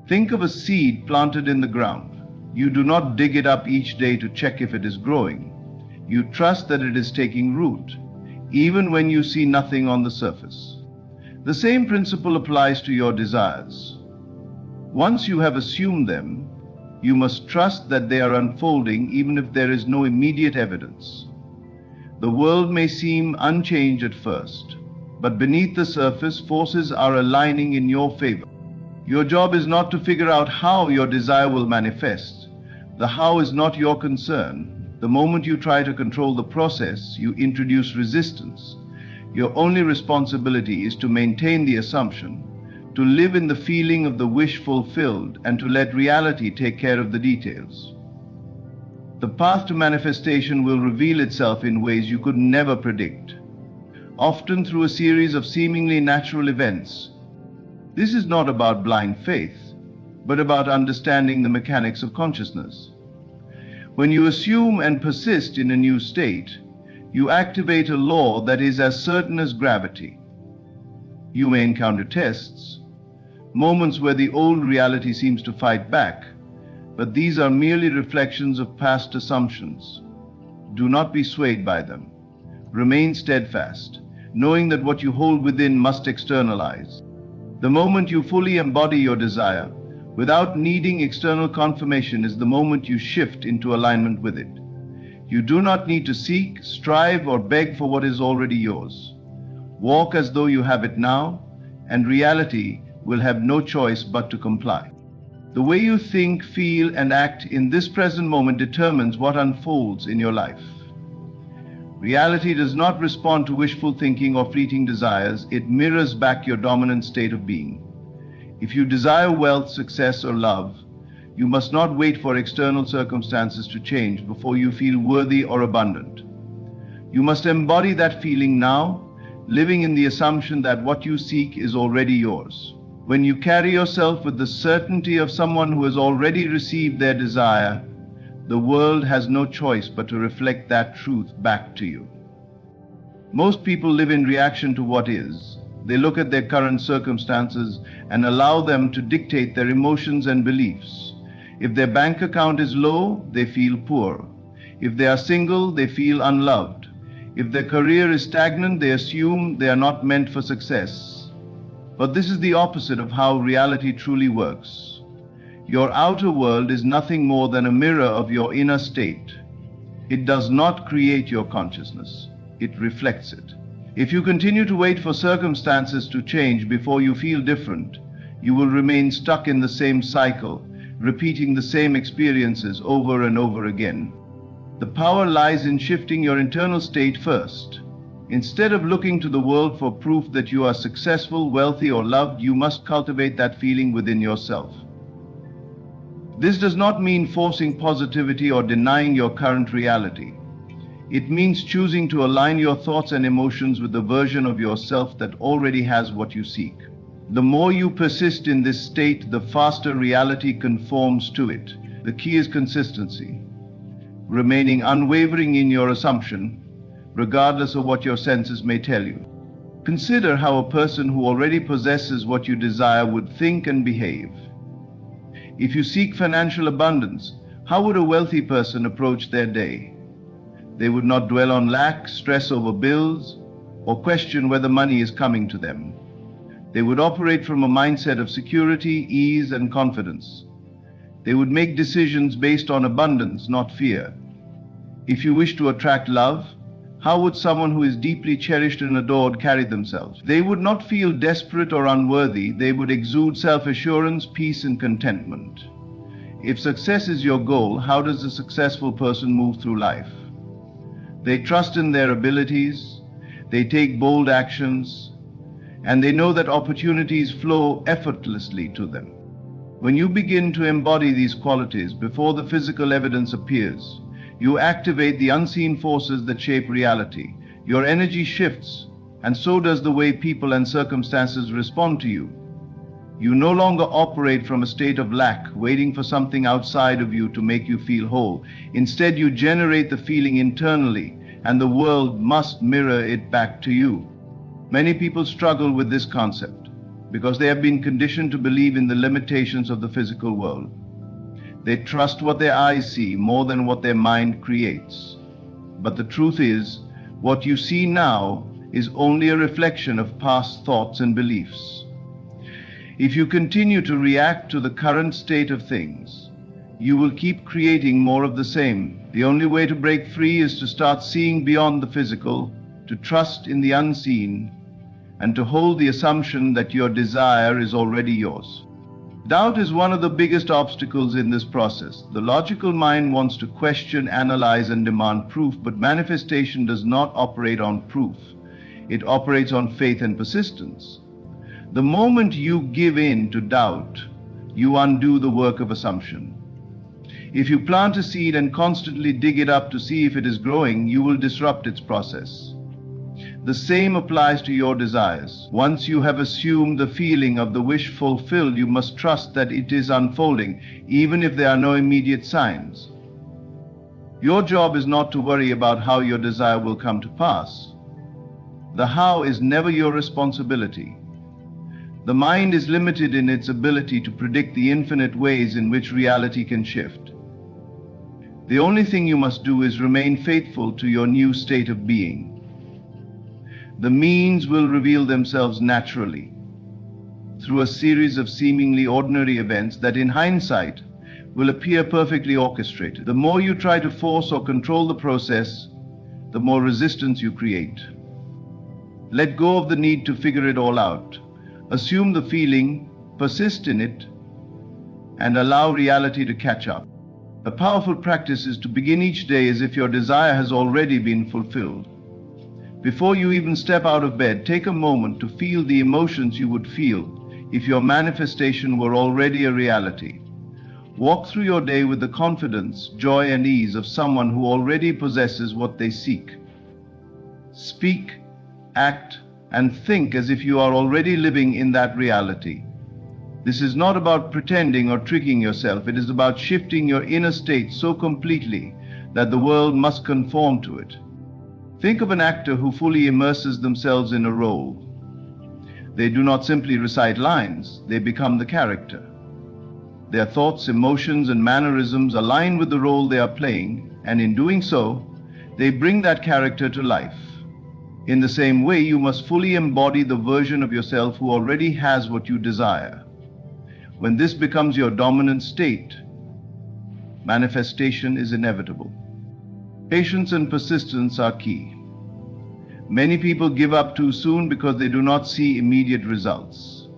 Think of a seed planted in the ground. You do not dig it up each day to check if it is growing. You trust that it is taking root, even when you see nothing on the surface. The same principle applies to your desires. Once you have assumed them, you must trust that they are unfolding even if there is no immediate evidence. The world may seem unchanged at first, but beneath the surface, forces are aligning in your favor. Your job is not to figure out how your desire will manifest. The how is not your concern. The moment you try to control the process, you introduce resistance. Your only responsibility is to maintain the assumption, to live in the feeling of the wish fulfilled, and to let reality take care of the details. The path to manifestation will reveal itself in ways you could never predict, often through a series of seemingly natural events. This is not about blind faith, but about understanding the mechanics of consciousness. When you assume and persist in a new state, you activate a law that is as certain as gravity. You may encounter tests, moments where the old reality seems to fight back, but these are merely reflections of past assumptions. Do not be swayed by them. Remain steadfast, knowing that what you hold within must externalize. The moment you fully embody your desire, without needing external confirmation, is the moment you shift into alignment with it. You do not need to seek, strive, or beg for what is already yours. Walk as though you have it now, and reality will have no choice but to comply. The way you think, feel, and act in this present moment determines what unfolds in your life. Reality does not respond to wishful thinking or fleeting desires. It mirrors back your dominant state of being. If you desire wealth, success, or love, you must not wait for external circumstances to change before you feel worthy or abundant. You must embody that feeling now, living in the assumption that what you seek is already yours. When you carry yourself with the certainty of someone who has already received their desire, the world has no choice but to reflect that truth back to you. Most people live in reaction to what is. They look at their current circumstances and allow them to dictate their emotions and beliefs. If their bank account is low, they feel poor. If they are single, they feel unloved. If their career is stagnant, they assume they are not meant for success. But this is the opposite of how reality truly works. Your outer world is nothing more than a mirror of your inner state. It does not create your consciousness. It reflects it. If you continue to wait for circumstances to change before you feel different, you will remain stuck in the same cycle, repeating the same experiences over and over again. The power lies in shifting your internal state first. Instead of looking to the world for proof that you are successful, wealthy, or loved, you must cultivate that feeling within yourself. This does not mean forcing positivity or denying your current reality. It means choosing to align your thoughts and emotions with the version of yourself that already has what you seek. The more you persist in this state, the faster reality conforms to it. The key is consistency, remaining unwavering in your assumption, regardless of what your senses may tell you. Consider how a person who already possesses what you desire would think and behave. If you seek financial abundance, how would a wealthy person approach their day? They would not dwell on lack, stress over bills, or question whether money is coming to them. They would operate from a mindset of security, ease, and confidence. They would make decisions based on abundance, not fear. If you wish to attract love, how would someone who is deeply cherished and adored carry themselves? They would not feel desperate or unworthy. They would exude self-assurance, peace, and contentment. If success is your goal, how does a successful person move through life? They trust in their abilities, they take bold actions, and they know that opportunities flow effortlessly to them. When you begin to embody these qualities before the physical evidence appears, you activate the unseen forces that shape reality. Your energy shifts, and so does the way people and circumstances respond to you. You no longer operate from a state of lack, waiting for something outside of you to make you feel whole. Instead, you generate the feeling internally, and the world must mirror it back to you. Many people struggle with this concept because they have been conditioned to believe in the limitations of the physical world. They trust what their eyes see more than what their mind creates. But the truth is, what you see now is only a reflection of past thoughts and beliefs. If you continue to react to the current state of things, you will keep creating more of the same. The only way to break free is to start seeing beyond the physical, to trust in the unseen, and to hold the assumption that your desire is already yours. Doubt is one of the biggest obstacles in this process. The logical mind wants to question, analyze, and demand proof, but manifestation does not operate on proof. It operates on faith and persistence. The moment you give in to doubt, you undo the work of assumption. If you plant a seed and constantly dig it up to see if it is growing, you will disrupt its process. The same applies to your desires. Once you have assumed the feeling of the wish fulfilled, you must trust that it is unfolding, even if there are no immediate signs. Your job is not to worry about how your desire will come to pass. The how is never your responsibility. The mind is limited in its ability to predict the infinite ways in which reality can shift. The only thing you must do is remain faithful to your new state of being. The means will reveal themselves naturally. through a series of seemingly ordinary events that in hindsight will appear perfectly orchestrated. The more you try to force or control the process, the more resistance you create. Let go of the need to figure it all out. Assume the feeling, persist in it, and allow reality to catch up. A powerful practice is to begin each day as if your desire has already been fulfilled. Before you even step out of bed, take a moment to feel the emotions you would feel if your manifestation were already a reality. Walk through your day with the confidence, joy, and ease of someone who already possesses what they seek. Speak, act, and think as if you are already living in that reality. This is not about pretending or tricking yourself. It is about shifting your inner state so completely that the world must conform to it. Think of an actor who fully immerses themselves in a role. They do not simply recite lines, they become the character. Their thoughts, emotions, and mannerisms align with the role they are playing, and in doing so, they bring that character to life. In the same way, you must fully embody the version of yourself who already has what you desire. When this becomes your dominant state, manifestation is inevitable. Patience and persistence are key. Many people give up too soon because they do not see immediate results.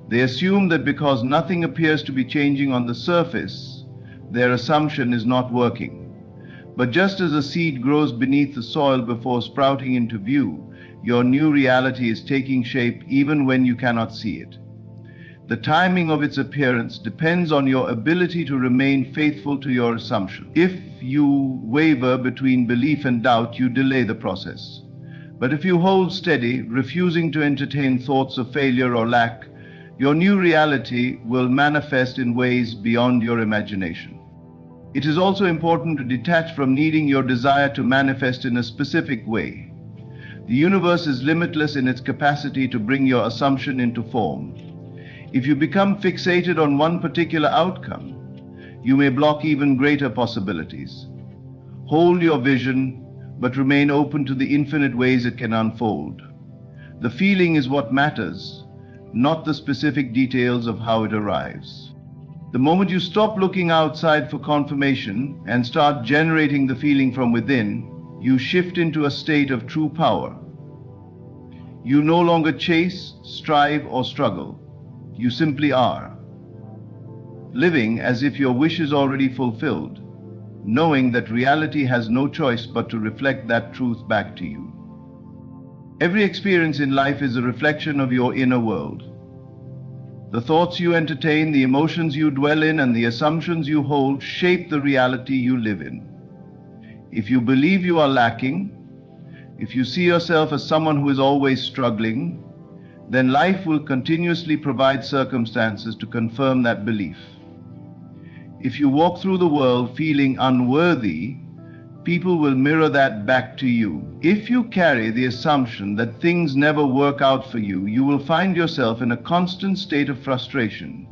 They assume that because nothing appears to be changing on the surface, their assumption is not working. But just as a seed grows beneath the soil before sprouting into view, your new reality is taking shape even when you cannot see it. The timing of its appearance depends on your ability to remain faithful to your assumption. If you waver between belief and doubt, you delay the process. But if you hold steady, refusing to entertain thoughts of failure or lack, your new reality will manifest in ways beyond your imagination. It is also important to detach from needing your desire to manifest in a specific way. The universe is limitless in its capacity to bring your assumption into form. If you become fixated on one particular outcome, you may block even greater possibilities. Hold your vision, but remain open to the infinite ways it can unfold. The feeling is what matters, not the specific details of how it arrives. The moment you stop looking outside for confirmation and start generating the feeling from within, you shift into a state of true power. You no longer chase, strive, or struggle. You simply are, living as if your wish is already fulfilled, knowing that reality has no choice but to reflect that truth back to you. Every experience in life is a reflection of your inner world. The thoughts you entertain, the emotions you dwell in, and the assumptions you hold shape the reality you live in. If you believe you are lacking, if you see yourself as someone who is always struggling, then life will continuously provide circumstances to confirm that belief. If you walk through the world feeling unworthy, people will mirror that back to you. If you carry the assumption that things never work out for you, you will find yourself in a constant state of frustration.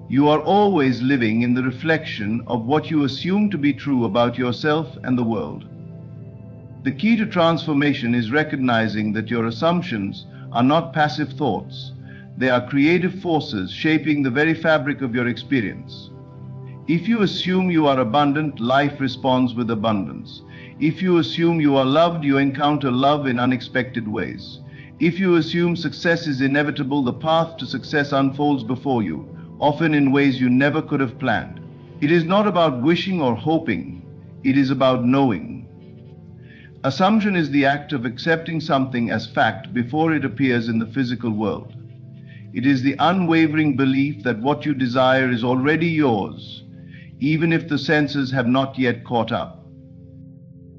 You are always living in the reflection of what you assume to be true about yourself and the world. The key to transformation is recognizing that your assumptions are not passive thoughts. They are creative forces shaping the very fabric of your experience. If you assume you are abundant, life responds with abundance. If you assume you are loved, you encounter love in unexpected ways. If you assume success is inevitable, the path to success unfolds before you, often in ways you never could have planned. It is not about wishing or hoping. It is about knowing. Assumption is the act of accepting something as fact before it appears in the physical world. It is the unwavering belief that what you desire is already yours, even if the senses have not yet caught up.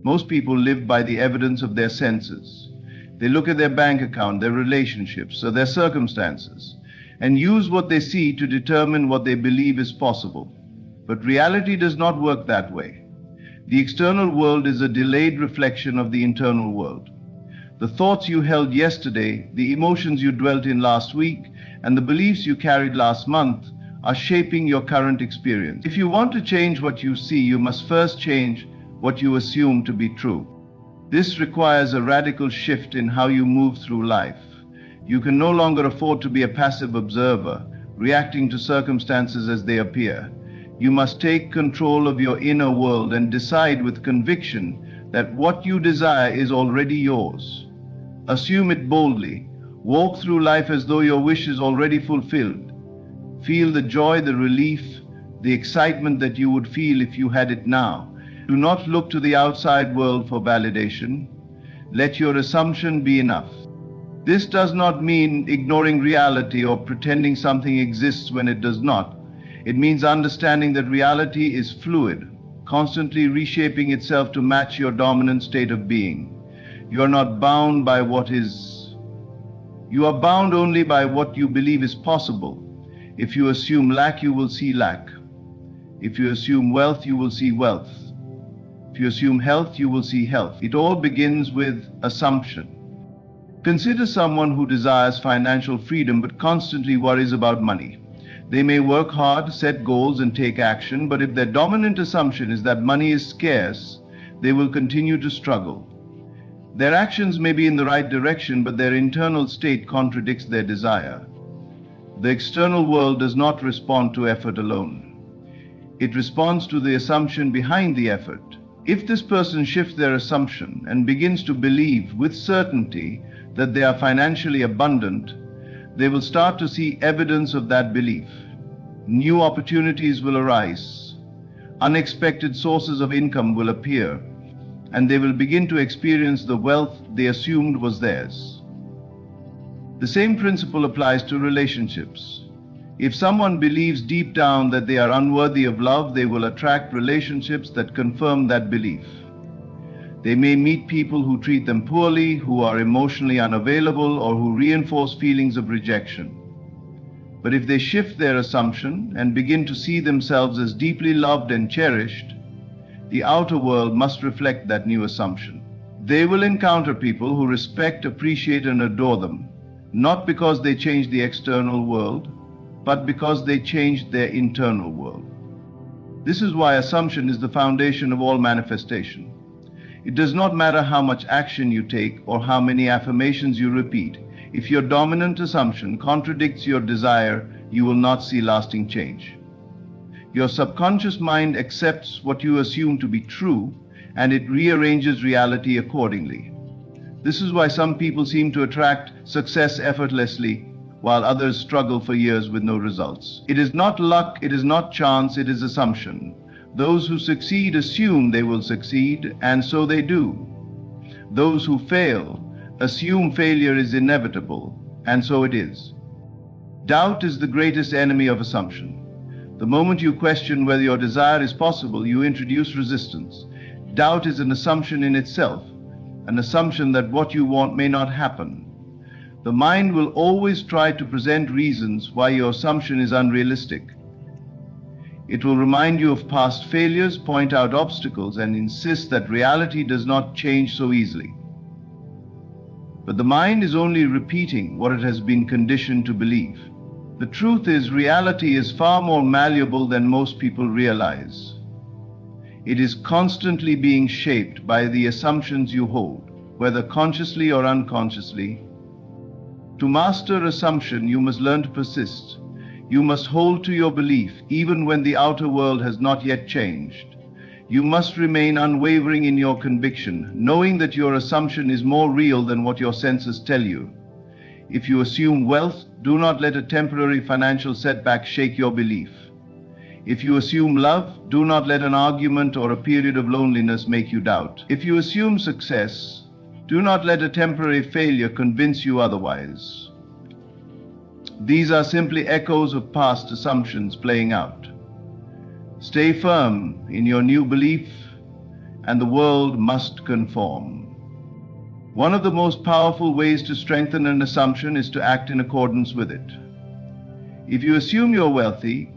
Most people live by the evidence of their senses. They look at their bank account, their relationships, or their circumstances, and use what they see to determine what they believe is possible. But reality does not work that way. The external world is a delayed reflection of the internal world. The thoughts you held yesterday, the emotions you dwelt in last week, and the beliefs you carried last month are shaping your current experience. If you want to change what you see, you must first change what you assume to be true. This requires a radical shift in how you move through life. You can no longer afford to be a passive observer, reacting to circumstances as they appear. You must take control of your inner world and decide with conviction that what you desire is already yours. Assume it boldly. Walk through life as though your wish is already fulfilled. Feel the joy, the relief, the excitement that you would feel if you had it now. Do not look to the outside world for validation. Let your assumption be enough. This does not mean ignoring reality or pretending something exists when it does not. It means understanding that reality is fluid, constantly reshaping itself to match your dominant state of being. You are not bound by what is. You are bound only by what you believe is possible. If you assume lack, you will see lack. If you assume wealth, you will see wealth. If you assume health, you will see health. It all begins with assumption. Consider someone who desires financial freedom but constantly worries about money. They may work hard, set goals, and take action, but if their dominant assumption is that money is scarce, they will continue to struggle. Their actions may be in the right direction, but their internal state contradicts their desire. The external world does not respond to effort alone. It responds to the assumption behind the effort. If this person shifts their assumption and begins to believe with certainty that they are financially abundant, they will start to see evidence of that belief. New opportunities will arise. Unexpected sources of income will appear, and they will begin to experience the wealth they assumed was theirs. The same principle applies to relationships. If someone believes deep down that they are unworthy of love, they will attract relationships that confirm that belief. They may meet people who treat them poorly, who are emotionally unavailable, or who reinforce feelings of rejection. But if they shift their assumption and begin to see themselves as deeply loved and cherished, the outer world must reflect that new assumption. They will encounter people who respect, appreciate, and adore them, not because they changed the external world, but because they changed their internal world. This is why assumption is the foundation of all manifestation. It does not matter how much action you take or how many affirmations you repeat. If your dominant assumption contradicts your desire, you will not see lasting change. Your subconscious mind accepts what you assume to be true, and it rearranges reality accordingly. This is why some people seem to attract success effortlessly, while others struggle for years with no results. It is not luck, it is not chance, it is assumption. Those who succeed assume they will succeed, and so they do. Those who fail assume failure is inevitable, and so it is. Doubt is the greatest enemy of assumption. The moment you question whether your desire is possible, you introduce resistance. Doubt is an assumption in itself, an assumption that what you want may not happen. The mind will always try to present reasons why your assumption is unrealistic. It will remind you of past failures, point out obstacles, and insist that reality does not change so easily. But the mind is only repeating what it has been conditioned to believe. The truth is, reality is far more malleable than most people realize. It is constantly being shaped by the assumptions you hold, whether consciously or unconsciously. To master assumption, you must learn to persist. You must hold to your belief even when the outer world has not yet changed. You must remain unwavering in your conviction, knowing that your assumption is more real than what your senses tell you. If you assume wealth, do not let a temporary financial setback shake your belief. If you assume love, do not let an argument or a period of loneliness make you doubt. If you assume success, do not let a temporary failure convince you otherwise. These are simply echoes of past assumptions playing out. Stay firm in your new belief, and the world must conform. One of the most powerful ways to strengthen an assumption is to act in accordance with it. If you assume you're wealthy,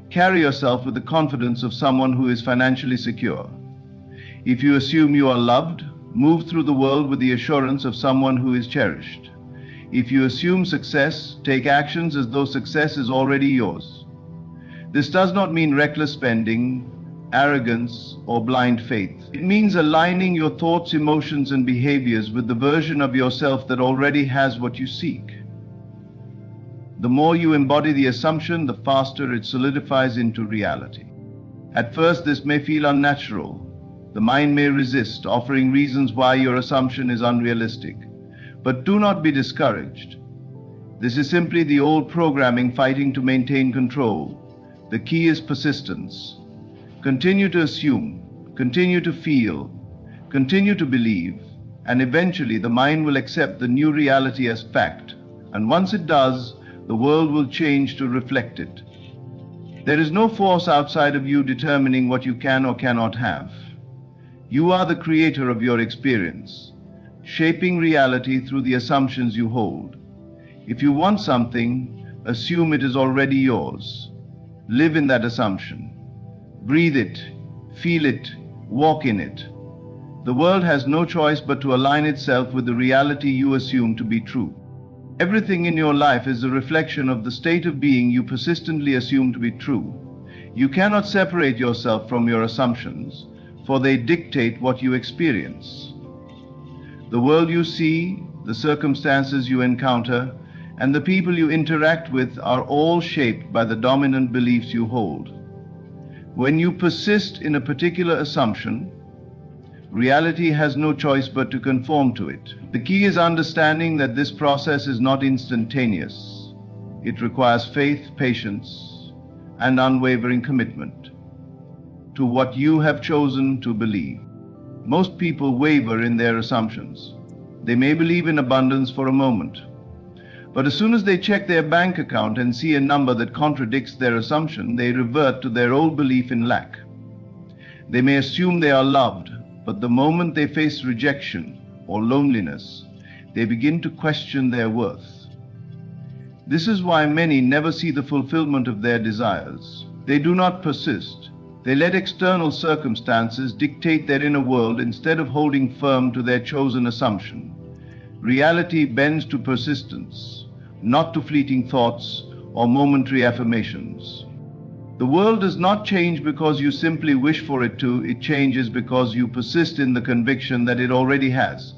carry yourself with the confidence of someone who is financially secure. If you assume you are loved, move through the world with the assurance of someone who is cherished. If you assume success, take actions as though success is already yours. This does not mean reckless spending, arrogance, or blind faith. It means aligning your thoughts, emotions, and behaviors with the version of yourself that already has what you seek. The more you embody the assumption, the faster it solidifies into reality. At first, this may feel unnatural. The mind may resist, offering reasons why your assumption is unrealistic. But do not be discouraged. This is simply the old programming fighting to maintain control. The key is persistence. Continue to assume, continue to feel, continue to believe, and eventually the mind will accept the new reality as fact. And once it does, the world will change to reflect it. There is no force outside of you determining what you can or cannot have. You are the creator of your experience, shaping reality through the assumptions you hold. If you want something, assume it is already yours. Live in that assumption. Breathe it, feel it, walk in it. The world has no choice but to align itself with the reality you assume to be true. Everything in your life is a reflection of the state of being you persistently assume to be true. You cannot separate yourself from your assumptions, for they dictate what you experience. The world you see, the circumstances you encounter, and the people you interact with are all shaped by the dominant beliefs you hold. When you persist in a particular assumption, reality has no choice but to conform to it. The key is understanding that this process is not instantaneous. It requires faith, patience, and unwavering commitment to what you have chosen to believe. Most people waver in their assumptions. They may believe in abundance for a moment, but as soon as they check their bank account and see a number that contradicts their assumption, they revert to their old belief in lack. They may assume they are loved, but the moment they face rejection or loneliness, they begin to question their worth. This is why many never see the fulfillment of their desires. They do not persist. They let external circumstances dictate their inner world instead of holding firm to their chosen assumption. Reality bends to persistence, not to fleeting thoughts or momentary affirmations. The world does not change because you simply wish for it to. It changes because you persist in the conviction that it already has.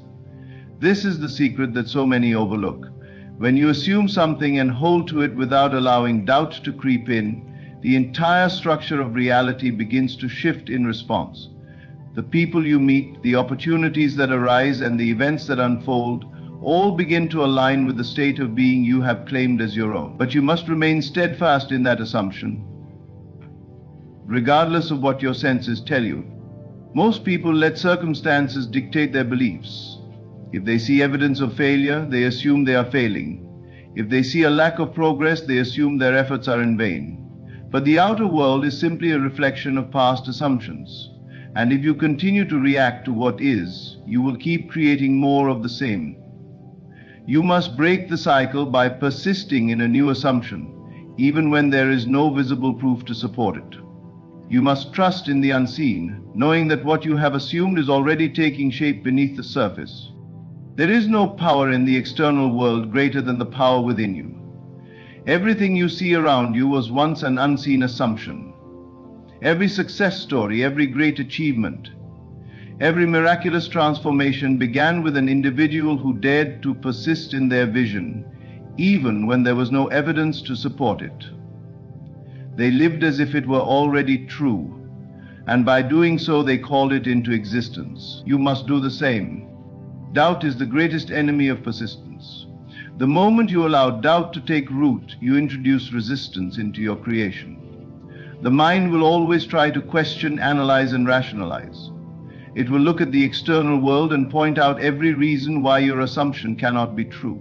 This is the secret that so many overlook. When you assume something and hold to it without allowing doubt to creep in, the entire structure of reality begins to shift in response. The people you meet, the opportunities that arise, and the events that unfold all begin to align with the state of being you have claimed as your own. But you must remain steadfast in that assumption, regardless of what your senses tell you. Most people let circumstances dictate their beliefs. If they see evidence of failure, they assume they are failing. If they see a lack of progress, they assume their efforts are in vain. But the outer world is simply a reflection of past assumptions. And if you continue to react to what is, you will keep creating more of the same. You must break the cycle by persisting in a new assumption, even when there is no visible proof to support it. You must trust in the unseen, knowing that what you have assumed is already taking shape beneath the surface. There is no power in the external world greater than the power within you. Everything you see around you was once an unseen assumption. Every success story, every great achievement, every miraculous transformation began with an individual who dared to persist in their vision, even when there was no evidence to support it. They lived as if it were already true, and by doing so they called it into existence. You must do the same. Doubt is the greatest enemy of persistence. The moment you allow doubt to take root, you introduce resistance into your creation. The mind will always try to question, analyze, and rationalize. It will look at the external world and point out every reason why your assumption cannot be true.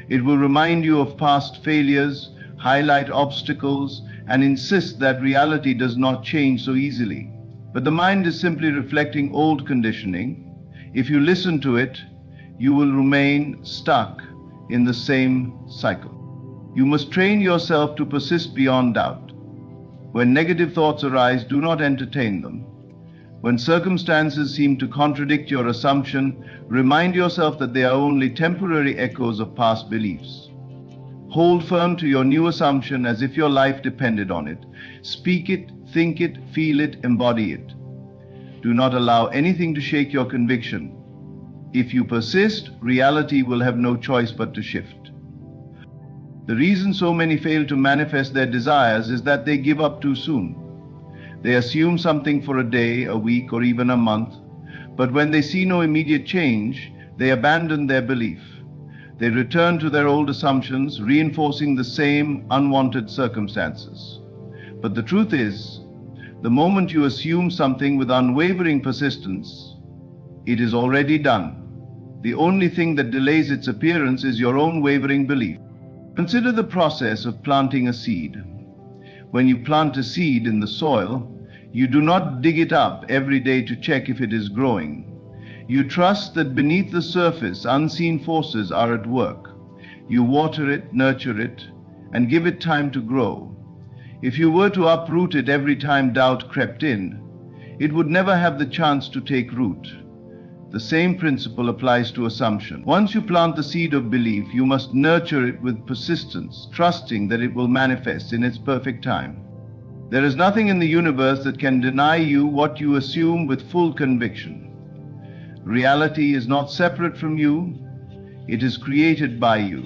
It will remind you of past failures, highlight obstacles, and insist that reality does not change so easily. But the mind is simply reflecting old conditioning. If you listen to it, you will remain stuck in the same cycle. You must train yourself to persist beyond doubt. When negative thoughts arise, do not entertain them. When circumstances seem to contradict your assumption, remind yourself that they are only temporary echoes of past beliefs. Hold firm to your new assumption as if your life depended on it. Speak it, think it, feel it, embody it. Do not allow anything to shake your conviction. If you persist, reality will have no choice but to shift. The reason so many fail to manifest their desires is that they give up too soon. They assume something for a day, a week, or even a month, but when they see no immediate change, they abandon their belief. They return to their old assumptions, reinforcing the same unwanted circumstances. But the truth is, the moment you assume something with unwavering persistence, it is already done. The only thing that delays its appearance is your own wavering belief. Consider the process of planting a seed. When you plant a seed in the soil, you do not dig it up every day to check if it is growing. You trust that beneath the surface, unseen forces are at work. You water it, nurture it, and give it time to grow. If you were to uproot it every time doubt crept in, it would never have the chance to take root. The same principle applies to assumption. Once you plant the seed of belief, you must nurture it with persistence, trusting that it will manifest in its perfect time. There is nothing in the universe that can deny you what you assume with full conviction. Reality is not separate from you, it is created by you.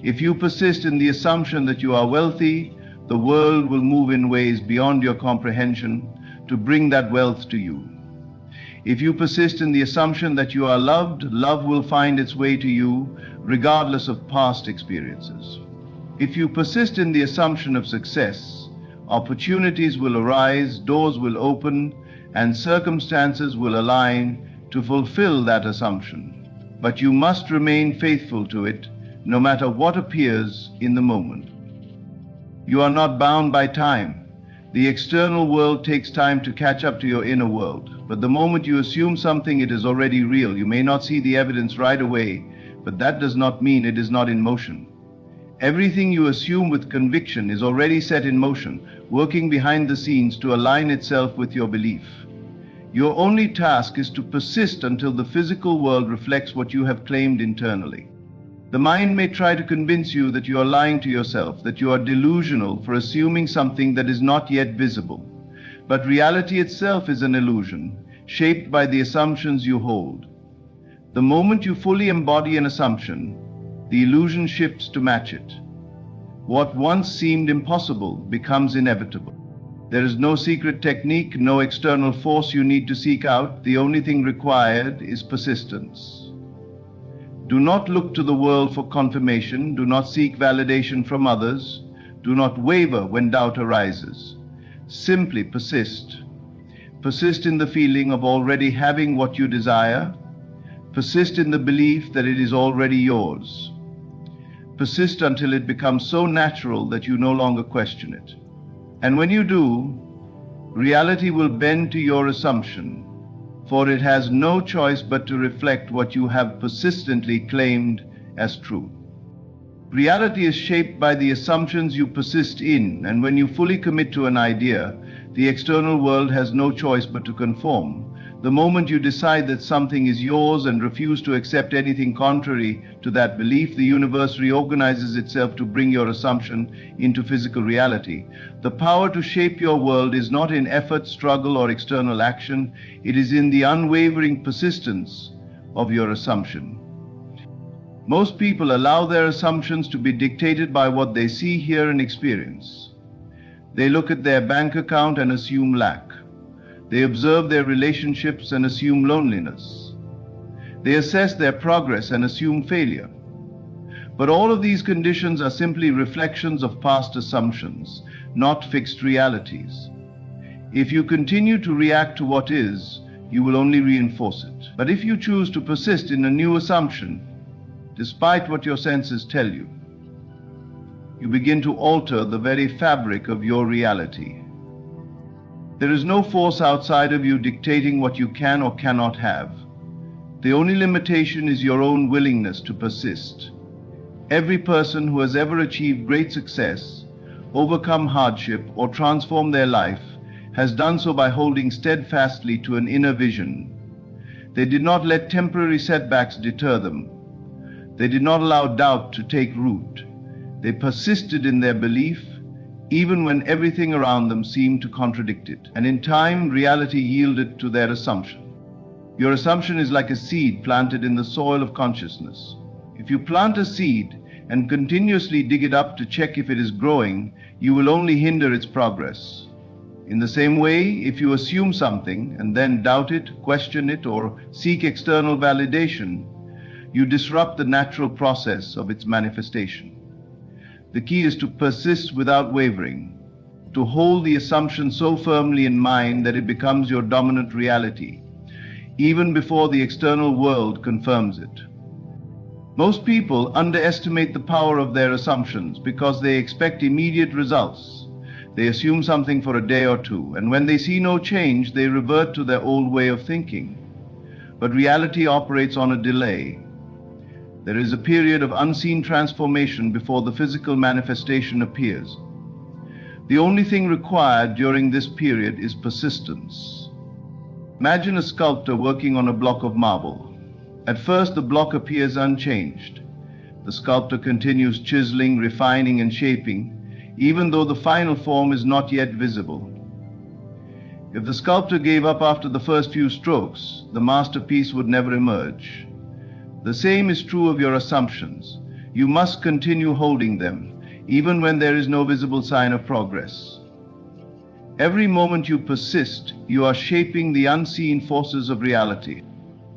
If you persist in the assumption that you are wealthy, the world will move in ways beyond your comprehension to bring that wealth to you. If you persist in the assumption that you are loved, love will find its way to you regardless of past experiences. If you persist in the assumption of success, opportunities will arise, doors will open, and circumstances will align to fulfill that assumption. But you must remain faithful to it, no matter what appears in the moment. You are not bound by time. The external world takes time to catch up to your inner world. But the moment you assume something, it is already real. You may not see the evidence right away, but that does not mean it is not in motion. Everything you assume with conviction is already set in motion, working behind the scenes to align itself with your belief. Your only task is to persist until the physical world reflects what you have claimed internally. The mind may try to convince you that you are lying to yourself, that you are delusional for assuming something that is not yet visible. But reality itself is an illusion, shaped by the assumptions you hold. The moment you fully embody an assumption, the illusion shifts to match it. What once seemed impossible becomes inevitable. There is no secret technique, no external force you need to seek out. The only thing required is persistence. Do not look to the world for confirmation. Do not seek validation from others. Do not waver when doubt arises. Simply persist. Persist in the feeling of already having what you desire. Persist in the belief that it is already yours. Persist until it becomes so natural that you no longer question it. And when you do, reality will bend to your assumption, for it has no choice but to reflect what you have persistently claimed as true. Reality is shaped by the assumptions you persist in, and when you fully commit to an idea, the external world has no choice but to conform. The moment you decide that something is yours and refuse to accept anything contrary to that belief, the universe reorganizes itself to bring your assumption into physical reality. The power to shape your world is not in effort, struggle, or external action. It is in the unwavering persistence of your assumption. Most people allow their assumptions to be dictated by what they see, hear, and experience. They look at their bank account and assume lack. They observe their relationships and assume loneliness. They assess their progress and assume failure. But all of these conditions are simply reflections of past assumptions, not fixed realities. If you continue to react to what is, you will only reinforce it. But if you choose to persist in a new assumption, despite what your senses tell you, you begin to alter the very fabric of your reality. There is no force outside of you dictating what you can or cannot have. The only limitation is your own willingness to persist. Every person who has ever achieved great success, overcome hardship, or transformed their life has done so by holding steadfastly to an inner vision. They did not let temporary setbacks deter them. They did not allow doubt to take root. They persisted in their belief, even when everything around them seemed to contradict it. And in time, reality yielded to their assumption. Your assumption is like a seed planted in the soil of consciousness. If you plant a seed and continuously dig it up to check if it is growing, you will only hinder its progress. In the same way, if you assume something and then doubt it, question it, or seek external validation, you disrupt the natural process of its manifestation. The key is to persist without wavering, to hold the assumption so firmly in mind that it becomes your dominant reality, even before the external world confirms it. Most people underestimate the power of their assumptions because they expect immediate results. They assume something for a day or two, and when they see no change, they revert to their old way of thinking. But reality operates on a delay. There is a period of unseen transformation before the physical manifestation appears. The only thing required during this period is persistence. Imagine a sculptor working on a block of marble. At first, the block appears unchanged. The sculptor continues chiseling, refining, and shaping, even though the final form is not yet visible. If the sculptor gave up after the first few strokes, the masterpiece would never emerge. The same is true of your assumptions. You must continue holding them, even when there is no visible sign of progress. Every moment you persist, you are shaping the unseen forces of reality.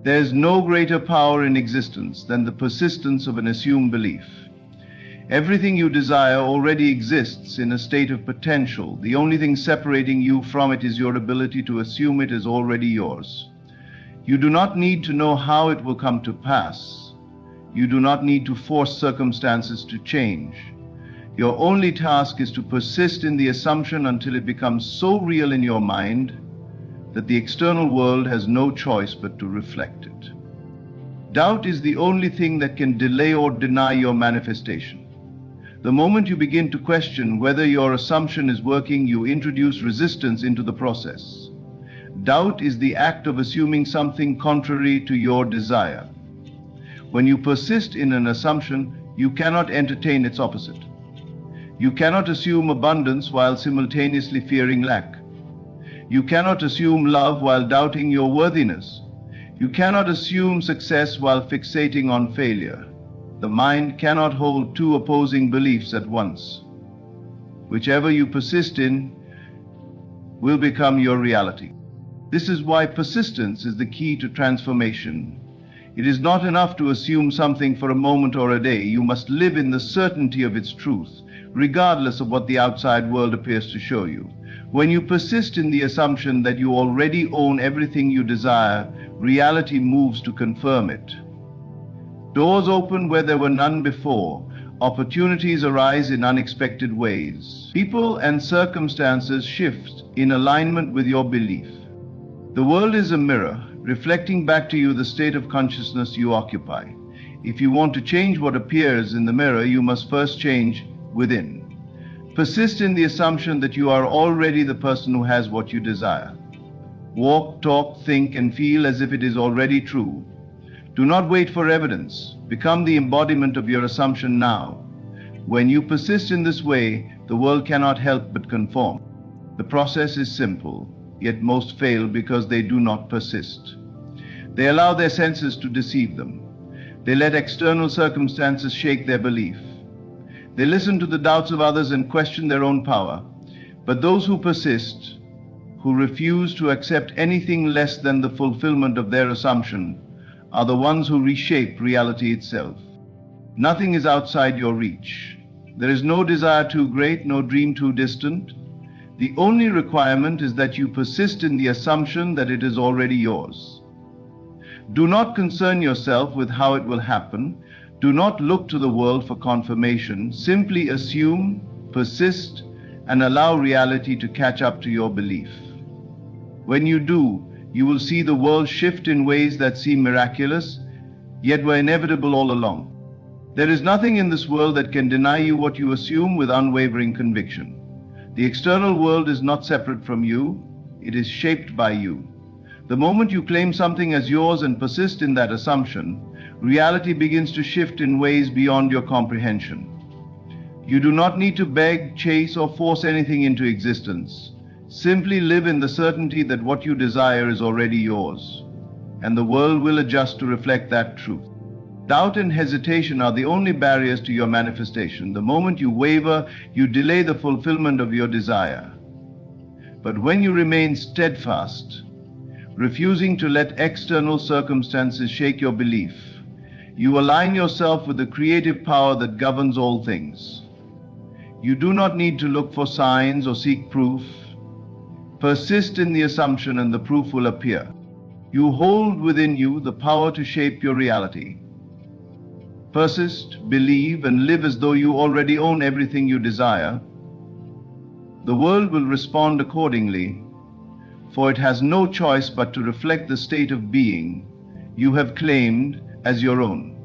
There is no greater power in existence than the persistence of an assumed belief. Everything you desire already exists in a state of potential. The only thing separating you from it is your ability to assume it as already yours. You do not need to know how it will come to pass. You do not need to force circumstances to change. Your only task is to persist in the assumption until it becomes so real in your mind that the external world has no choice but to reflect it. Doubt is the only thing that can delay or deny your manifestation. The moment you begin to question whether your assumption is working, you introduce resistance into the process. Doubt is the act of assuming something contrary to your desire. When you persist in an assumption, you cannot entertain its opposite. You cannot assume abundance while simultaneously fearing lack. You cannot assume love while doubting your worthiness. You cannot assume success while fixating on failure. The mind cannot hold two opposing beliefs at once. Whichever you persist in will become your reality. This is why persistence is the key to transformation. It is not enough to assume something for a moment or a day. You must live in the certainty of its truth, regardless of what the outside world appears to show you. When you persist in the assumption that you already own everything you desire, reality moves to confirm it. Doors open where there were none before. Opportunities arise in unexpected ways. People and circumstances shift in alignment with your belief. The world is a mirror, reflecting back to you the state of consciousness you occupy. If you want to change what appears in the mirror, you must first change within. Persist in the assumption that you are already the person who has what you desire. Walk, talk, think, and feel as if it is already true. Do not wait for evidence. Become the embodiment of your assumption now. When you persist in this way, the world cannot help but conform. The process is simple, yet most fail because they do not persist. They allow their senses to deceive them. They let external circumstances shake their belief. They listen to the doubts of others and question their own power. But those who persist, who refuse to accept anything less than the fulfillment of their assumption, are the ones who reshape reality itself. Nothing is outside your reach. There is no desire too great, no dream too distant. The only requirement is that you persist in the assumption that it is already yours. Do not concern yourself with how it will happen. Do not look to the world for confirmation. Simply assume, persist, and allow reality to catch up to your belief. When you do, you will see the world shift in ways that seem miraculous, yet were inevitable all along. There is nothing in this world that can deny you what you assume with unwavering conviction. The external world is not separate from you. It is shaped by you. The moment you claim something as yours and persist in that assumption, reality begins to shift in ways beyond your comprehension. You do not need to beg, chase, or force anything into existence. Simply live in the certainty that what you desire is already yours, and the world will adjust to reflect that truth. Doubt and hesitation are the only barriers to your manifestation. The moment you waver, you delay the fulfillment of your desire. But when you remain steadfast, refusing to let external circumstances shake your belief, you align yourself with the creative power that governs all things. You do not need to look for signs or seek proof. Persist in the assumption and the proof will appear. You hold within you the power to shape your reality. Persist, believe, and live as though you already own everything you desire. The world will respond accordingly, for it has no choice but to reflect the state of being you have claimed as your own.